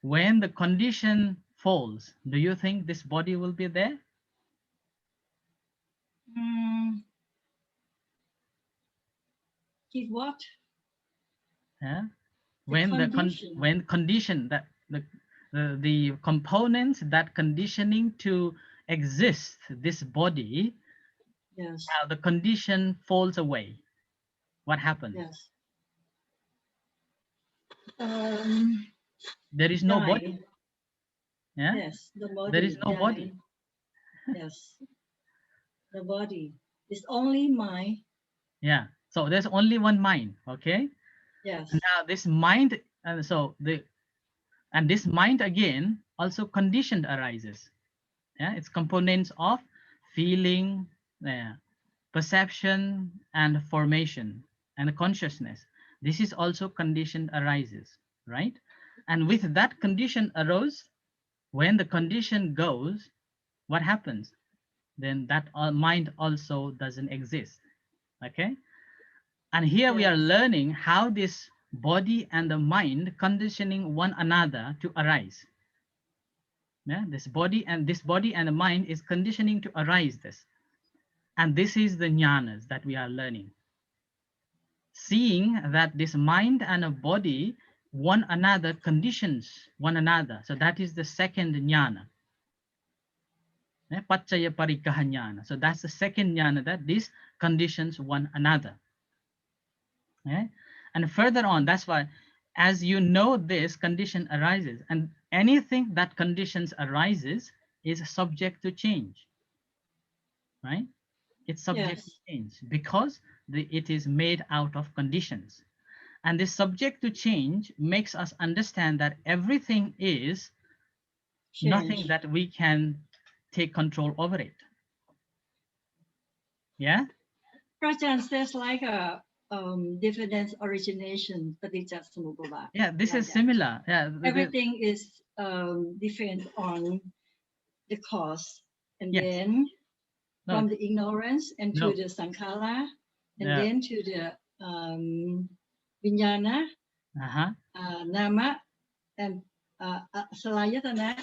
When the condition falls, do you think this body will be there? Keep what? Yeah. Condition. When condition that the components that conditioning to exist this body, Yes. the condition falls away. What happens? Yes. There is no Die. body. Yeah. Yes. The body. There is no die. body. Yes. The body. It's only mind. Yeah. So there's only one mind. Okay. Yes. Now this mind, and this mind again also conditioned arises. Yeah, it's components of feeling, perception, and formation, and consciousness. This is also conditioned arises, right? And with that condition arose, when the condition goes, what happens? Then that mind also doesn't exist. Okay. And here we are learning how this body and the mind conditioning one another to arise. Yeah, this body and the mind is conditioning to arise this. And this is the jnanas that we are learning. Seeing that this mind and a body, one another conditions one another. So that is the second jnana. Paccaya parikaha jnana. So that's the second jnana, that this conditions one another. And further on, that's why, as you know, this condition arises, and anything that conditions arises is subject to change, right? It's subject to change because it is made out of conditions. And this subject to change makes us understand that everything is change. Nothing that we can take control over it. Yeah? Prajna says like a difference origination, Patisambhida. Yeah, this is similar. Yeah, everything is different on the cause, and then from the ignorance and to the sankhara, and then to the vinyana, nama, and salayatana.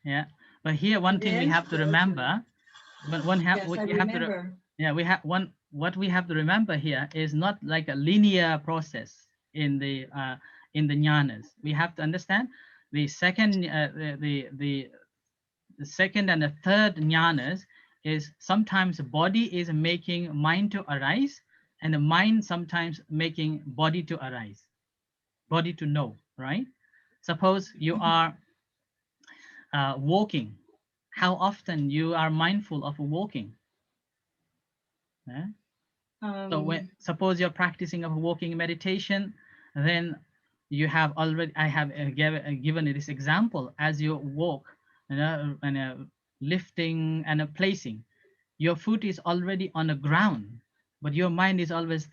Yeah. But here, one thing we have to remember. What we have to remember here is not like a linear process in the jnanas. We have to understand the second the second and the third jnanas is sometimes the body is making mind to arise, and the mind sometimes making body to arise, body to know, right? Suppose you are walking. How often you are mindful of walking? So suppose you're practicing of walking meditation, then you have already, I have given this example. As you walk, lifting and placing. Your foot is already on the ground, but your mind is always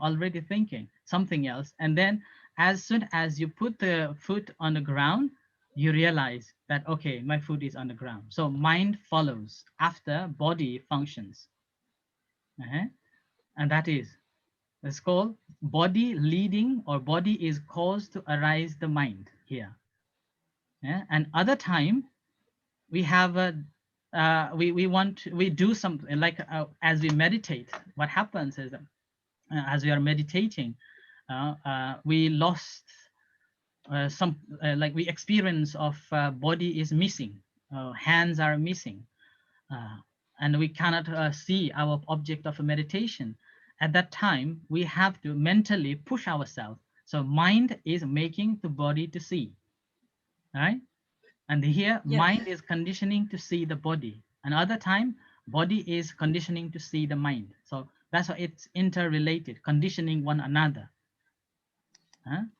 already thinking something else. And then as soon as you put the foot on the ground, you realize that, okay, my foot is on the ground. So mind follows after body functions. And that is, it's called body leading, or body is caused to arise the mind here. And other time we have we do something like as we meditate. What happens is that as we are meditating, we lost some like we experience of body is missing, hands are missing, and we cannot see our object of meditation. At that time, we have to mentally push ourselves. So mind is making the body to see, right? And here, Yes. mind is conditioning to see the body. Another time, body is conditioning to see the mind. So that's why it's interrelated, conditioning one another.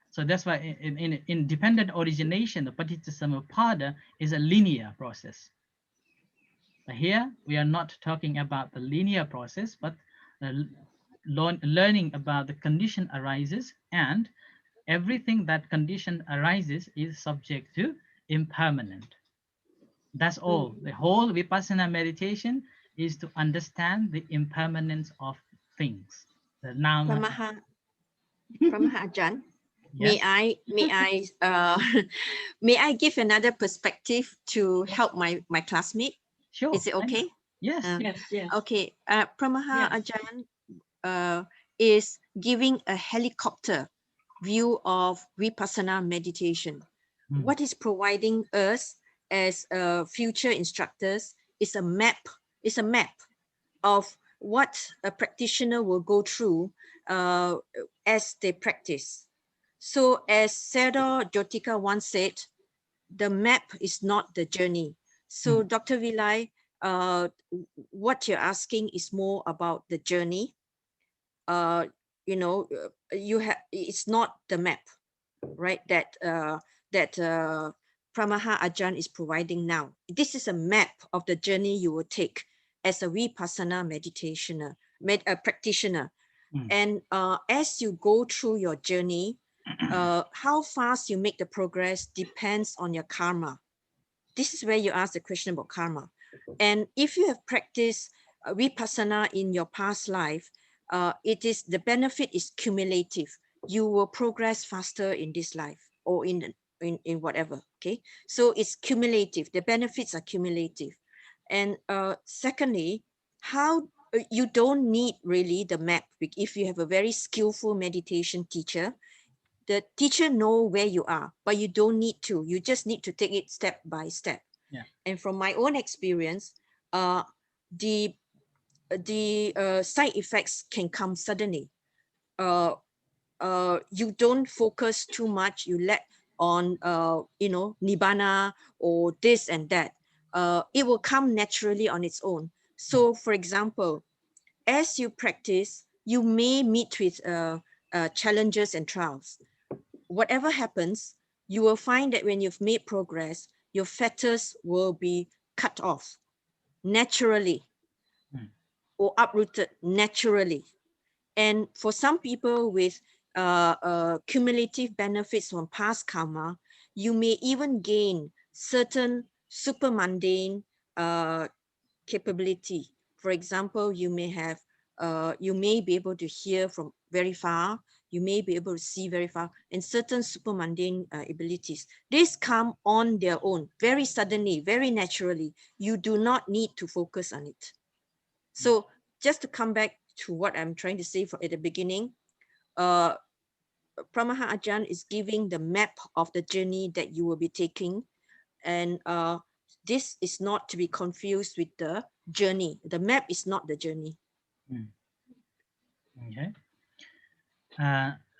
So that's why in independent origination, the Patisambhida is a linear process. But here, we are not talking about the linear process, but learning about the condition arises, and everything that condition arises is subject to impermanent. That's all. The whole Vipassana meditation is to understand the impermanence of things. The nama. Pramaha Ajahn, Yes. may I give another perspective to help my classmate? Sure. Is it okay? Yes. Yes. Okay. Pramaha Yes. Ajahn is giving a helicopter view of Vipassana meditation. What is providing us as future instructors is a map. It's a map of what a practitioner will go through as they practice. So as Sayadaw Jotika once said, the map is not the journey. So Dr. Vilai, what you're asking is more about the journey. It's not the map, right? That Pramaha Ajahn is providing now. This is a map of the journey you will take as a Vipassana practitioner. And as you go through your journey, how fast you make the progress depends on your karma. This is where you ask the question about karma. And if you have practiced Vipassana in your past life, the benefit is cumulative. You will progress faster in this life or in whatever. Okay, so it's cumulative. The benefits are cumulative. And secondly, how you don't need really the map. If you have a very skillful meditation teacher, the teacher know where you are, but you don't need to. You just need to take it step by step. Yeah. And from my own experience, the side effects can come suddenly. You don't focus too much. You let on nibbana or this and that. It will come naturally on its own. So, for example, as you practice, you may meet with challenges and trials. Whatever happens, you will find that when you've made progress, your fetters will be cut off naturally or uprooted naturally. And for some people with cumulative benefits from past karma, you may even gain certain super mundane capability. For example, you may be able to hear from very far. You may be able to see very far, and certain super mundane abilities. These come on their own, very suddenly, very naturally. You do not need to focus on it. So just to come back to what I'm trying to say at the beginning, Pramaha Ajahn is giving the map of the journey that you will be taking. And this is not to be confused with the journey. The map is not the journey. Okay.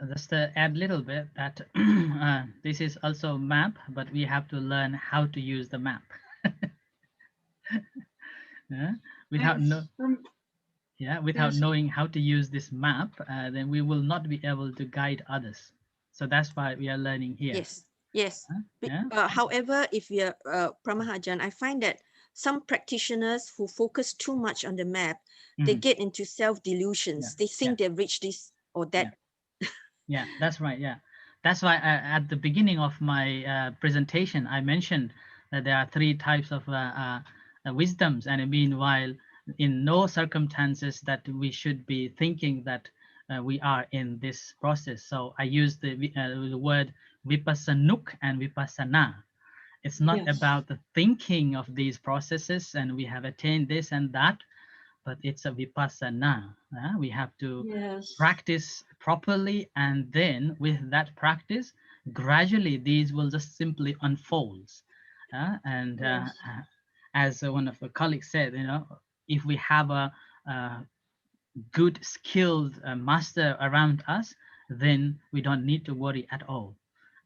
Just to add a little bit that this is also a map, but we have to learn how to use the map. Without knowing how to use this map, then we will not be able to guide others. So that's why we are learning here. Yes. Yes. Yeah. However, if you're Paramahansa, I find that some practitioners who focus too much on the map, they get into self-delusions. Yeah, They think they've reached this or that. Yeah, that's right. Yeah, that's why at the beginning of my presentation, I mentioned that there are 3 types of wisdoms, and meanwhile, in no circumstances that we should be thinking that we are in this process. So I use the word Vipassanuk and Vipassana. It's not about the thinking of these processes and we have attained this and that, but it's a Vipassana. We have to practice properly, and then with that practice, gradually these will just simply unfold. And as one of the colleagues said, if we have a good, skilled master around us, then we don't need to worry at all.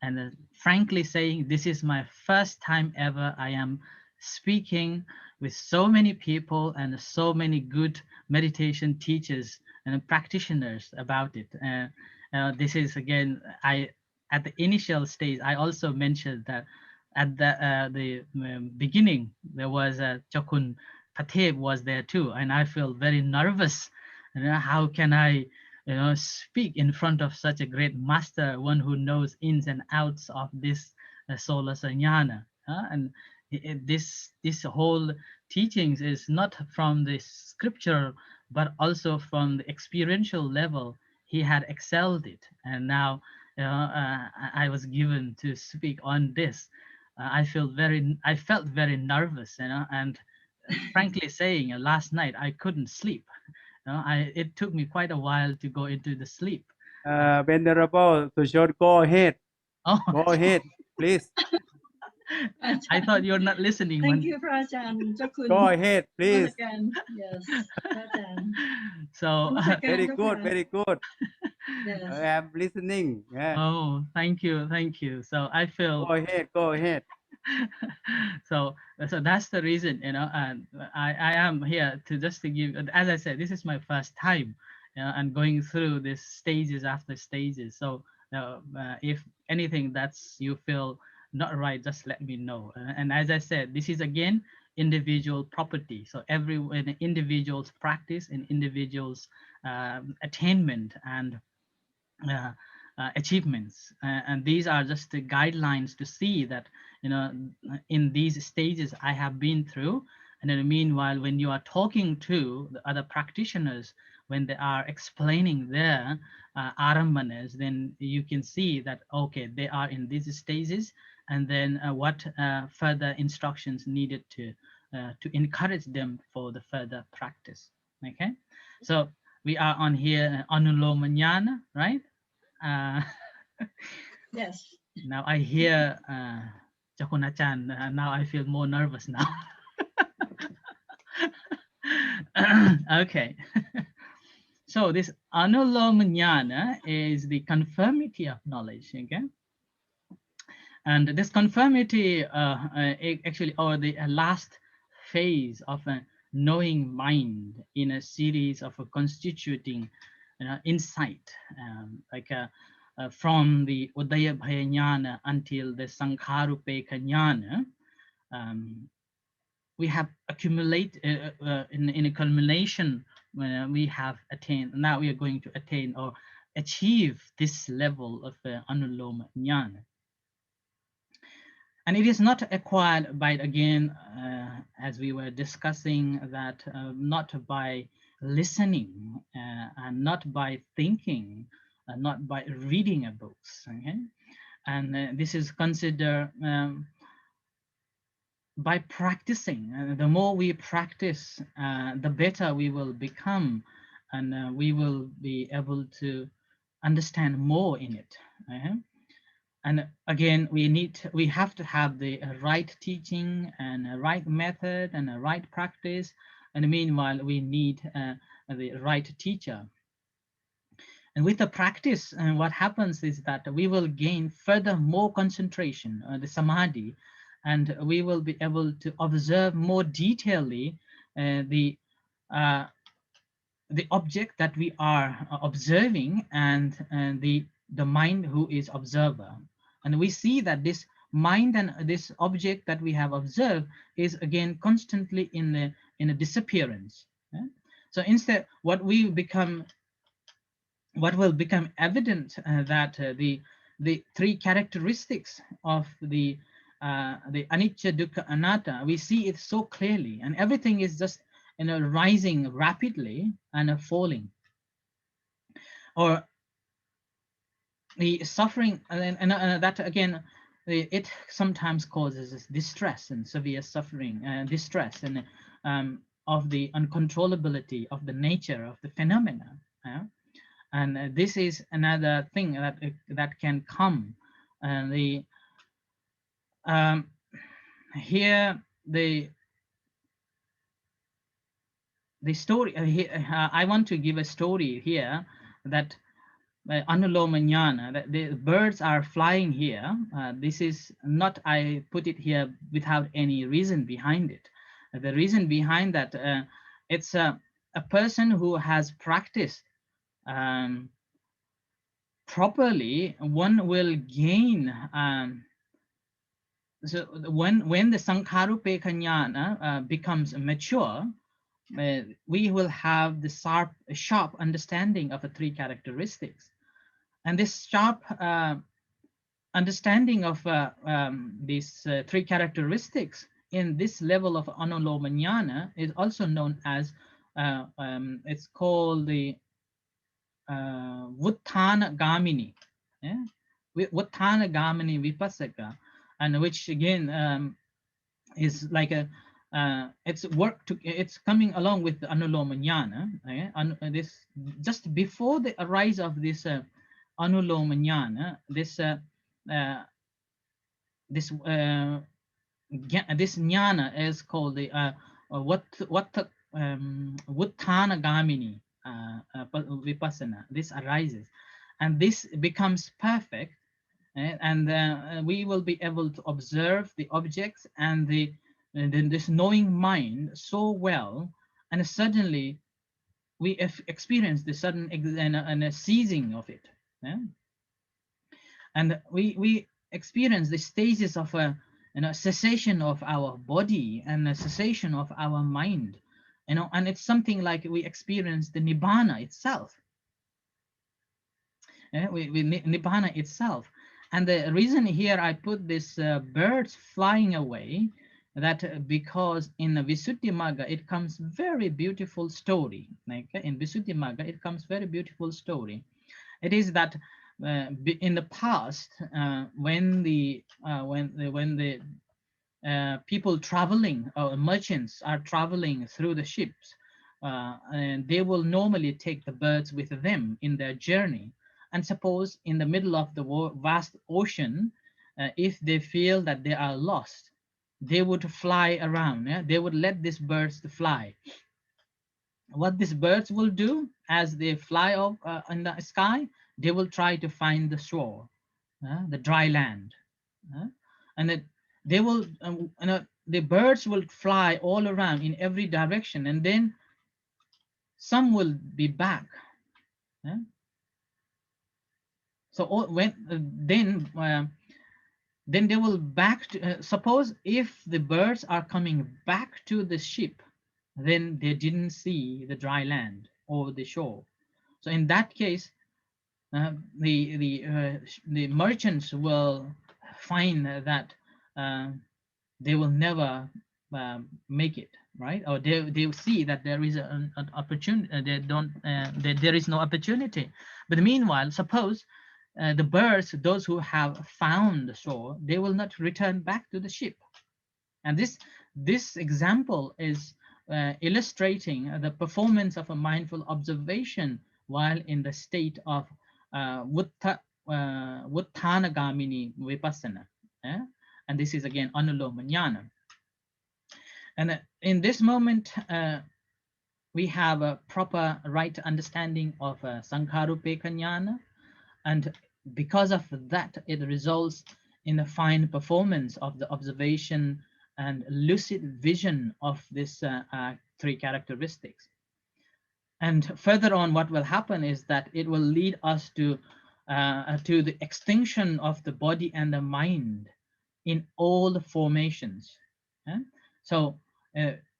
And frankly saying, this is my first time ever I am speaking with so many people and so many good meditation teachers and practitioners about it. This is again, at the initial stage, I also mentioned that at the beginning, there was Chokun Patev was there too, and I feel very nervous. How can I speak in front of such a great master, one who knows ins and outs of this Solasa Nyana. And this whole teachings is not from the scripture, but also from the experiential level. He had excelled it, and now I was given to speak on this. I felt very nervous, and frankly saying, last night I couldn't sleep. It took me quite a while to go into the sleep. Venerable Sushot, go ahead. Oh, Go ahead, please. I thought you're not listening. Thank you, Prajan. Go ahead, please. Yes, Prajan. So Very good, very good. Yes. I'm listening. Yeah. Oh, thank you. So I feel. Go ahead, go ahead. So that's the reason, and I am here to just to give, as I said, this is my first time, and going through this stages after stages. So if anything that's you feel not right, just let me know. And as I said, this is again individual property. So every individual's practice and individual's attainment and achievements, and these are just the guidelines to see that in these stages I have been through. And then meanwhile, when you are talking to the other practitioners, when they are explaining their arambanas, then you can see that okay, they are in these stages, and then what further instructions needed to encourage them for the further practice. Okay, so we are on here Anuloma-ñāṇa, right? Yes. Now I hear Chakunachan. Now I feel more nervous now. Okay. So this Anuloma-ñāṇa is the conformity of knowledge. Okay. And this conformity actually, or the last phase of a knowing mind in a series of a constituting insight, from the Udaya-bhaya-ñāṇa until the Sankharupeka-ñāṇa, we have accumulated in a culmination when we have attained. Now we are going to attain or achieve this level of Anuloma-ñāṇa. And it is not acquired by, again, as we were discussing, that not by listening and not by thinking, not by reading a books. Okay? And this is considered by practicing. The more we practice, the better we will become, and we will be able to understand more in it. Okay? And again, we have to have the right teaching and a right method and a right practice. And meanwhile, we need the right teacher. And with the practice, what happens is that we will gain further more concentration, the samadhi, and we will be able to observe more detailedly the object that we are observing and the mind who is observer. And we see that this mind and this object that we have observed is again constantly in a disappearance. So instead, what will become evident that the three characteristics of the anicca, dukkha, anatta, we see it so clearly, and everything is just rising rapidly and falling, or the suffering, and that again, it sometimes causes this distress and severe suffering and distress, and of the uncontrollability of the nature of the phenomena. And this is another thing that can come. And here the story I want to give a story here, that Anuloma-ñāṇa, that the birds are flying here. This is not, I put it here without any reason behind it. The reason behind that, it's a person who has practiced properly, one will gain. So when the Sankharupekkha-ñāṇa becomes mature, we will have the sharp understanding of the three characteristics. And this sharp understanding of these three characteristics in this level of Anuloma-ñāṇa is also known as, it's called the Vuttana-gamini, Vuttana-gamini Vipassaka, and which again is like a, it's coming along with the Anuloma-ñāṇa. This just before the arise of this Anuloma-ñāṇa, this Nyana is called the Vuttana-gamini Vipassana. This arises, and this becomes perfect, and we will be able to observe the objects and this knowing mind so well, and suddenly we experience the sudden and a ceasing of it. And we experience the stages of a cessation of our body and a cessation of our mind, and it's something like we experience the nibbana itself. Nibbana itself. And the reason here I put this birds flying away, that because in the Visuddhimagga it comes very beautiful story. Like in Visuddhimagga it comes very beautiful story. It is that in the past, when the people traveling, or merchants are traveling through the ships, and they will normally take the birds with them in their journey. And suppose in the middle of the vast ocean, if they feel that they are lost, they would fly around. They would let these birds to fly. What these birds will do as they fly up in the sky, they will try to find the shore, the dry land, and they will. The birds will fly all around in every direction, and then some will be back. So then they will back to, suppose if the birds are coming back to the ship, then they didn't see the dry land or the shore. So in that case, the merchants will find that they will never make it, right? Or they will see that there is an opportunity. There is no opportunity. But meanwhile, suppose the birds, those who have found the shore, they will not return back to the ship. And this example is illustrating the performance of a mindful observation while in the state of Vuttana-gamini Vipassana. And this is again Anuloma-ñāṇa. And in this moment, we have a proper right understanding of Sankharupekkha-ñāṇa, and because of that, it results in a fine performance of the observation and lucid vision of this three characteristics. And further on, what will happen is that it will lead us to to the extinction of the body and the mind in all the formations. So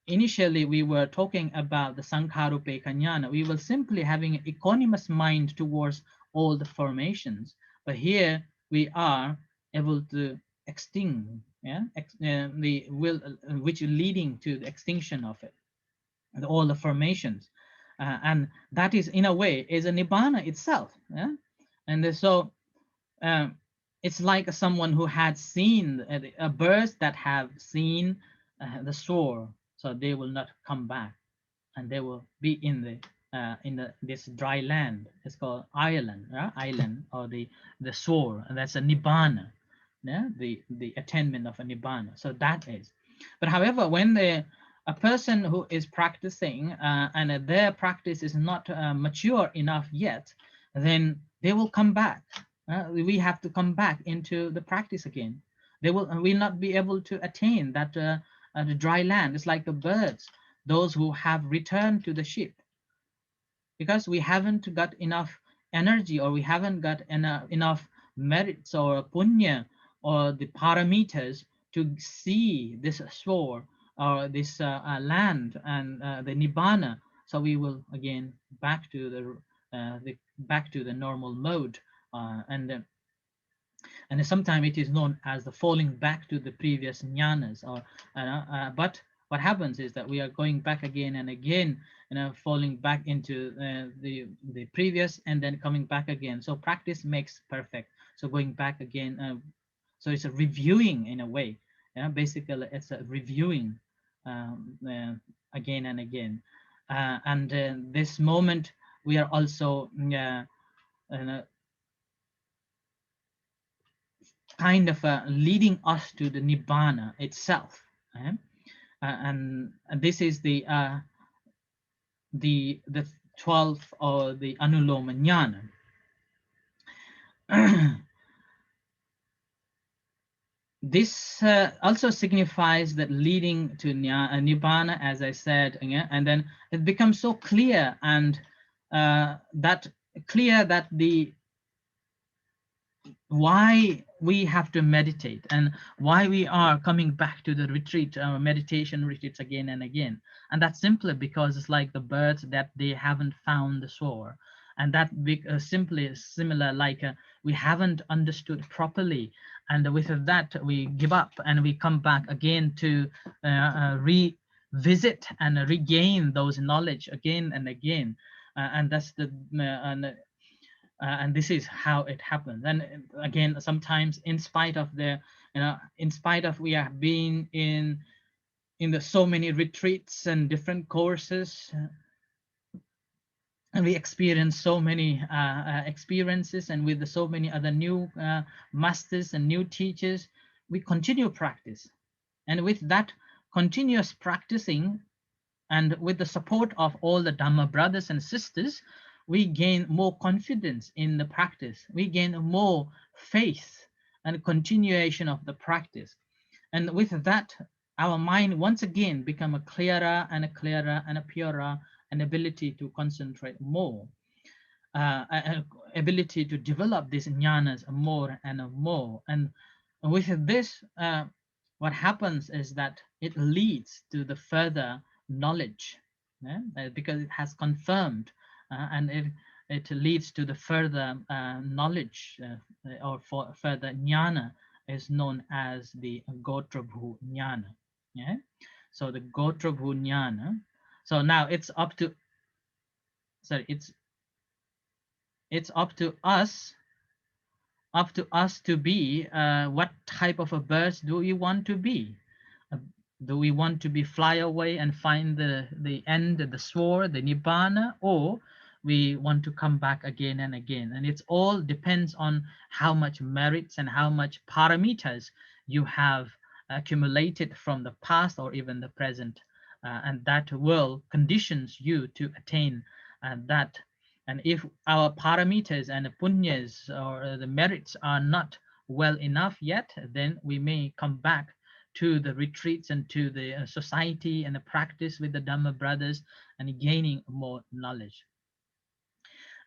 initially we were talking about the Sankharupekkha Ñāna. We were simply having an equanimous mind towards all the formations, but here we are able to extinct the will, which is leading to the extinction of it, all the formations, and that is in a way is a nibbana itself. And so it's like someone who had seen a birds that have seen the shore, so they will not come back, and they will be in this dry land. It's called island, or the shore, and that's a nibbana, the attainment of a nibbana. So that is. But however, when a person who is practicing and their practice is not mature enough yet, then they will come back. We have to come back into the practice again. They will not be able to attain that the dry land. It's like the birds, those who have returned to the ship, because we haven't got enough energy, or we haven't got enough merits or punya or the paramitas to see this shore or this land and the nibbana. So we will again back to the normal mode, and sometimes it is known as the falling back to the previous jnanas. But what happens is that we are going back again and again, falling back into the previous and then coming back again. So practice makes perfect. So going back again, so it's a reviewing in a way. Basically it's a reviewing again and again. And this moment we are also kind of leading us to the nibbana itself. And this is the 12th, or the anuloma jnana. This also signifies that leading to nibbana, as I said, and then it becomes so clear, and that the why we have to meditate and why we are coming back to the retreat, meditation retreats again and again. And that's simply because it's like the birds that they haven't found the shore, and that simply similar, like we haven't understood properly, and with that we give up and we come back again to revisit and regain those knowledge again and again, and that's the and this is how it happens. And again, sometimes in spite of the in spite of we have been in the so many retreats and different courses, and we experience so many experiences, and with so many other new masters and new teachers, we continue practice. And with that continuous practicing, and with the support of all the Dhamma brothers and sisters, we gain more confidence in the practice. We gain more faith and continuation of the practice. And with that, our mind once again become a clearer and a clearer and a purer, an ability to concentrate more, ability to develop these jnanas more and more. And with this, what happens is that it leads to the further knowledge, because it has confirmed, and it leads to the further knowledge, or for further jnana, is known as the Gotrabhu Ñāna. So the Gotrabhu Ñāna. So now it's up to, sorry, it's up to us to be what type of a bird do we want to be. Do we want to be fly away and find the end, the shore, the nibbana, or we want to come back again and again? And it's all depends on how much merits and how much paramitas you have accumulated from the past or even the present, and that will conditions you to attain that. And if our paramitas and the punyas or the merits are not well enough yet, then we may come back to the retreats and to the society and the practice with the Dhamma brothers and gaining more knowledge.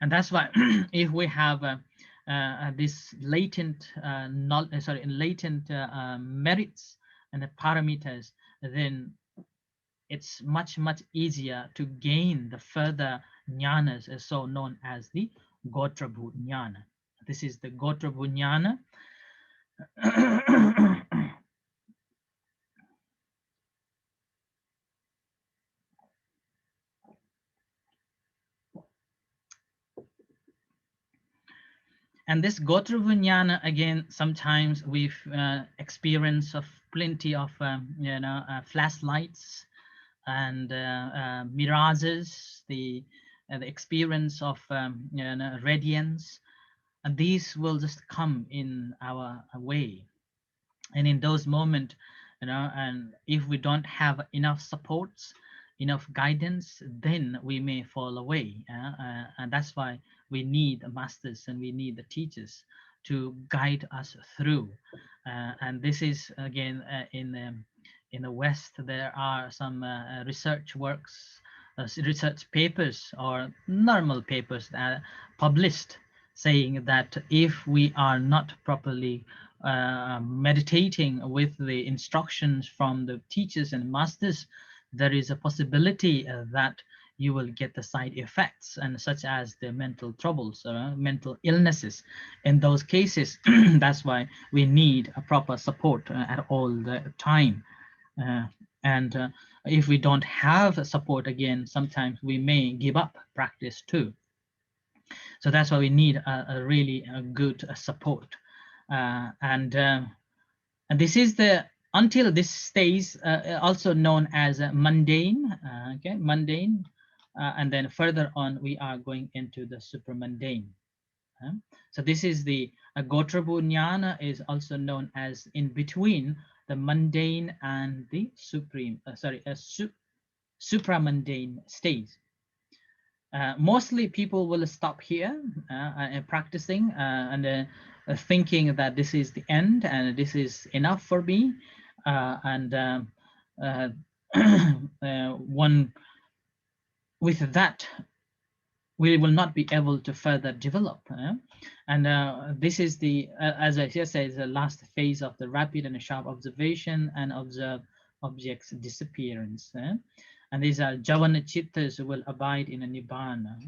And that's why if we have this latent latent merits and the paramitas, then it's much easier to gain the further jnanas, so known as the Gotrabhu Jnana. This is the Gotrabhu Jnana. And this Gotrabhu Jnana, again, sometimes we've experienced of plenty of flashlights and mirages, the experience of radiance, and these will just come in our way. And in those moments, and if we don't have enough supports, enough guidance, then we may fall away. And that's why we need the masters and we need the teachers to guide us through. And this is again in the West, there are some research works, research papers or normal papers that are published saying that if we are not properly meditating with the instructions from the teachers and masters, there is a possibility that you will get the side effects, and such as the mental troubles or mental illnesses. In those cases, that's why we need a proper support at all the time. And if we don't have support, again, sometimes we may give up practice too. So that's why we need a really good support. And this is the until this stage, also known as mundane. Okay, mundane, and then further on we are going into the supramundane. So this is the Gotrabhu Jnana, is also known as in between the mundane and the supramundane stage. Mostly people will stop here practicing and thinking that this is the end and this is enough for me, one with that we will not be able to further develop. And this is the, as I just said, the last phase of the rapid and sharp observation and observe objects disappearance. And these are Javana Chittas who will abide in a Nibbana.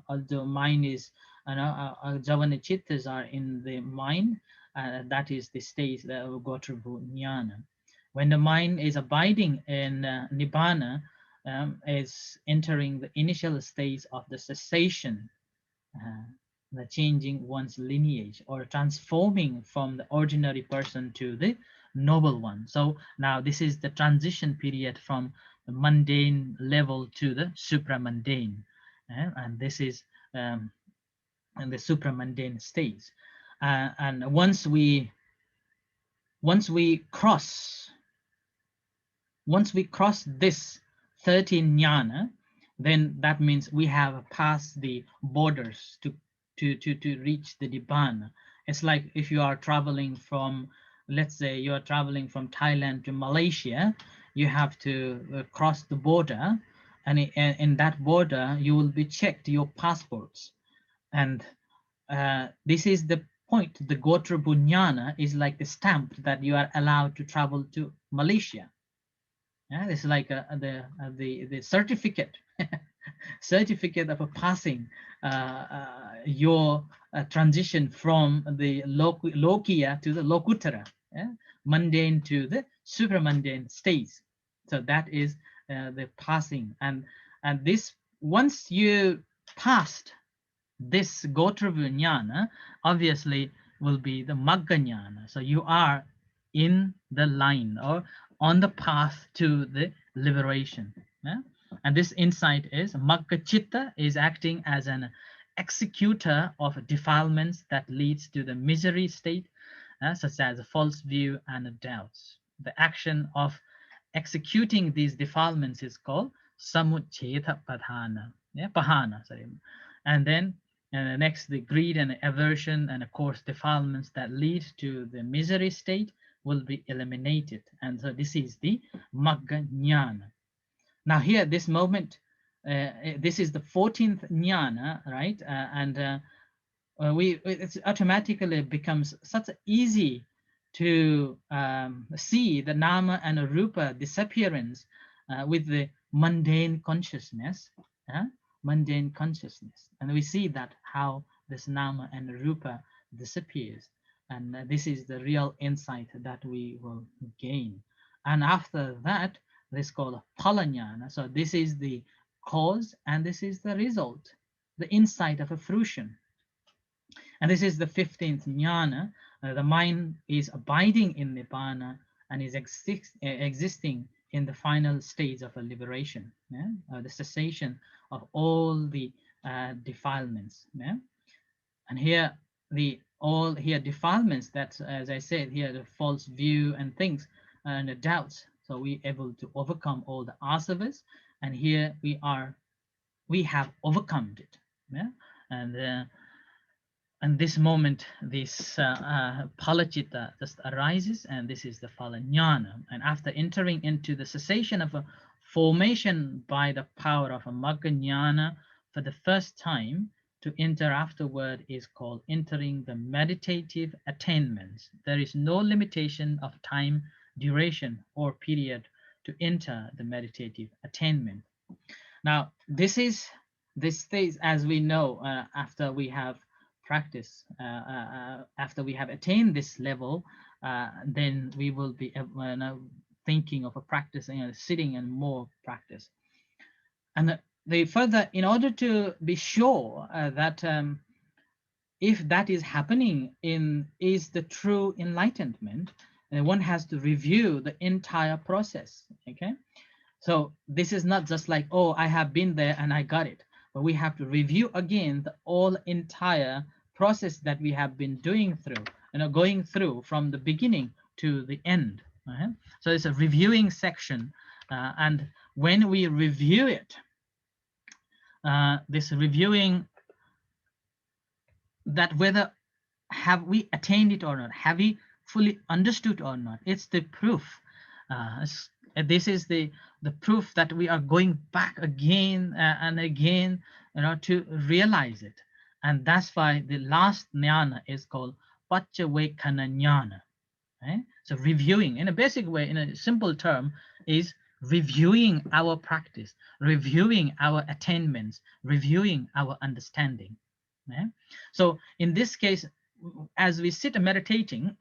Although mind is, Javana Chittas are in the mind, that is the stage that will go through Jnana. When the mind is abiding in Nibbana, is entering the initial stage of the cessation, the changing one's lineage or transforming from the ordinary person to the noble one. So now this is the transition period from the mundane level to the supramundane, and this is in the supramundane stage. And once we cross this 13 jnana, then that means we have passed the borders to reach the Nibbana. It's like if you are traveling from, let's say you are traveling from Thailand to Malaysia, you have to cross the border, and in that border you will be checked your passports. And this is the point. The Gotrabhu Jnana is like the stamp that you are allowed to travel to Malaysia. Yeah, it's like the certificate certificate of passing your transition from the Lokiya to the Lokuttara, mundane to the supramundane stage. So that is the passing, and this, once you passed this Gotrabhu Jnana, obviously will be the magga jnana. So you are in the line or on the path to the liberation. And this insight is magga chitta is acting as an executor of defilements that leads to the misery state, such as a false view and doubts. The action of executing these defilements is called samucceda padhana, pahana, sorry. And then next, the greed and aversion and of course defilements that lead to the misery state will be eliminated. And so this is the magga jnana. Now here, this moment, this is the 14th jnana, right? it automatically becomes such easy to see the nama and rupa disappearance with the mundane consciousness, mundane consciousness, and we see that how this nama and rupa disappears, and this is the real insight that we will gain. And after that, this is called phala-ñāṇa. So this is the cause and this is the result, the insight of a fruition. And this is the 15th jnana. The mind is abiding in Nibbana and is existing in the final stage of a liberation, the cessation of all the defilements. And here here defilements, that's, as I said, here the false view and things and the doubts. So we able to overcome all the asavas, and here we have overcome it. And this moment, this phalacita just arises, and this is the phala-ñāṇa. And after entering into the cessation of a formation by the power of a magga jnana for the first time, to enter afterward is called entering the meditative attainments. There is no limitation of time, duration, or period to enter the meditative attainment. Now, this stage, as we know, after we have practice, after we have attained this level, then we will be thinking of a practice, sitting and more practice. And the further, in order to be sure that if that is happening is the true enlightenment, one has to review the entire process. Okay, so this is not just like, oh, I have been there and I got it, but we have to review again the entire process that we have been doing through, going through from the beginning to the end. So it's a reviewing section, and when we review it, this reviewing, that whether have we attained it or not, have we fully understood or not, it's the proof. This is the proof that we are going back again and again, to realize it. And that's why the last jnana is called paccavekkhana-ñāṇa. So reviewing in a basic way, in a simple term, is reviewing our practice, reviewing our attainments, reviewing our understanding. So in this case, as we sit meditating,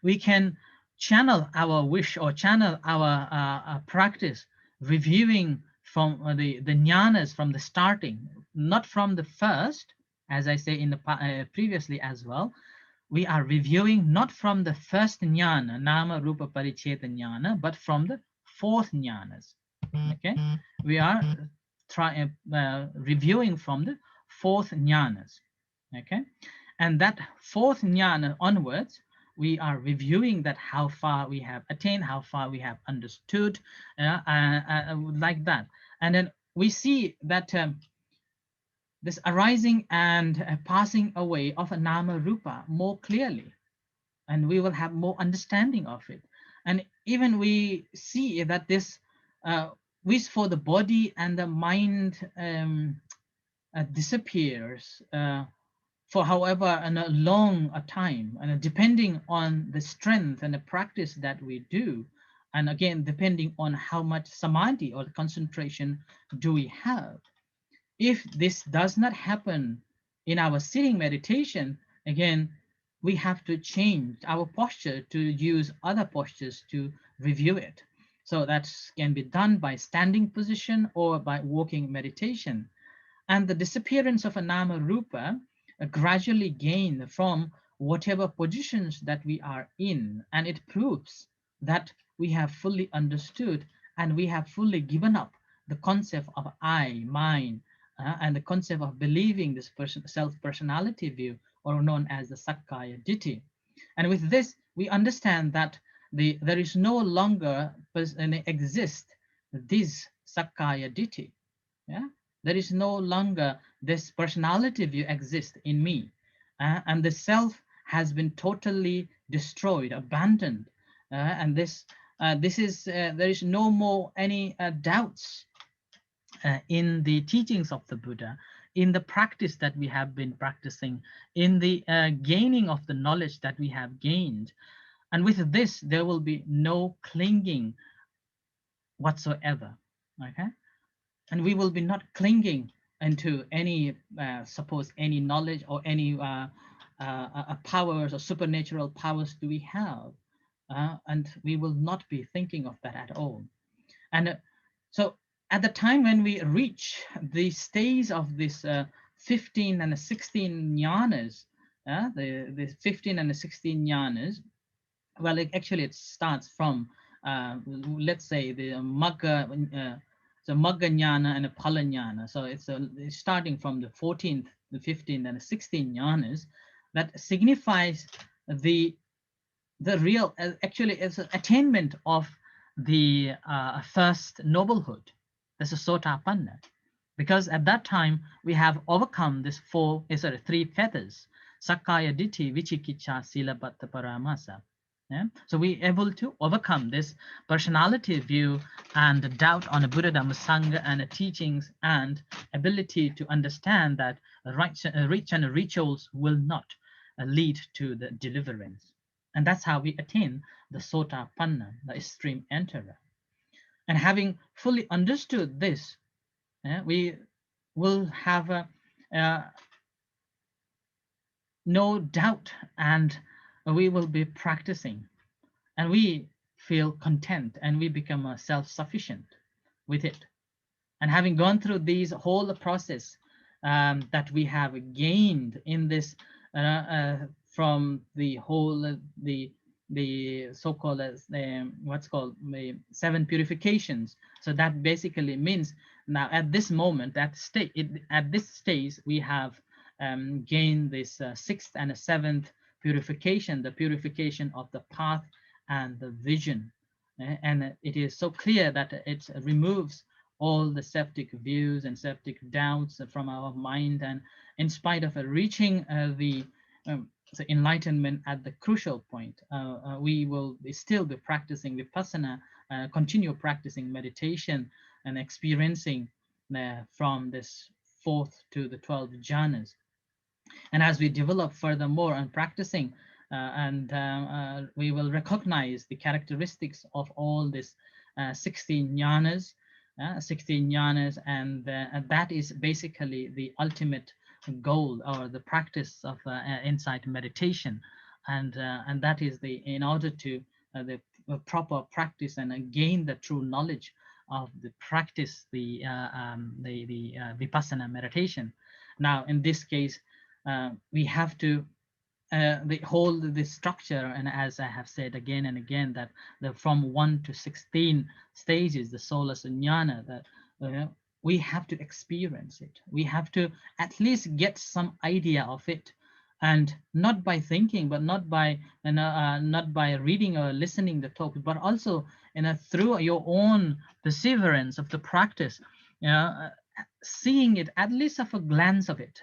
we can channel our wish or channel our practice, reviewing from the jnanas from the starting, not from the first, as I say in the previously as well. We are reviewing not from the first jnana, nama rupa paricheta jnana, but from the fourth jnanas. Okay, we are reviewing from the fourth jnanas. Okay, and that fourth jnana onwards, we are reviewing that how far we have attained, how far we have understood, like that. And then we see that this arising and passing away of a nama rupa more clearly, and we will have more understanding of it. And even we see that this wish for the body and the mind disappears for however long a time, and depending on the strength and the practice that we do, and again depending on how much samadhi or concentration do we have. If this does not happen in our sitting meditation, again we have to change our posture to use other postures to review it. So that can be done by standing position or by walking meditation. And the disappearance of a nama rupa gradually gain from whatever positions that we are in, and it proves that we have fully understood and we have fully given up the concept of I, mine, and the concept of believing this self-personality view, or known as the sakkaya ditthi. And with this, we understand that there is no longer exist this sakkaya ditthi. There is no longer this personality view exist in me, and the self has been totally destroyed, abandoned, and there is no more any doubts in the teachings of the Buddha. in the practice that we have been practicing, in the gaining of the knowledge that we have gained. And with this, there will be no clinging whatsoever, okay? And we will be not clinging into any, suppose any knowledge or any powers or supernatural powers do we have. And we will not be thinking of that at all. And so at the time when we reach the stage of this 15 and 16 jnanas, the 15 and 16 jnanas, well, it starts from, let's say, the magga, so magga jnana and a phala jnana. So it's starting from the 14th, the 15th, and the 16 jnanas, that signifies the real, actually, it's an attainment of the first noblehood. That's a Sotapanna, because at that time we have overcome this three feathers: Sakkaya Ditthi, Vichikicha, Silabbata Paramasa. Yeah? So we're able to overcome this personality view and doubt on the Buddha, Dhamma, Sangha and the teachings, and ability to understand that rites and rituals will not lead to the deliverance. And that's how we attain the Sotapanna, the extreme enterer. And having fully understood this, we will have no doubt, and we will be practicing, and we feel content, and we become self-sufficient with it. And having gone through these whole process that we have gained in this from the whole the so-called what's called the 7 purifications. So that basically means now at this moment, at this stage, we have gained this 6th and 7th purification, the purification of the path and the vision. And it is so clear that it removes all the septic views and septic doubts from our mind, and in spite of reaching the enlightenment at the crucial point, we will still be practicing Vipassana, continue practicing meditation and experiencing from this 4th to the 12th jhanas. And as we develop furthermore and practicing, we will recognize the characteristics of all these 16 jhanas, and that is basically the ultimate goal or the practice of insight meditation, and that is in order to the proper practice and gain the true knowledge of the practice, the Vipassana meditation. Now, in this case, we have to hold the structure, and as I have said again and again, that from 1 to 16 stages, the Solasa Nyana, that we have to experience it. We have to at least get some idea of it, and not by thinking, but not by reading or listening the talk, but also through your own perseverance of the practice, seeing it at least of a glance of it.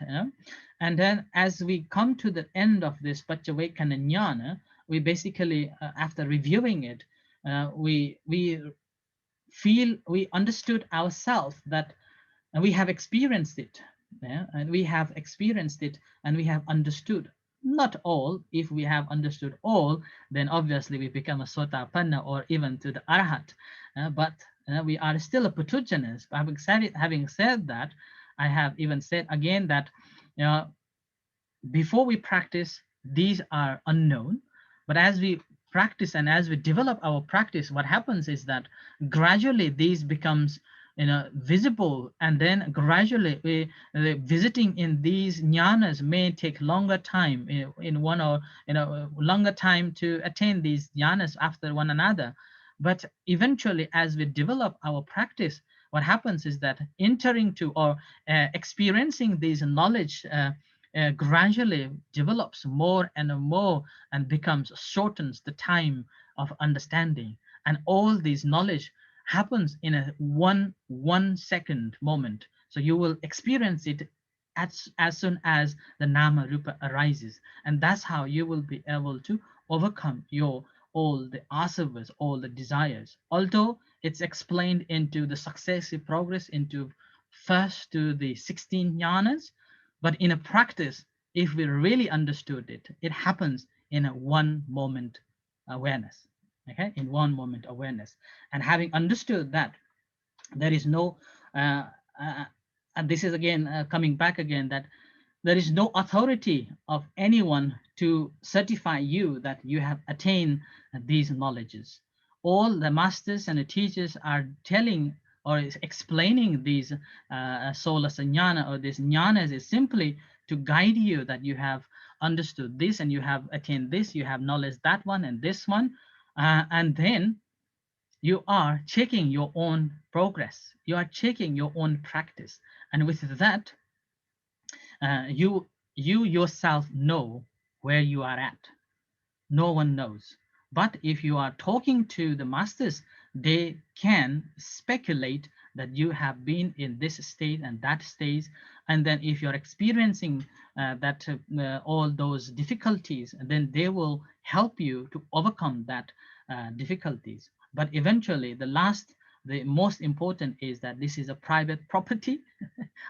And then as we come to the end of this Paccavekkhana Ñāṇa, we basically, after reviewing it, we feel we understood ourselves, that we have experienced it, and we have experienced it, and we have understood. Not all. If we have understood all, then obviously we become a Sotapanna or even to the Arhat. But we are still a Puthujjanas. Having said that, I have even said again that before we practice, these are unknown. But as we practice and as we develop our practice, what happens is that gradually these becomes visible, and then gradually visiting in these jnanas may take longer time, in one or longer time to attain these jnanas after one another. But eventually, as we develop our practice, what happens is that entering to or experiencing these knowledge gradually develops more and more, and shortens the time of understanding. And all these knowledge happens in a one second moment. So you will experience it as soon as the nama rupa arises, and that's how you will be able to overcome all the asavas, all the desires. Although it's explained into the successive progress into first to the 16 jnanas, but in a practice, if we really understood it, it happens in a one moment awareness, okay, in one moment awareness. And having understood that there is no, and this is again coming back again, that there is no authority of anyone to certify you that you have attained these knowledges. All the masters and the teachers are telling or is explaining these Solasa Ñāṇa or these jnanas is simply to guide you that you have understood this and you have attained this, you have knowledge that one and this one, and then you are checking your own progress, you are checking your own practice, and with that you yourself know where you are at. No one knows. But if you are talking to the masters, they can speculate that you have been in this state and that stage, and then if you're experiencing all those difficulties, then they will help you to overcome that difficulties. But eventually the most important is that this is a private property.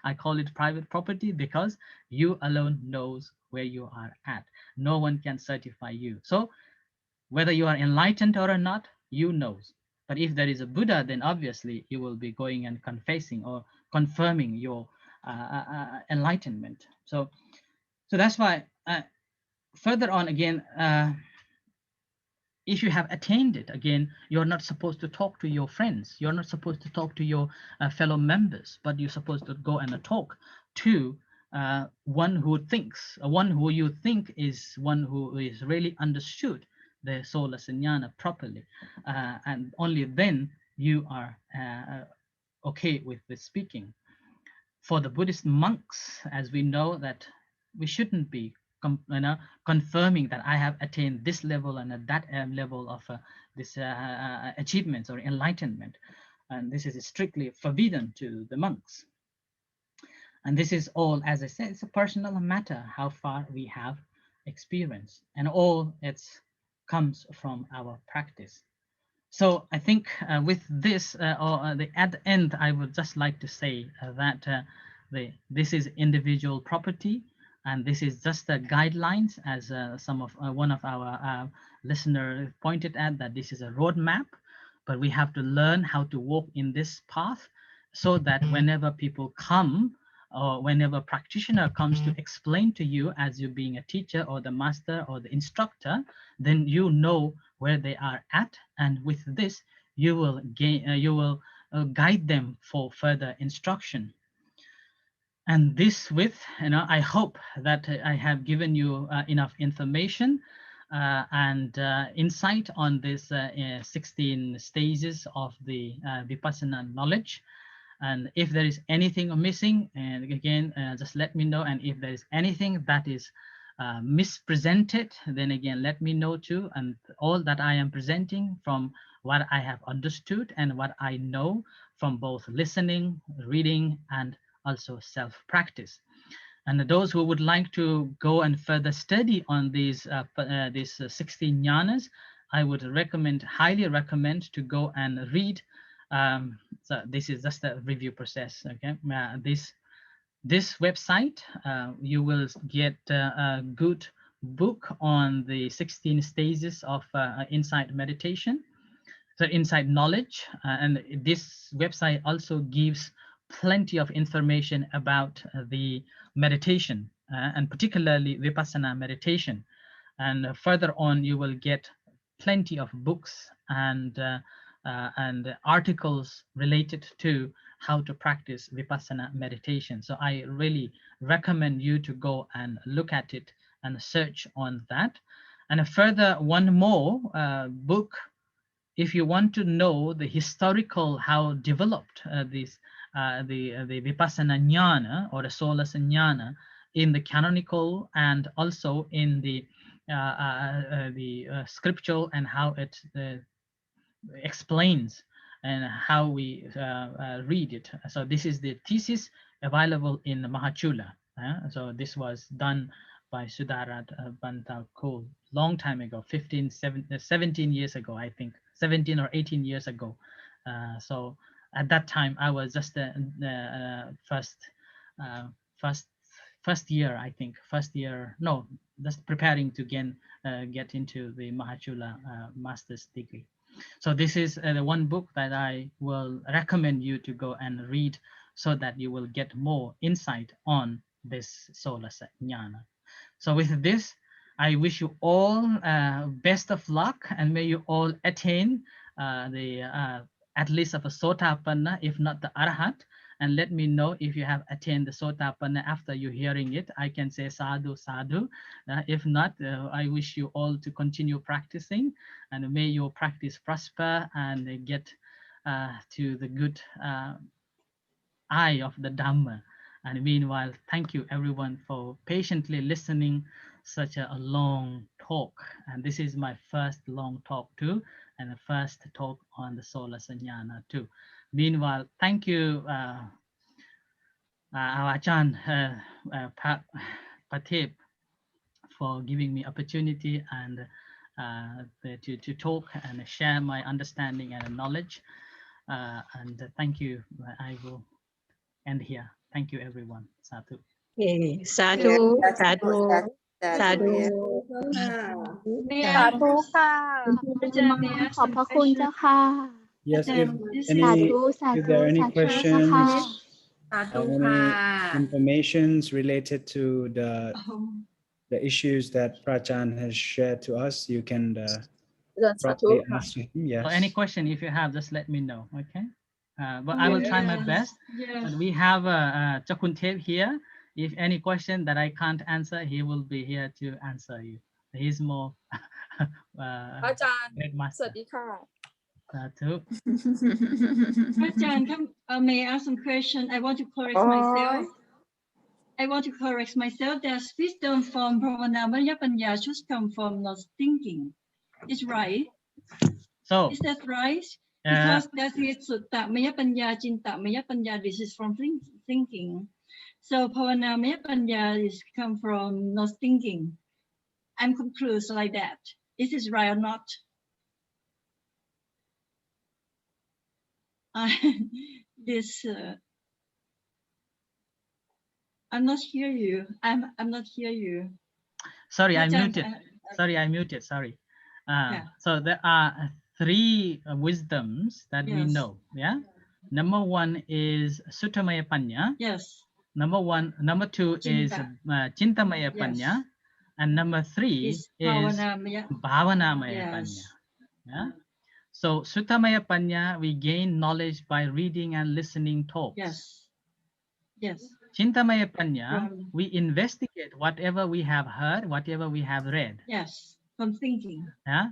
I call it private property because you alone knows where you are at. No one can certify you. So whether you are enlightened or not, you knows. But if there is a Buddha, then obviously you will be going and confessing or confirming your enlightenment. So that's why further on again, if you have attained it, again, you're not supposed to talk to your friends. You're not supposed to talk to your fellow members, but you're supposed to go and talk to one who thinks, one who you think is one who is really understood the Solasa Ñāṇa properly. And only then you are okay with the speaking. For the Buddhist monks, as we know that we shouldn't be confirming that I have attained this level and at that level of this achievements or enlightenment, and this is strictly forbidden to the monks. And this is all, as I said, it's a personal matter how far we have experience, and all it comes from our practice. So I think with this, at the end, I would just like to say that this is individual property, and this is just the guidelines, as one of our listeners pointed at, that this is a roadmap, but we have to learn how to walk in this path, so that whenever people come, or whenever a practitioner comes to explain to you as you being a teacher or the master or the instructor, then you know where they are at, and with this you will guide them for further instruction. And this with, I hope that I have given you enough information and insight on this 16 stages of the Vipassana knowledge. And if there is anything missing, and again, just let me know. And if there is anything that is mispresented, then again, let me know too. And all that I am presenting from what I have understood and what I know from both listening, reading, and also self-practice. And those who would like to go and further study on these 16 jnanas, I would highly recommend to go and read. So this is just a review process. Okay, this website, you will get a good book on the 16 stages of insight meditation, so insight knowledge, and this website also gives plenty of information about the meditation, and particularly Vipassana meditation. And further on, you will get plenty of books and articles related to how to practice Vipassana meditation. So I really recommend you to go and look at it and search on that. And further, one more book, if you want to know the historical, how developed the Vipassana-ñāṇa or the Solasa Ñāṇa in the canonical and also in the scriptural, and how it explains and how we read it. So this is the thesis available in Mahachula. So this was done by Sudarat Bantakul long time ago, 17 years ago, I think, 17 or 18 years ago. So at that time I was just the first year, I think, no, just preparing to get into the Mahachula master's degree. So this is the one book that I will recommend you to go and read, so that you will get more insight on this Solasa Ñāṇa. So with this, I wish you all best of luck, and may you all attain at least of a Sotapanna, if not the Arhat. And let me know if you have attained the Sotapanna after you hearing it. I can say sadhu, sadhu. If not, I wish you all to continue practicing, and may your practice prosper and get to the good eye of the Dhamma. And meanwhile, thank you everyone for patiently listening such a long talk. And this is my first long talk too, and the first talk on the Solasa Ñāṇa too. Meanwhile, thank you, our Ajahn Patib, for giving me opportunity and to talk and share my understanding and knowledge. And thank you. I will end here. Thank you, everyone. Sadhu. สาธุสาธุสาธุ May สา I ธุค่ะ Ajahn, may I ขอบ ask พระ some คุณเจ้า question? ค่ะ Yes, if This สา any, ธุสา if ธุ there are any สาธุ questions, ค่ะ สาธุ any ค่ะ informations related to Um, the issues that Prachan has shared to us, you can สาธุ probably ค่ะ ask him. Yes. So any question, if you have, just let me know. Okay. But I will try my yes, best. yes. And we have Chakuntev here. If any question that I can't answer, he will be here to answer you. He's more อาจารย์ great สวั master. สดีค่ะ Sadhu. Ajahn, may I ask some question? I want to correct myself. I want to correct myself that wisdom from Bhavanamaya Panya should come from not thinking. Is right? So Is that right? Because that is Sutta Maya Panya, Cinta Maya Panya, this is from thinking. So Bhavanamaya Panya is come from not thinking. I'm confused like that. Is this right or not? I'm not hear you. I'm not hear you. sorry, I Ajahn, muted. Sorry, I muted. Sorry. Yeah. So there are 3 wisdoms that we Yes. know. Yeah. Number 1 is Suttamaya Panya. Yes. Number 2 is Cinta. Chintamaya Yes. Panya. And number 3 Is is Bhavanamaya. Bhavanamaya Yes. Panya. Yeah. So Suttamaya Panya, we gain knowledge by reading and listening talks. Yes. Yes. Chintamaya Panya, From- we investigate whatever we have heard, whatever we have read. Yes. From thinking. Yeah.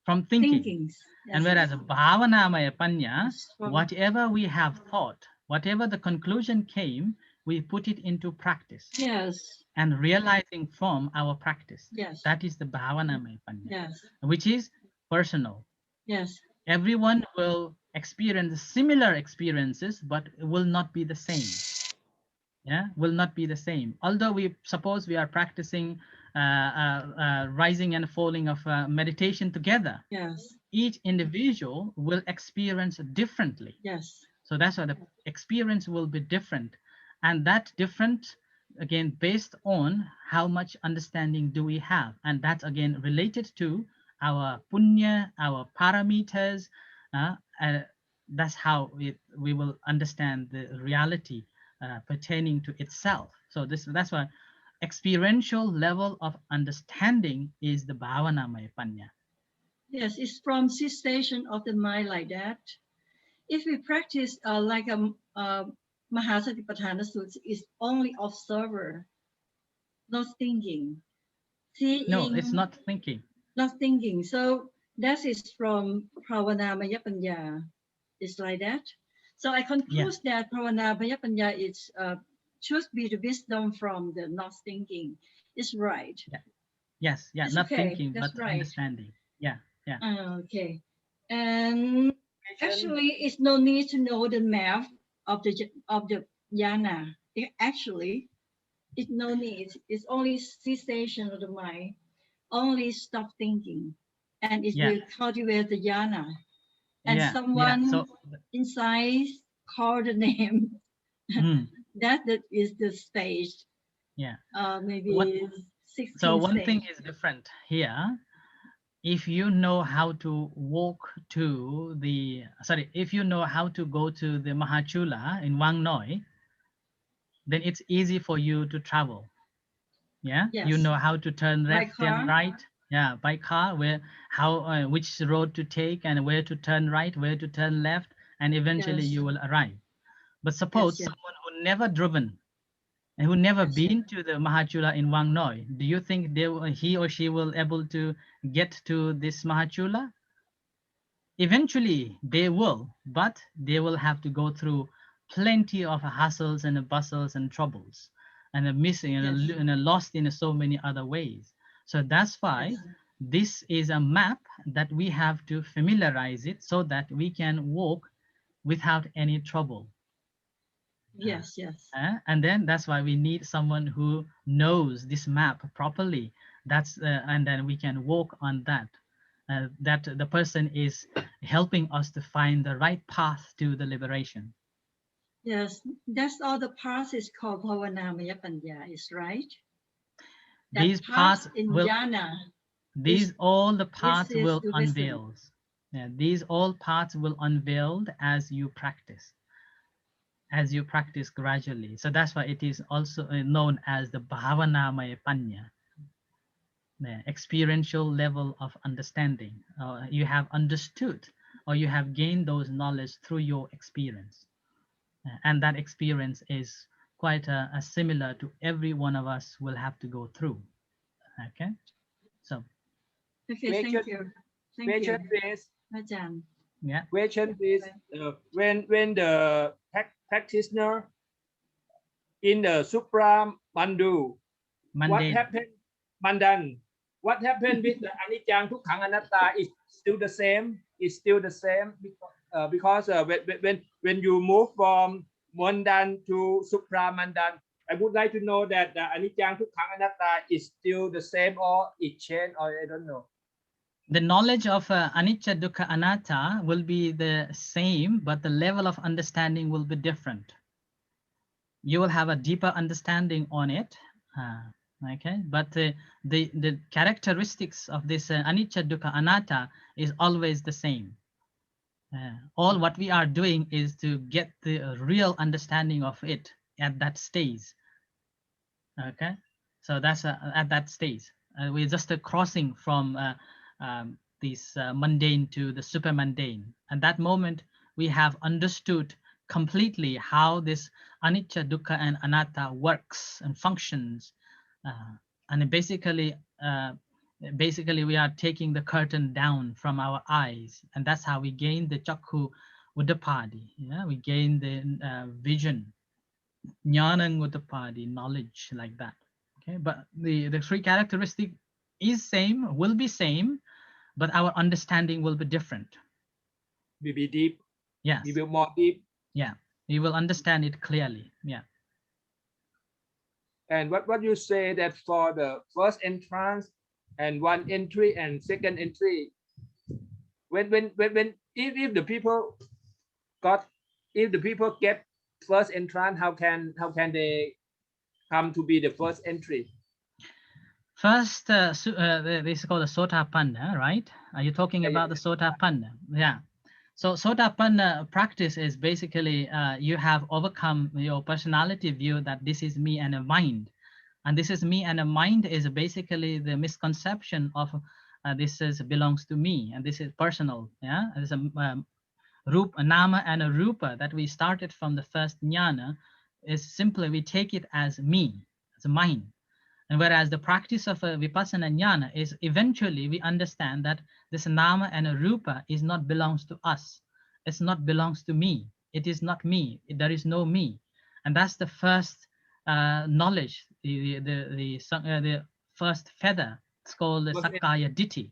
From thinking. Thinkings. Yes. And whereas Bhavanamaya Panya, Yes, from- whatever we have thought, whatever the conclusion came, we put it into practice Yes. and realizing from our practice. Yes. That is the Bhavanamaya Panya, Yes. which is personal. Yes. Everyone will experience similar experiences, but it will not be the same. Yeah, will not be the same. Although we suppose we are practicing rising and falling of meditation together, Yes. each individual will experience differently. Yes. So that's why the experience will be different. And that different, again, based on how much understanding do we have. And that's again related to our punya, our parameters. That's how we will understand the reality pertaining to itself. So that's why experiential level of understanding is the Bhavanamaya Panya. Yes. It's from cessation of the mind like that. If we practice like a Satipatana Sutra, is only observer, not thinking. Seeing, No, it's not thinking. not thinking. So that is from Pravanamaya Panya. It's like that. So I conclude that Pravanamaya Panya is should be the wisdom from the not thinking. It's right. Yeah. Yes, yeah, It's not okay, thinking, that's but right. understanding. Yeah, yeah. Okay. And actually, it's no need to know the math of the Nyana. Actually, it's no need. It's only cessation of the mind. Only stop thinking, and it Yeah. will cultivate the Nyana. and Yeah, someone so inside call the name. That is the stage. yeah. Maybe 16 So one stage. thing is different here. If you know how to walk to the, if you know how to go to the Mahachula in Wang Noi, then it's easy for you to travel. Yeah, Yes. you know how to turn By left car? and right. Yeah, by car, where how which road to take and where to turn right, where to turn left, and eventually Yes. you will arrive. But suppose Yes, yes. someone who never driven and who never Yes. been to the Mahachula in Wang Noi, do you think he or she will able to get to this Mahachula? Eventually they will, but they will have to go through plenty of hassles and bustles and troubles and a missing Yes. and a lost in so many other ways. So that's why Yes. this is a map that we have to familiarize it so that we can walk without any trouble. Yes, yes. And then that's why we need someone who knows this map properly. That's and then we can walk on that. That the person is helping us to find the right path to the liberation. Yes, that's all the parts is called Bhavanamaya Panya, is right? That These parts parts in will, Nyana. these all the parts is will the wisdom. unveil. Yeah, these all parts will unveil as you practice. As you practice gradually. So that's why it is also known as the Bhavanamaya Panya. The experiential level of understanding. You have understood or you have gained those knowledge through your experience. And that experience is quite similar to every one of us will have to go through. Okay, so. Okay, thank you. Thank you. Ajahn. Yeah. Question is, when the practitioner in the Supra Mandu, what happened, Mandan? What happened with the Anicca Dukkha Anatta is still the same. It's still the same because when you move from Mandan to Supra Mandan, I would like to know that the Anicca Dukkha Anatta is still the same or it changed or I don't know. The knowledge of anicca, dukkha, anatta will be the same, but the level of understanding will be different. You will have a deeper understanding on it, okay? But the characteristics of this anicca, dukkha, anatta is always the same. All what we are doing is to get the real understanding of it at that stage. Okay, so that's at that stage. We're just crossing from this mundane to the super mundane. At that moment, we have understood completely how this anicca, dukkha, and anatta works and functions. And basically, we are taking the curtain down from our eyes, and that's how we gain the chakku uddapadi. Yeah, we gain the vision, Nyana uddapadi, knowledge, like that. Okay, but the three characteristic is same, will be same, but our understanding will be different. Will be deep. Yes. It will more deep. Yeah, you will understand it clearly. Yeah. And what you say that for the first entrance and one entry and second entry, when if the people get first entrance, how can they come to be the first entry? First, this is called the Sotapanna, right? Are you talking about the Sotapanna? Yeah. So Sotapanna practice is basically you have overcome your personality view that this is me and a mind. And this is me and a mind is basically the misconception of this is belongs to me and this is personal. Yeah, there's a nama and a rupa that we started from the first jnana is simply we take it as me, as a mind. And whereas the practice of a Vipassana-ñāṇa is eventually we understand that this nama and a rupa is not belongs to us. It's not belongs to me. It is not me. There is no me. And that's the first knowledge, the first feather. It's called the Sakkaya Ditthi.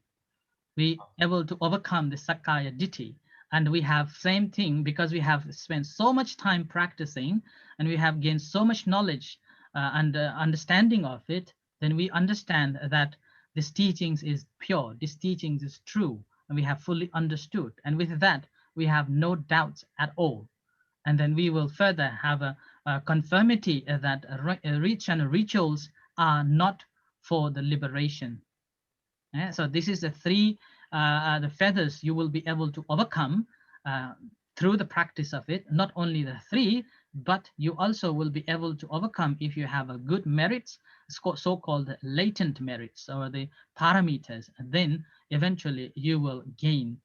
We able to overcome the Sakkaya Ditthi. And we have same thing because we have spent so much time practicing and we have gained so much knowledge and understanding of it, then we understand that this teachings is pure, this teachings is true, and we have fully understood. And with that, we have no doubts at all. And then we will further have a conformity that rituals are not for the liberation. So this is the three the feathers you will be able to overcome through the practice of it. Not only the three, but you also will be able to overcome if you have a good merits, so-called latent merits or the parameters. And then eventually you will gain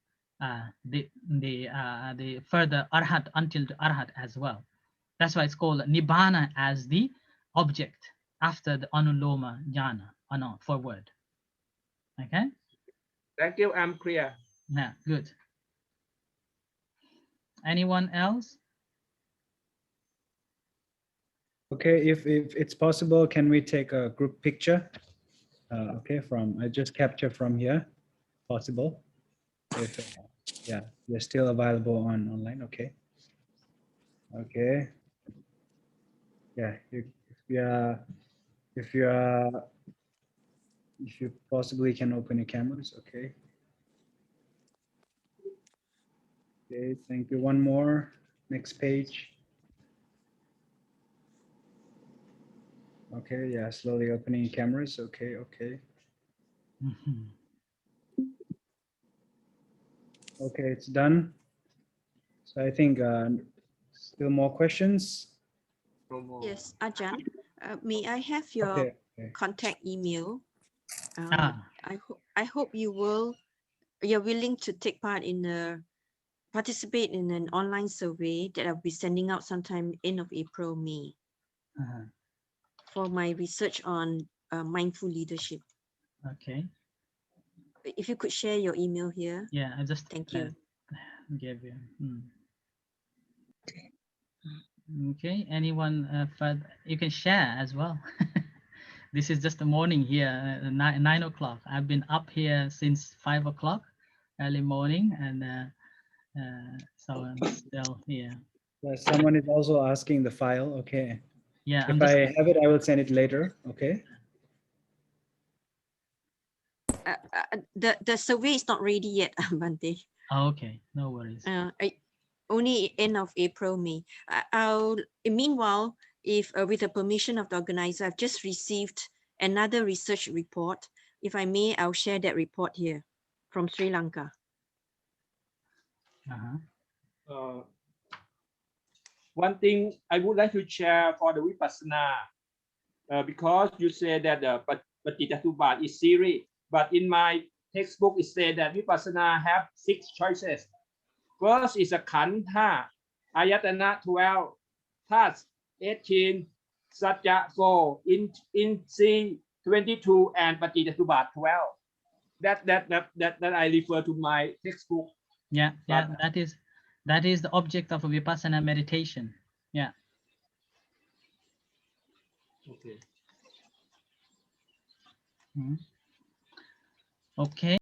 the further arhat until the arhat as well. That's why it's called nibbana as the object after the anuloma jnana, forward. Okay. Thank you. I'm clear. Yeah, good. Anyone else? Okay, if it's possible, can we take a group picture? Okay, I just capture from here, possible. If yeah, you're still available online. Okay. Okay. Yeah, if you possibly can open your cameras. Okay. Okay, thank you. One more. Next page. Okay, yeah, slowly opening cameras. Okay, okay. Okay, it's done. So I think still more questions. No more. Yes, Ajahn, may I have your Okay, okay. contact email? Ah. I hope you're willing to take part participate in an online survey that I'll be sending out sometime end of April, May, for my research on mindful leadership. Okay. If you could share your email here. Yeah, I just Thank you. gave you. Okay, anyone further? You can share as well. This is just the morning here, 9 o'clock. I've been up here since 5 o'clock, early morning, and so I'm still here. Yeah, someone is also asking the file. Okay. Yeah, If I have it, I will send it later. Okay. The survey is not ready yet, Bhante. Oh, okay, no worries. Only end of April, May. Meanwhile, if with the permission of the organizer, I've just received another research report. If I may, I'll share that report here from Sri Lanka. One thing I would like to share for the Vipassana, because you said that the Patisambhida is series, but in my textbook it said that Vipassana have 6 choices. First is a Khandha, Ayatana 12, Thas 18, Satya 4, Insi 22, and Patisambhida 12. That I refer to my textbook. Yeah, that is the object of a Vipassana meditation. Yeah. Okay. Okay.